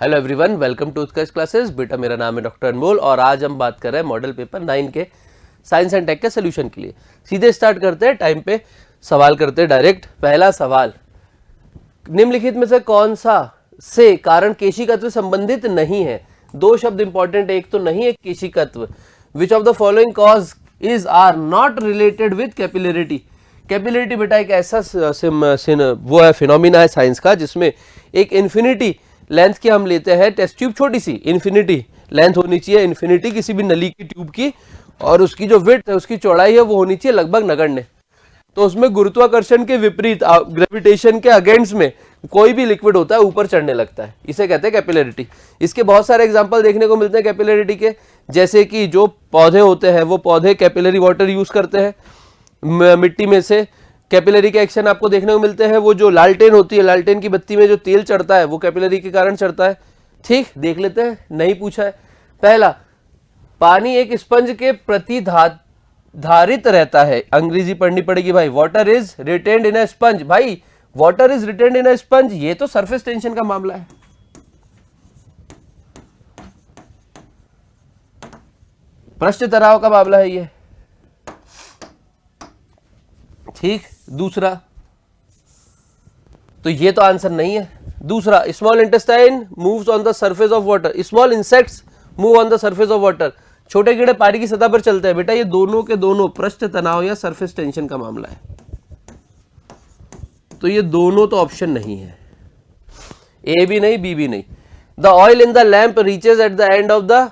Hello everyone, welcome to Utkarsh classes. बेटा मेरा नाम है डॉक्टर अनमोल और आज हम बात कर रहे हैं मॉडल पेपर 9 के साइंस एंड टेक के सोल्यूशन के लिए। सीधे स्टार्ट करते हैं, टाइम पे सवाल करते हैं डायरेक्ट। पहला सवाल, निम्नलिखित में से कौन सा से कारण केशिकत्व संबंधित नहीं है? 2 शब्द इंपॉर्टेंट, एक तो नहीं है केशिकत्व। Which of the following cause is are not related with capillarity. Capillarity बेटा एक ऐसा वो है, फिनोमिना है साइंस का, जिसमें एक इन्फिनिटी लेंथ की हम लेते हैं टेस्ट ट्यूब, छोटी सी इन्फिनिटी लेंथ होनी चाहिए, इन्फिनिटी किसी भी नली की ट्यूब की, और उसकी जो विड्थ है, उसकी चौड़ाई है, वो होनी चाहिए लगभग नगण्य। तो उसमें गुरुत्वाकर्षण के विपरीत, ग्रेविटेशन के अगेंस्ट में कोई भी लिक्विड होता है ऊपर चढ़ने लगता है, इसे कहते हैं कैपिलरिटी। इसके बहुत सारे एग्जांपल देखने को मिलते हैं कैपिलरिटी के, जैसे कि जो पौधे होते हैं वो पौधे कैपिलरी वाटर यूज करते हैं मिट्टी में से। कैपिलरी के एक्शन आपको देखने को मिलते हैं। वो जो लालटेन होती है, लालटेन की बत्ती में जो तेल चढ़ता है वो कैपिलरी के कारण चढ़ता है। ठीक, देख लेते हैं, नहीं पूछा है। पहला, पानी एक स्पंज के प्रति धारित रहता है। अंग्रेजी पढ़नी पड़ेगी भाई। Water is retained in a sponge. भाई water is retained in a sponge, ये तो सरफेस टेंशन का मामला है। पृष्ठ तनाव का मामला है ये। ठीक, दूसरा, तो ये तो आंसर नहीं है। दूसरा, small intestine moves on the surface of water. Small insects move on the surface of water. छोटे कीड़े पानी की सतह पर चलते हैं। बेटा ये दोनों के दोनों पृष्ठ तनाव या सरफेस टेंशन का मामला है, तो ये दोनों तो ऑप्शन नहीं है, ए भी नहीं, बी भी नहीं। The oil in the lamp reaches at the end of the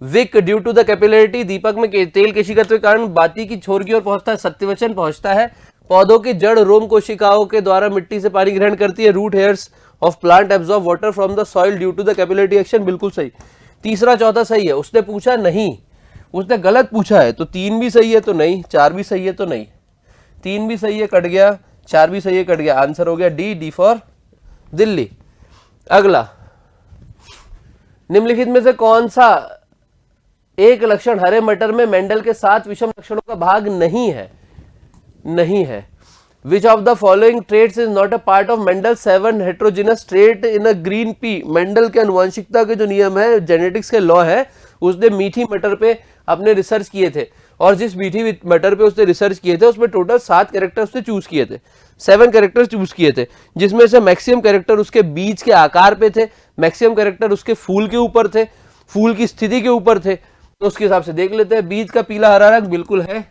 wick due to the capillarity. दीपक में तेल केशिकत्व के कारण बाती की छोर की ओर पहुंचता है। सत्यवचन पहुंचता है। पौधों की जड़ रोम कोशिकाओं के द्वारा मिट्टी से पानी ग्रहण करती है। Root hairs of plant absorb water from the soil due to the capillarity action. बिल्कुल सही। तीसरा चौथा सही है। उसने पूछा नहीं, उसने गलत पूछा है, तो 3 भी सही है तो नहीं, 4 भी सही है तो नहीं। 3 भी सही है, कट गया, 4 भी सही है, कट गया। आंसर हो गया डी, डी फॉर दिल्ली। अगला, निम्नलिखित में से कौन सा एक लक्षण हरे मटर में मेंडल के 7 विषम लक्षणों का भाग नहीं है? नहीं है। Which of the following traits is not a part of Mendel 7 heterogeneous trait in a green pea. Mendel के अनुवांशिकता के जो नियम है, जेनेटिक्स के लॉ है, उसने मीठी मटर पे अपने रिसर्च किए थे, और जिस मीठी मटर पे उसने रिसर्च किए थे उसमें टोटल 7 कैरेक्टर उसने चूज किए थे, 7 कैरेक्टर चूज किए थे, जिसमें से मैक्सिमम कैरेक्टर उसके बीज के आकार पे थे, मैक्सिमम कैरेक्टर उसके फूल के ऊपर थे, फूल की स्थिति के ऊपर थे। तो उसके हिसाब से देख लेते हैं। बीज का पीला हरा रंग बिल्कुल है।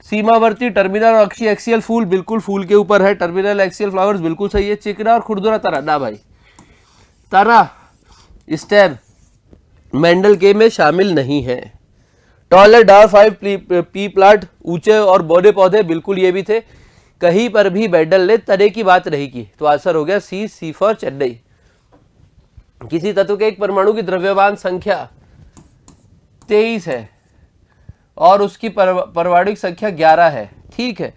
सीमावर्ती टर्मिनल और अक्षीय एक्सियल फूल बिल्कुल फूल के ऊपर है। टर्मिनल एक्सियल फ्लावर्स बिल्कुल सही है। चिकना और खुरदुरा तना, ना भाई, तना स्टेम मेंडल के में शामिल नहीं है। टॉलर डार 5 पी प्लांट, ऊंचे और बौने पौधे, बिल्कुल ये भी थे। कहीं पर भी मेंडल ने तने की बात नहीं की, तो आंसर हो गया सी, सी फॉर चेन्नई। किसी तत्व के एक परमाणु की द्रव्यमान संख्या 23 है और उसकी परमाणुक संख्या 11 है, ठीक है।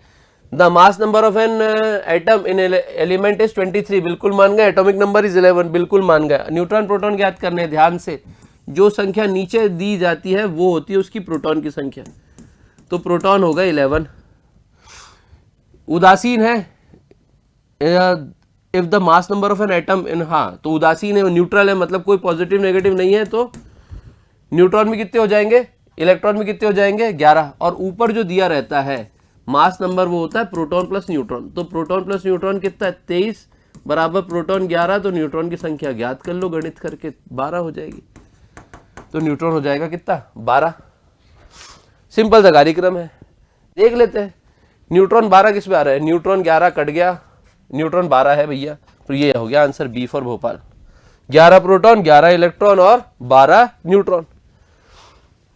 The mass number of an atom in element is 23, बिल्कुल मान गए। एटॉमिक नंबर इज 11, बिल्कुल मान गए। न्यूट्रॉन प्रोटॉन ज्ञात करने, ध्यान से, जो संख्या नीचे दी जाती है वो होती है उसकी प्रोटॉन की संख्या, तो प्रोटॉन होगा 11। उदासीन है, if the mass number of an atom in, हाँ तो उदासीन है, न्यूट्रल है, मतलब कोई पॉजिटिव नेगेटिव नहीं है, तो न्यूट्रॉन में कितने हो जाएंगे, इलेक्ट्रॉन में कितने हो जाएंगे, 11। और ऊपर जो दिया रहता है मास नंबर वो होता है प्रोटॉन प्लस न्यूट्रॉन, तो प्रोटॉन प्लस न्यूट्रॉन कितना है, 23 बराबर प्रोटॉन 11, तो न्यूट्रॉन की संख्या ज्ञात कर लो गणित करके, 12 हो जाएगी, तो न्यूट्रॉन हो जाएगा कितना, 12। सिंपल सा कार्यक्रम है, देख लेते हैं। न्यूट्रॉन 12 किस में आ रहा है, न्यूट्रॉन 11 कट गया, न्यूट्रॉन 12 है भैया, तो ये हो गया answer B for Bhopal. 11 proton, 11 electron और 12 न्यूट्रॉन,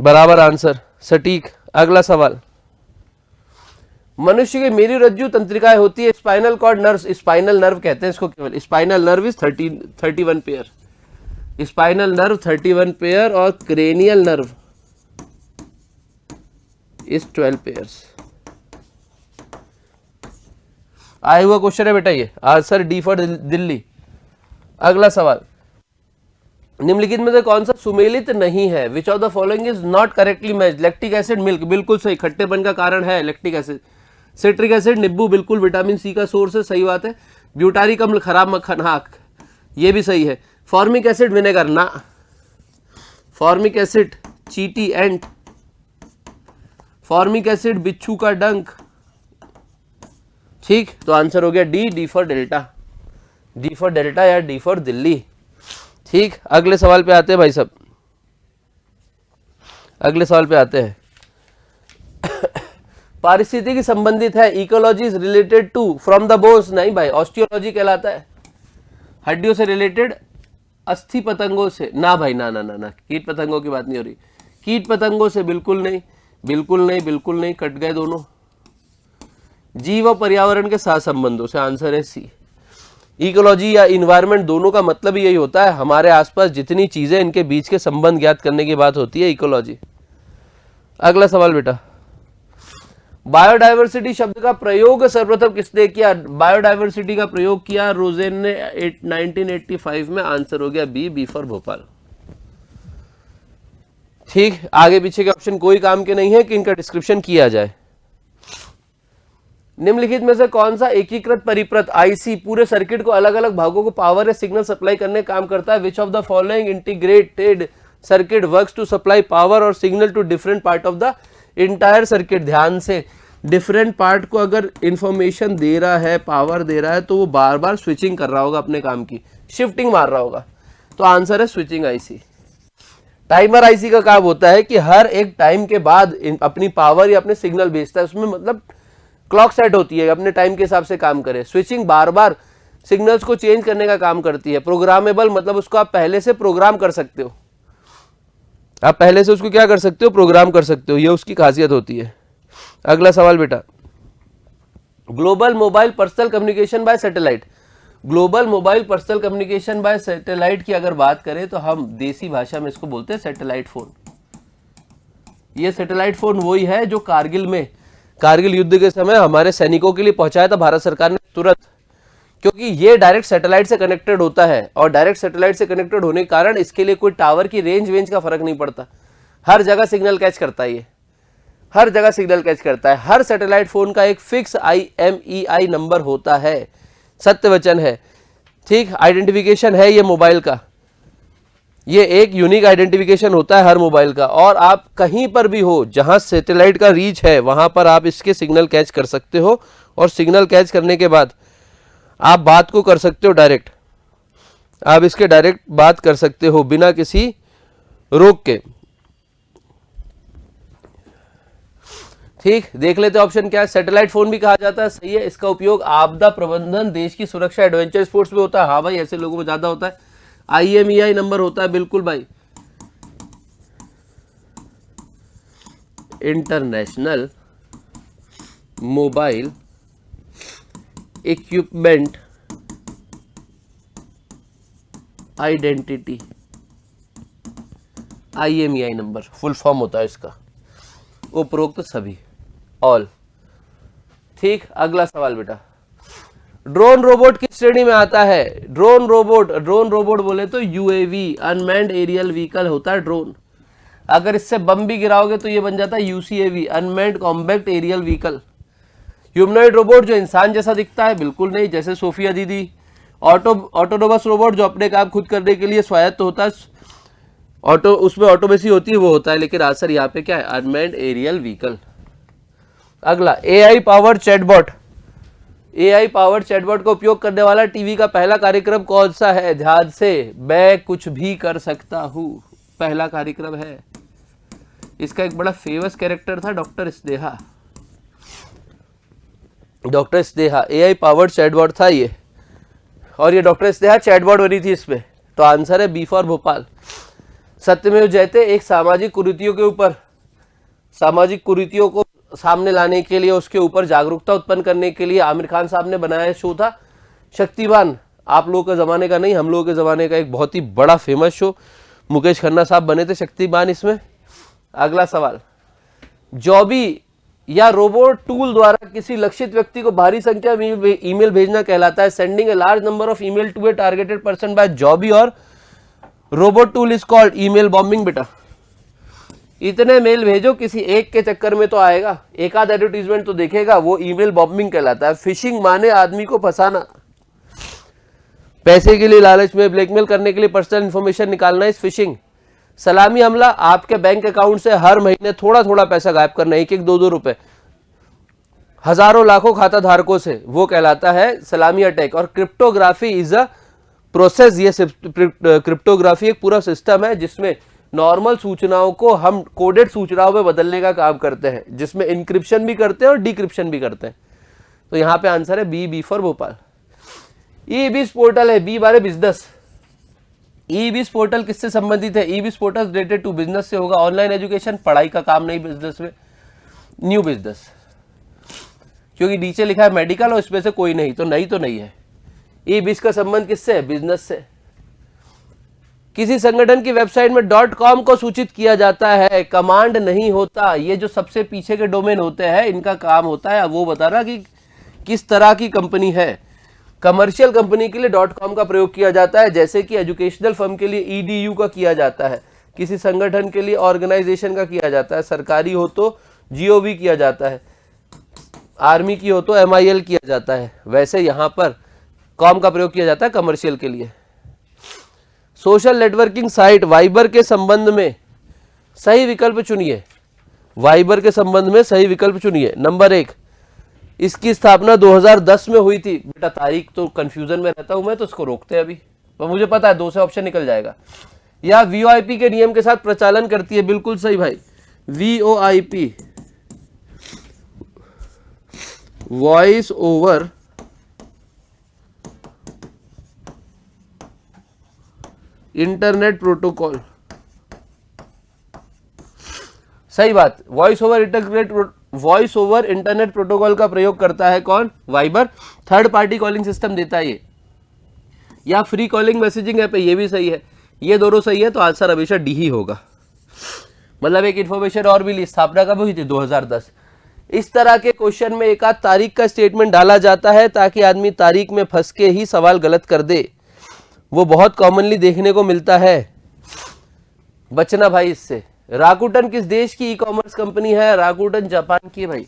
बराबर आंसर, सटीक। अगला सवाल, मनुष्य की मेरुरज्जु तंत्रिकाएं होती है, spinal cord nerve, spinal nerve कहते हैं इसको केवल, spinal nerve is 31 pair, spinal nerve 31 pair और क्रेनियल नर्व इज 12 पेयर्स। आया हुआ क्वेश्चन है बेटा ये, आंसर डी फॉर दिल्ली। अगला सवाल, निम्नलिखित में से कौन सा सुमेलित नहीं है, which of the following is not correctly matched. Lactic acid milk, बिल्कुल सही, खट्टेपन का कारण है लैक्टिक एसिड। सिट्रिक एसिड नींबू, बिल्कुल विटामिन सी का सोर्स है, सही बात है। ब्यूटारिक अम्ल खराब मक्खन, हाँ ये भी सही है। फॉर्मिक एसिड विनेगर, ना। फॉर्मिक एसिड चीटी एंट, फॉर्मिक एसिड बिच्छू का डंक, ठीक, तो आंसर हो गया D, D for delta, D for delta या डी फॉर दिल्ली, ठीक। अगले सवाल पे आते हैं भाई साहब, अगले सवाल पे आते हैं। पारिस्थितिकी संबंधित है, ecology is related to from the bones, नहीं भाई, ऑस्टियोलॉजी कहलाता है, हड्डियों से रिलेटेड, अस्थि पतंगों से, ना भाई, ना ना ना ना, कीट पतंगों की बात नहीं हो रही, कीट पतंगों से बिल्कुल नहीं, बिल्कुल नहीं, बिल्कुल नहीं, कट गए दोनों। जीव और पर्यावरण के साथ संबंधों से, आंसर है सी। इकोलॉजी या इन्वायरमेंट दोनों का मतलब यही होता है, हमारे आसपास जितनी चीजें इनके बीच के संबंध ज्ञात करने की बात होती है, इकोलॉजी। अगला सवाल बेटा, बायोडायवर्सिटी शब्द का प्रयोग सर्वप्रथम किसने किया, बायोडायवर्सिटी का प्रयोग किया रोजेन ने 1985 में, आंसर हो गया बी, बी फॉर भोपाल, ठीक। आगे पीछे के ऑप्शन कोई काम के नहीं है कि इनका डिस्क्रिप्शन किया जाए। निम्नलिखित में से कौन सा एकीकृत परिपथ आईसी पूरे सर्किट को अलग अलग भागों को पावर या सिग्नल सप्लाई करने का काम करता है, which of the following integrated circuit works to supply power और signal to different part of the entire circuit. ध्यान से, डिफरेंट पार्ट को अगर इंफॉर्मेशन दे रहा है, पावर दे रहा है, तो वो बार बार स्विचिंग कर रहा होगा अपने काम की, शिफ्टिंग मार रहा होगा, तो आंसर है स्विचिंग आईसी। टाइमर आईसी का काम होता है कि हर एक टाइम के बाद अपनी पावर या अपने सिग्नल भेजता है, उसमें मतलब क्लॉक सेट होती है, अपने टाइम के हिसाब से काम करे। स्विचिंग बार बार सिग्नल्स को चेंज करने का काम करती है। प्रोग्रामेबल मतलब उसको आप पहले से प्रोग्राम कर सकते हो, आप पहले से उसको क्या कर सकते हो, प्रोग्राम कर सकते हो, ये उसकी खासियत होती है। अगला सवाल बेटा, global mobile personal communication bye satellite, global mobile personal communication bye satellite की अगर बात करें तो हम देसी भाषा में इसको बोलते हैं सैटेलाइट फोन। ये सैटेलाइट फोन वही है जो कारगिल युद्ध के समय हमारे सैनिकों के लिए पहुंचाया था भारत सरकार ने तुरंत, क्योंकि ये डायरेक्ट सैटेलाइट से कनेक्टेड होता है, और डायरेक्ट सैटेलाइट से कनेक्टेड होने के कारण इसके लिए कोई टावर की रेंज का फर्क नहीं पड़ता, हर जगह सिग्नल कैच करता है, ये हर जगह सिग्नल कैच करता है। हर सैटेलाइट फोन का एक फिक्स IMEI नंबर होता है, सत्य वचन है, ठीक, आइडेंटिफिकेशन है ये मोबाइल का, ये एक यूनिक आइडेंटिफिकेशन होता है हर मोबाइल का, और आप कहीं पर भी हो जहां सैटेलाइट का रीच है वहां पर आप इसके सिग्नल कैच कर सकते हो, और सिग्नल कैच करने के बाद आप बात को कर सकते हो डायरेक्ट, आप इसके डायरेक्ट बात कर सकते हो बिना किसी रोक के, ठीक। देख लेते ऑप्शन क्या है, सैटेलाइट फोन भी कहा जाता है, सही है। इसका उपयोग आपदा प्रबंधन, देश की सुरक्षा, एडवेंचर स्पोर्ट्स में होता है, हाँ भाई ऐसे लोगों में ज्यादा होता है। IMEI नंबर होता है, बिल्कुल भाई, international mobile equipment identity, IMEI number full form होता है इसका। उपरोक्त सभी, ऑल। ठीक, अगला सवाल बेटा, ड्रोन रोबोट किस श्रेणी में आता है? ड्रोन रोबोट बोले तो यूएवी, अनमैन्ड एरियल व्हीकल होता है ड्रोन। अगर इससे बम भी गिराओगे तो ये बन जाता है UCAV, unmanned combat aerial vehicle. Humanoid robot जो इंसान जैसा दिखता है, बिल्कुल नहीं, जैसे सोफिया दीदी। ऑटोनोमस रोबोट जो अपने काम खुद करने के लिए स्वायत्त होता है, उसमें ऑटोमेसी होती है, वो होता है। लेकिन आंसर यहाँ पे क्या है? Unmanned aerial vehicle. अगला, AI powered chatbot. AI powered chatbot का उपयोग करने वाला टीवी का पहला कार्यक्रम कौन सा है? ध्यान से, मैं कुछ भी कर सकता हूं, पहला कार्यक्रम है। इसका एक बड़ा फेमस कैरेक्टर था doctor Sneha. Doctor Sneha AI powered chatbot था ये, और ये डॉक्टर स्नेहा चैटबॉट बनी थी इसमें। तो आंसर है बी फॉर भोपाल। सत्यमेव जयते एक सामाजिक कुरीतियों के ऊपर, सामाजिक कुरीतियों को सामने लाने के लिए, उसके ऊपर जागरूकता उत्पन्न करने के लिए आमिर खान साहब ने बनाया शो था शक्तिमान। आप लोगों के ज़माने का नहीं, हम लोगों के ज़माने का एक बहुत ही बड़ा फेमस शो। मुकेश खन्ना साहब बने थे शक्तिमान इसमें। अगला सवाल, जॉबी या रोबोट टूल द्वारा किसी लक्षित व्यक्ति को भारी संख्या में ईमेल भेजना कहलाता है। Sending a large number of email to a targeted person by जॉबी और robot tool is called email bombing. बेटा, इतने मेल भेजो, किसी एक के चक्कर में तो आएगा, एक आध एडवर्टीजमेंट तो देखेगा, वो ईमेल बॉम्बिंग कहलाता है। फिशिंग माने आदमी को फंसाना, पैसे के लिए लालच में ब्लैकमेल करने के लिए पर्सनल इंफॉर्मेशन निकालना इस फिशिंग। सलामी हमला, आपके बैंक अकाउंट से हर महीने थोड़ा थोड़ा पैसा गायब करना, एक एक दो दो रुपए हजारों लाखों खाता धारकों से, वो कहलाता है सलामी अटैक। और क्रिप्टोग्राफी इज अ प्रोसेस, ये क्रिप्टोग्राफी एक पूरा सिस्टम है जिसमें नॉर्मल सूचनाओं को हम कोडेड सूचनाओं में बदलने का काम करते हैं, जिसमें इंक्रिप्शन भी करते हैं और डिक्रिप्शन भी करते हैं। तो यहां पे आंसर है बी फॉर भोपाल। ई बिज पोर्टल है, बी बारे बिजनेस। ई बिज पोर्टल किससे संबंधित है? ई बिज पोर्टल रिलेटेड टू बिजनेस से होगा। ऑनलाइन एजुकेशन, पढ़ाई का काम नहीं बिजनेस में, न्यू बिजनेस, क्योंकि नीचे लिखा है मेडिकल और इसमें से कोई नहीं, तो नहीं है। ई बिज का संबंध किससे है? बिजनेस से। किसी संगठन की वेबसाइट में .com को सूचित किया जाता है, कमांड नहीं होता। ये जो सबसे पीछे के डोमेन होते हैं, इनका काम होता है वो बताना कि किस तरह की कंपनी है। कमर्शियल कंपनी के लिए .com का प्रयोग किया जाता है, जैसे कि एजुकेशनल फर्म के लिए edu का किया जाता है, किसी संगठन के लिए ऑर्गेनाइजेशन का किया जाता है, सरकारी हो तो gov किया जाता है, आर्मी की हो तो MIL किया जाता है। वैसे यहाँ पर कॉम का प्रयोग किया जाता है कमर्शियल के लिए। सोशल नेटवर्किंग साइट वाइबर के संबंध में सही विकल्प चुनिए। वाइबर के संबंध में सही विकल्प चुनिए। नंबर 1, इसकी स्थापना 2010 में हुई थी। बेटा तारीख तो कंफ्यूजन में रहता हूं मैं, तो इसको रोकते हैं अभी, तो मुझे पता है 2 से ऑप्शन निकल जाएगा। या VoIP के नियम के साथ प्रचालन करती है, बिल्कुल सही भाई। VoIP, voice over internet protocol, सही बात। वॉइस ओवर इंटरनेट प्रोटोकॉल का प्रयोग करता है कौन? Viber. Third party calling system देता है ये, या फ्री कॉलिंग मैसेजिंग ऐप है, ये भी सही है। ये दोनों सही है, तो आंसर हमेशा डी ही होगा। मतलब एक इंफॉर्मेशन और भी ली, स्थापना कब हुई थी? 2010। इस तरह के क्वेश्चन में एक आध तारीख का स्टेटमेंट डाला जाता है ताकि आदमी तारीख में फंस के ही सवाल गलत कर दे। वो बहुत कॉमनली देखने को मिलता है, बचना भाई इससे। राकुटन किस देश की ई-कॉमर्स कंपनी है? राकुटन जापान की है भाई,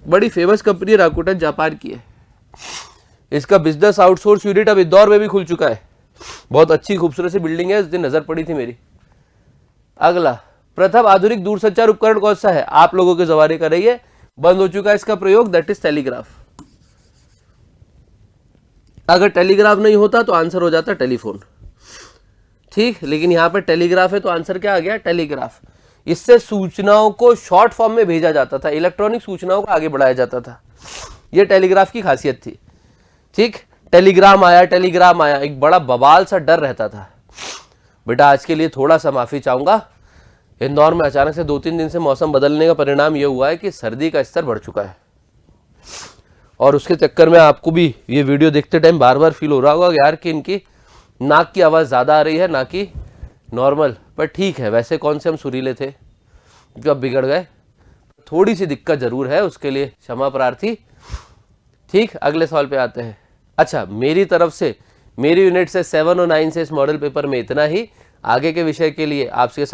बड़ी फेमस कंपनी राकुटन जापान की है। इसका बिजनेस आउटसोर्स यूनिट अब इंदौर में भी खुल चुका है। बहुत अच्छी खूबसूरत सी बिल्डिंग है, इस दिन नजर पड़ी थी मेरी। अगला, प्रथम आधुनिक दूरसंचार उपकरण कौन सा है? आप लोगों के जमाने का नहीं है, बंद हो चुका है इसका प्रयोग, दैट इज टेलीग्राफ। अगर टेलीग्राफ नहीं होता तो आंसर हो जाता टेलीफोन, ठीक। लेकिन यहाँ पे टेलीग्राफ है तो आंसर क्या आ गया? टेलीग्राफ। इससे सूचनाओं को शॉर्ट फॉर्म में भेजा जाता था, इलेक्ट्रॉनिक सूचनाओं को आगे बढ़ाया जाता था। यह टेलीग्राफ की खासियत थी, ठीक। टेलीग्राम आया, एक बड़ा बवाल सा डर रहता था। बेटा आज के लिए थोड़ा सा माफी चाहूंगा, इंदौर में अचानक से 2-3 दिन से मौसम बदलने का परिणाम यह हुआ है कि सर्दी का स्तर बढ़ चुका है, और उसके चक्कर में आपको भी ये वीडियो देखते टाइम बार बार फील हो रहा होगा यार कि इनकी नाक की आवाज़ ज़्यादा आ रही है ना कि नॉर्मल। पर ठीक है, वैसे कौन से हम सुरीले थे जो अब बिगड़ गए। थोड़ी सी दिक्कत जरूर है, उसके लिए क्षमा प्रार्थी। ठीक, अगले सवाल पे आते हैं। अच्छा, मेरी तरफ से, मेरी यूनिट से 7 और 9 से इस मॉडल पेपर में इतना ही। आगे के विषय के लिए आपके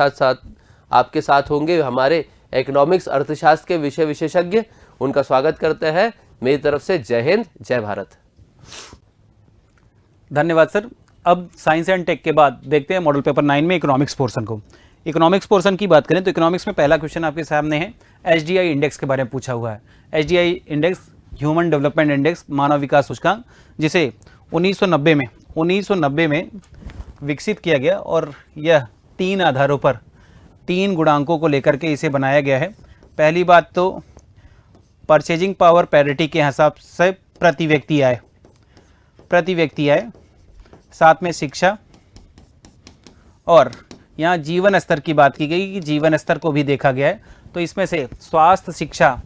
साथ होंगे हमारे इकोनॉमिक्स अर्थशास्त्र के विषय विशेषज्ञ। उनका स्वागत करते हैं मेरी तरफ से। जय हिंद, जय भारत। धन्यवाद सर। अब साइंस एंड टेक के बाद देखते हैं मॉडल पेपर 9 में इकोनॉमिक्स पोर्शन को। इकोनॉमिक्स पोर्शन की बात करें तो इकोनॉमिक्स में पहला क्वेश्चन आपके सामने है, एचडीआई इंडेक्स के बारे में पूछा हुआ है। HDI index human development index, मानव विकास सूचकांक, जिसे 1990 में विकसित किया गया और यह 3 आधारों पर 3 गुणांकों को लेकर के इसे बनाया गया है। पहली बात तो परचेजिंग पावर पैरिटी के हिसाब से प्रति व्यक्ति आय, साथ में शिक्षा, और यहाँ जीवन स्तर की बात की गई कि जीवन स्तर को भी देखा गया है। तो इसमें से स्वास्थ्य, शिक्षा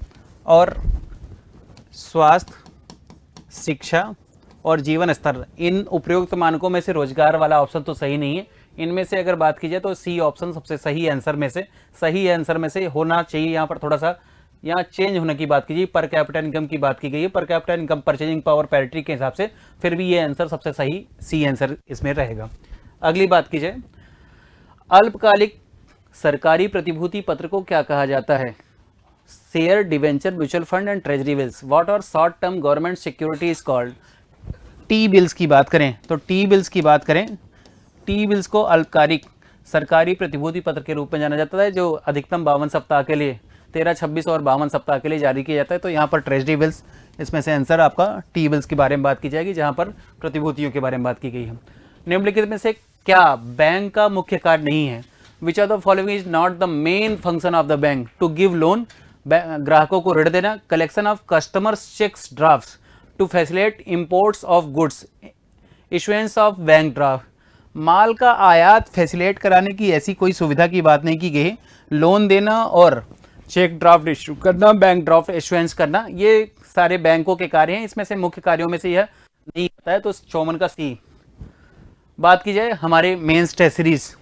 और जीवन स्तर, इन उपयुक्त मानकों में से रोजगार वाला ऑप्शन तो सही नहीं है। इनमें से अगर बात की जाए तो सी ऑप्शन सबसे सही आंसर में से होना चाहिए। यहाँ पर थोड़ा सा यहाँ चेंज होने की बात की गई, पर कैपिटा इनकम की बात की गई है। Per capita income purchasing power parity के हिसाब से फिर भी ये आंसर सबसे सही सी आंसर इसमें रहेगा। अगली बात की जाए, अल्पकालिक सरकारी प्रतिभूति पत्र को क्या कहा जाता है? Share, debenture, mutual fund and treasury bills. What are short term government securities called? T bills की बात करें तो टी बिल्स को अल्पकालिक सरकारी प्रतिभूति पत्र के रूप में जाना जाता है, जो अधिकतम 52 सप्ताह के लिए 13, 26 और 52 सप्ताह के लिए जारी किया जाता है। तो यहाँ पर ट्रेजरी बिल्स, इसमें से आंसर आपका टी बिल्स के बारे में बात की जाएगी, जहाँ पर प्रतिभूतियों के बारे में बात की गई है। निम्नलिखित में से क्या बैंक का मुख्य कार्य नहीं है? Which are the following is not the main function of the bank? To give loan, ग्राहकों को ऋण देना, collection of customers cheques draft, to facilitate imports of goods, issuance of bank draft. माल का आयात फैसिलिटेट कराने की ऐसी कोई सुविधा की बात नहीं की गई है। लोन देना और चेक ड्राफ्ट इशू करना, बैंक ड्राफ्ट इशुएंस करना, ये सारे बैंकों के कार्य हैं। इसमें से मुख्य कार्यों में से यह नहीं आता है, तो 54 का सी। बात की जाए हमारे मेंस टेस्ट सीरीज,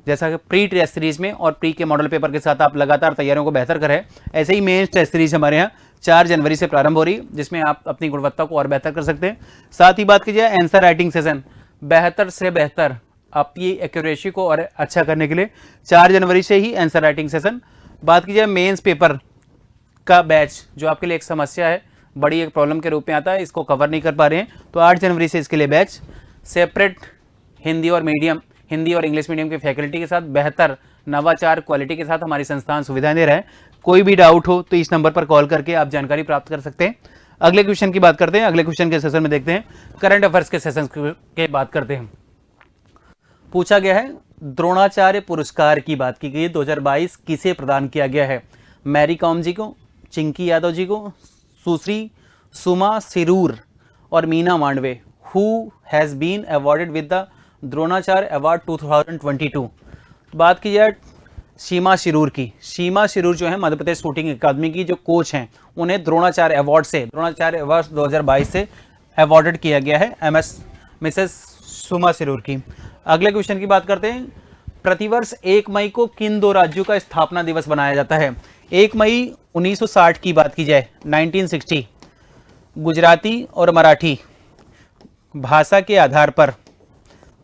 जैसा कि प्री टेस्ट सीरीज में और प्री के मॉडल पेपर के साथ आप लगातार तैयारियों को बेहतर करें, ऐसे ही मेंस टेस्ट सीरीज हमारे यहाँ 4 जनवरी से प्रारंभ हो रही है, जिसमें आप अपनी गुणवत्ता को और बेहतर कर सकते हैं। साथ ही बात की जाए आंसर राइटिंग सेशन, बेहतर से बेहतर आपकी एक्यूरेसी को और अच्छा करने के लिए 4 जनवरी से ही आंसर राइटिंग सेशन। बात की जाए मेंस पेपर का बैच, जो आपके लिए एक समस्या है, बड़ी एक प्रॉब्लम के रूप में आता है, इसको कवर नहीं कर पा रहे हैं, तो 8 जनवरी से इसके लिए बैच। सेपरेट हिंदी और इंग्लिश मीडियम की फैकल्टी के साथ बेहतर नवाचार क्वालिटी के साथ हमारी संस्थान सुविधाएं दे रहा है। कोई भी डाउट हो तो इस नंबर पर कॉल करके आप जानकारी प्राप्त कर सकते हैं। अगले क्वेश्चन की बात करते हैं। अगले क्वेश्चन के सेशन में देखते हैं, करंट अफेयर्स के सेशन के बात करते हैं। पूछा गया है द्रोणाचार्य पुरस्कार की बात की गई, 2022 किसे प्रदान किया गया है? मैरी कॉम जी को, चिंकी यादव जी को, सुश्री सुमा सिरूर और Meena Mandve. Who has been awarded with the Dronacharya award 2022? बात की जाए सीमा शिरूर की, सीमा शिरूर जो है मध्य प्रदेश शूटिंग अकादमी की जो कोच हैं, उन्हें द्रोणाचार्य अवार्ड 2022 से अवॉर्डेड किया गया है मिसेस सुमा शिरूर की। अगले क्वेश्चन की बात करते हैं। प्रतिवर्ष 1 मई को किन 2 राज्यों का स्थापना दिवस मनाया जाता है? 1 मई 1960 की बात की जाए, 1960, गुजराती और मराठी भाषा के आधार पर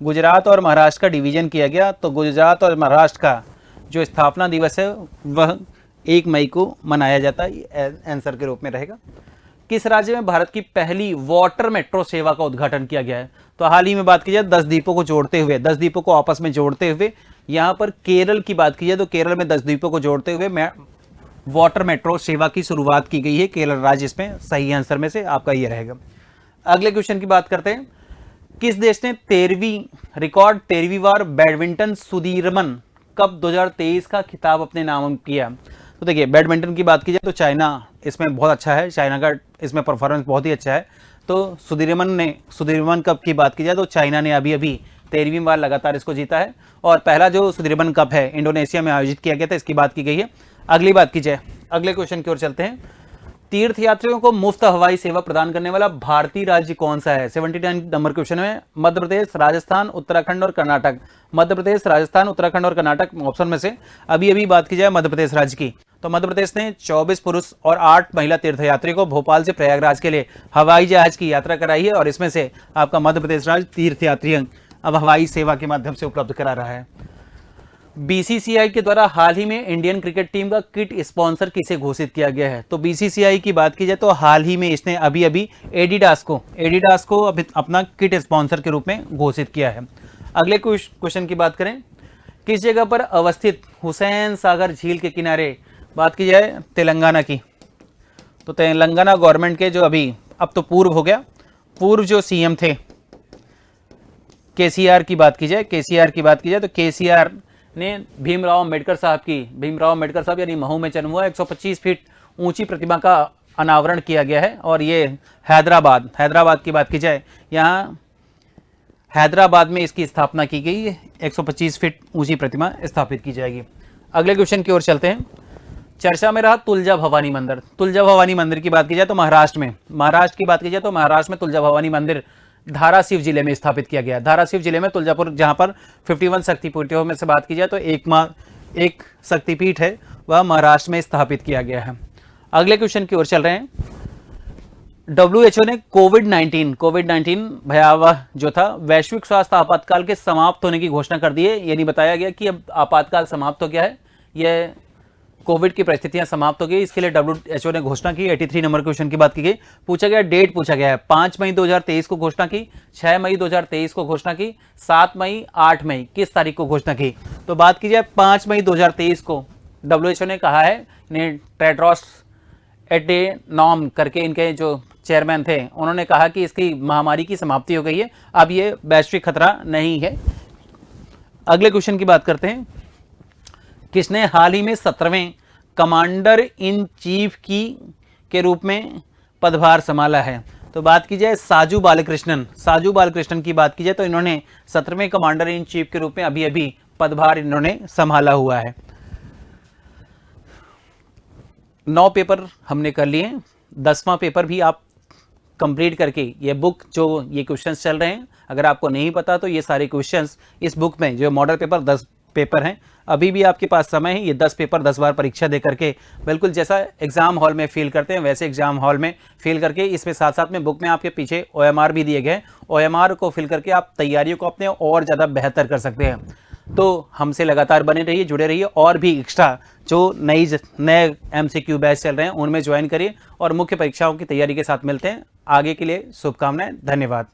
गुजरात और महाराष्ट्र का डिवीजन किया गया, तो गुजरात और महाराष्ट्र का जो स्थापना दिवस है वह 1 मई को मनाया जाता है, आंसर के रूप में रहेगा। किस राज्य में भारत की पहली वाटर मेट्रो सेवा का उद्घाटन किया गया है? तो हाल ही में बात की जाए 10 द्वीपों को आपस में जोड़ते हुए, यहाँ पर केरल की बात की जाए तो केरल में 10 द्वीपों को जोड़ते हुए वाटर मेट्रो सेवा की शुरुआत की गई है, केरल राज्य इसमें सही आंसर में से आपका ये रहेगा। अगले क्वेश्चन की बात करते हैं। किस देश ने 13वीं बार बैडमिंटन सुदीरमन कप 2023 का खिताब अपने नाम किया? तो देखिए, बैडमिंटन की बात की जाए तो चाइना इसमें बहुत अच्छा है, चाइना का इसमें परफॉर्मेंस बहुत ही अच्छा है। तो सुदीरमन कप की बात की जाए तो चाइना ने अभी 13वीं बार लगातार इसको जीता है, और पहला जो सुदीरमन कप है इंडोनेशिया में आयोजित किया गया था, इसकी बात की गई है। अगली बात की जाए, अगले क्वेश्चन की ओर चलते हैं। तीर्थयात्रियों को मुफ्त हवाई सेवा प्रदान करने वाला भारतीय राज्य कौन सा है? 79 नंबर क्वेश्चन में मध्य प्रदेश, राजस्थान, उत्तराखंड और कर्नाटक। मध्य प्रदेश, राजस्थान, उत्तराखंड और कर्नाटक ऑप्शन में से अभी बात की जाए मध्य प्रदेश राज्य की, तो मध्य प्रदेश ने 24 पुरुष और 8 महिला तीर्थयात्री को भोपाल से प्रयागराज के लिए हवाई जहाज की यात्रा कराई है और इसमें से आपका मध्य प्रदेश राज्य तीर्थयात्री अब हवाई सेवा के माध्यम से उपलब्ध करा रहा है। बीसीसीआई के द्वारा हाल ही में इंडियन क्रिकेट टीम का किट स्पॉन्सर किसे घोषित किया गया है? तो बीसीसीआई की बात की जाए तो हाल ही में इसने अभी एडिडास को अभी अपना किट स्पॉन्सर के रूप में घोषित किया है। अगले क्वेश्चन की बात करें, किस जगह पर अवस्थित हुसैन सागर झील के किनारे, बात की जाए तेलंगाना की, तो तेलंगाना गवर्नमेंट के जो अब तो पूर्व हो गया, पूर्व जो सीएम थे केसीआर की बात की जाए तो केसीआर ने भीमराव अम्बेडकर साहब यानी महू में जन्म हुआ 125 फीट ऊंची प्रतिमा का अनावरण किया गया है और ये हैदराबाद की बात की जाए, यहाँ हैदराबाद में इसकी स्थापना की गई है। 125 फीट ऊंची प्रतिमा स्थापित की जाएगी। अगले क्वेश्चन की ओर चलते हैं। चर्चा में रहा तुलजा भवानी मंदिर की बात की जाए तो महाराष्ट्र में तुलजा भवानी मंदिर धाराशिव जिले में स्थापित किया गया। धाराशिव जिले में तुलजापुर, जहां पर 51 शक्तिपीठों में से बात की जाए तो एक शक्तिपीठ है वह महाराष्ट्र में स्थापित किया गया है। अगले क्वेश्चन की ओर चल रहे हैं। WHO ने कोविड-19 भयावह जो था वैश्विक स्वास्थ्य आपातकाल के समाप्त होने की घोषणा कर दी है। यानी बताया गया कि अब आपातकाल समाप्त हो गया है, यह कोविड की परिस्थितियां समाप्त हो गई, इसके लिए WHO ने घोषणा की। 83 नंबर क्वेश्चन की बात की गई, डेट पूछा गया है। 5 मई 2023 को घोषणा की, 6 मई 2023 को घोषणा की, 7 मई, 8 मई, किस तारीख को घोषणा की? तो बात की जाए 5 मई 2023 को WHO ने कहा है, टेड्रोस एडेनॉम करके इनके जो चेयरमैन थे उन्होंने कहा कि इसकी महामारी की समाप्ति हो गई है, अब ये वैश्विक खतरा नहीं है। अगले क्वेश्चन की बात करते हैं। किसने हाल ही में 17वें कमांडर इन चीफ के रूप में पदभार संभाला है? तो बात की जाए साजू बालकृष्णन की बात की जाए तो इन्होंने 17वें कमांडर इन चीफ के रूप में अभी पदभार इन्होंने संभाला हुआ है। 9 पेपर हमने कर लिए, 10वां पेपर भी आप कंप्लीट करके ये बुक जो ये क्वेश्चंस चल रहे हैं, अगर आपको नहीं पता तो ये सारे क्वेश्चंस इस बुक में जो मॉडल पेपर 10 पेपर हैं, अभी भी आपके पास समय है। ये 10 पेपर 10 बार परीक्षा दे करके बिल्कुल जैसा एग्जाम हॉल में फील करते हैं वैसे एग्जाम हॉल में फील करके, इसमें साथ साथ में बुक में आपके पीछे OMR भी दिए गए। OMR को फिल करके आप तैयारियों को अपने और ज़्यादा बेहतर कर सकते हैं। तो हमसे लगातार बने रहिए, जुड़े रहिए, और भी एक्स्ट्रा जो नए MCQ बैच चल रहे हैं उनमें ज्वाइन करिए और मुख्य परीक्षाओं की तैयारी के साथ मिलते हैं। आगे के लिए शुभकामनाएं, धन्यवाद।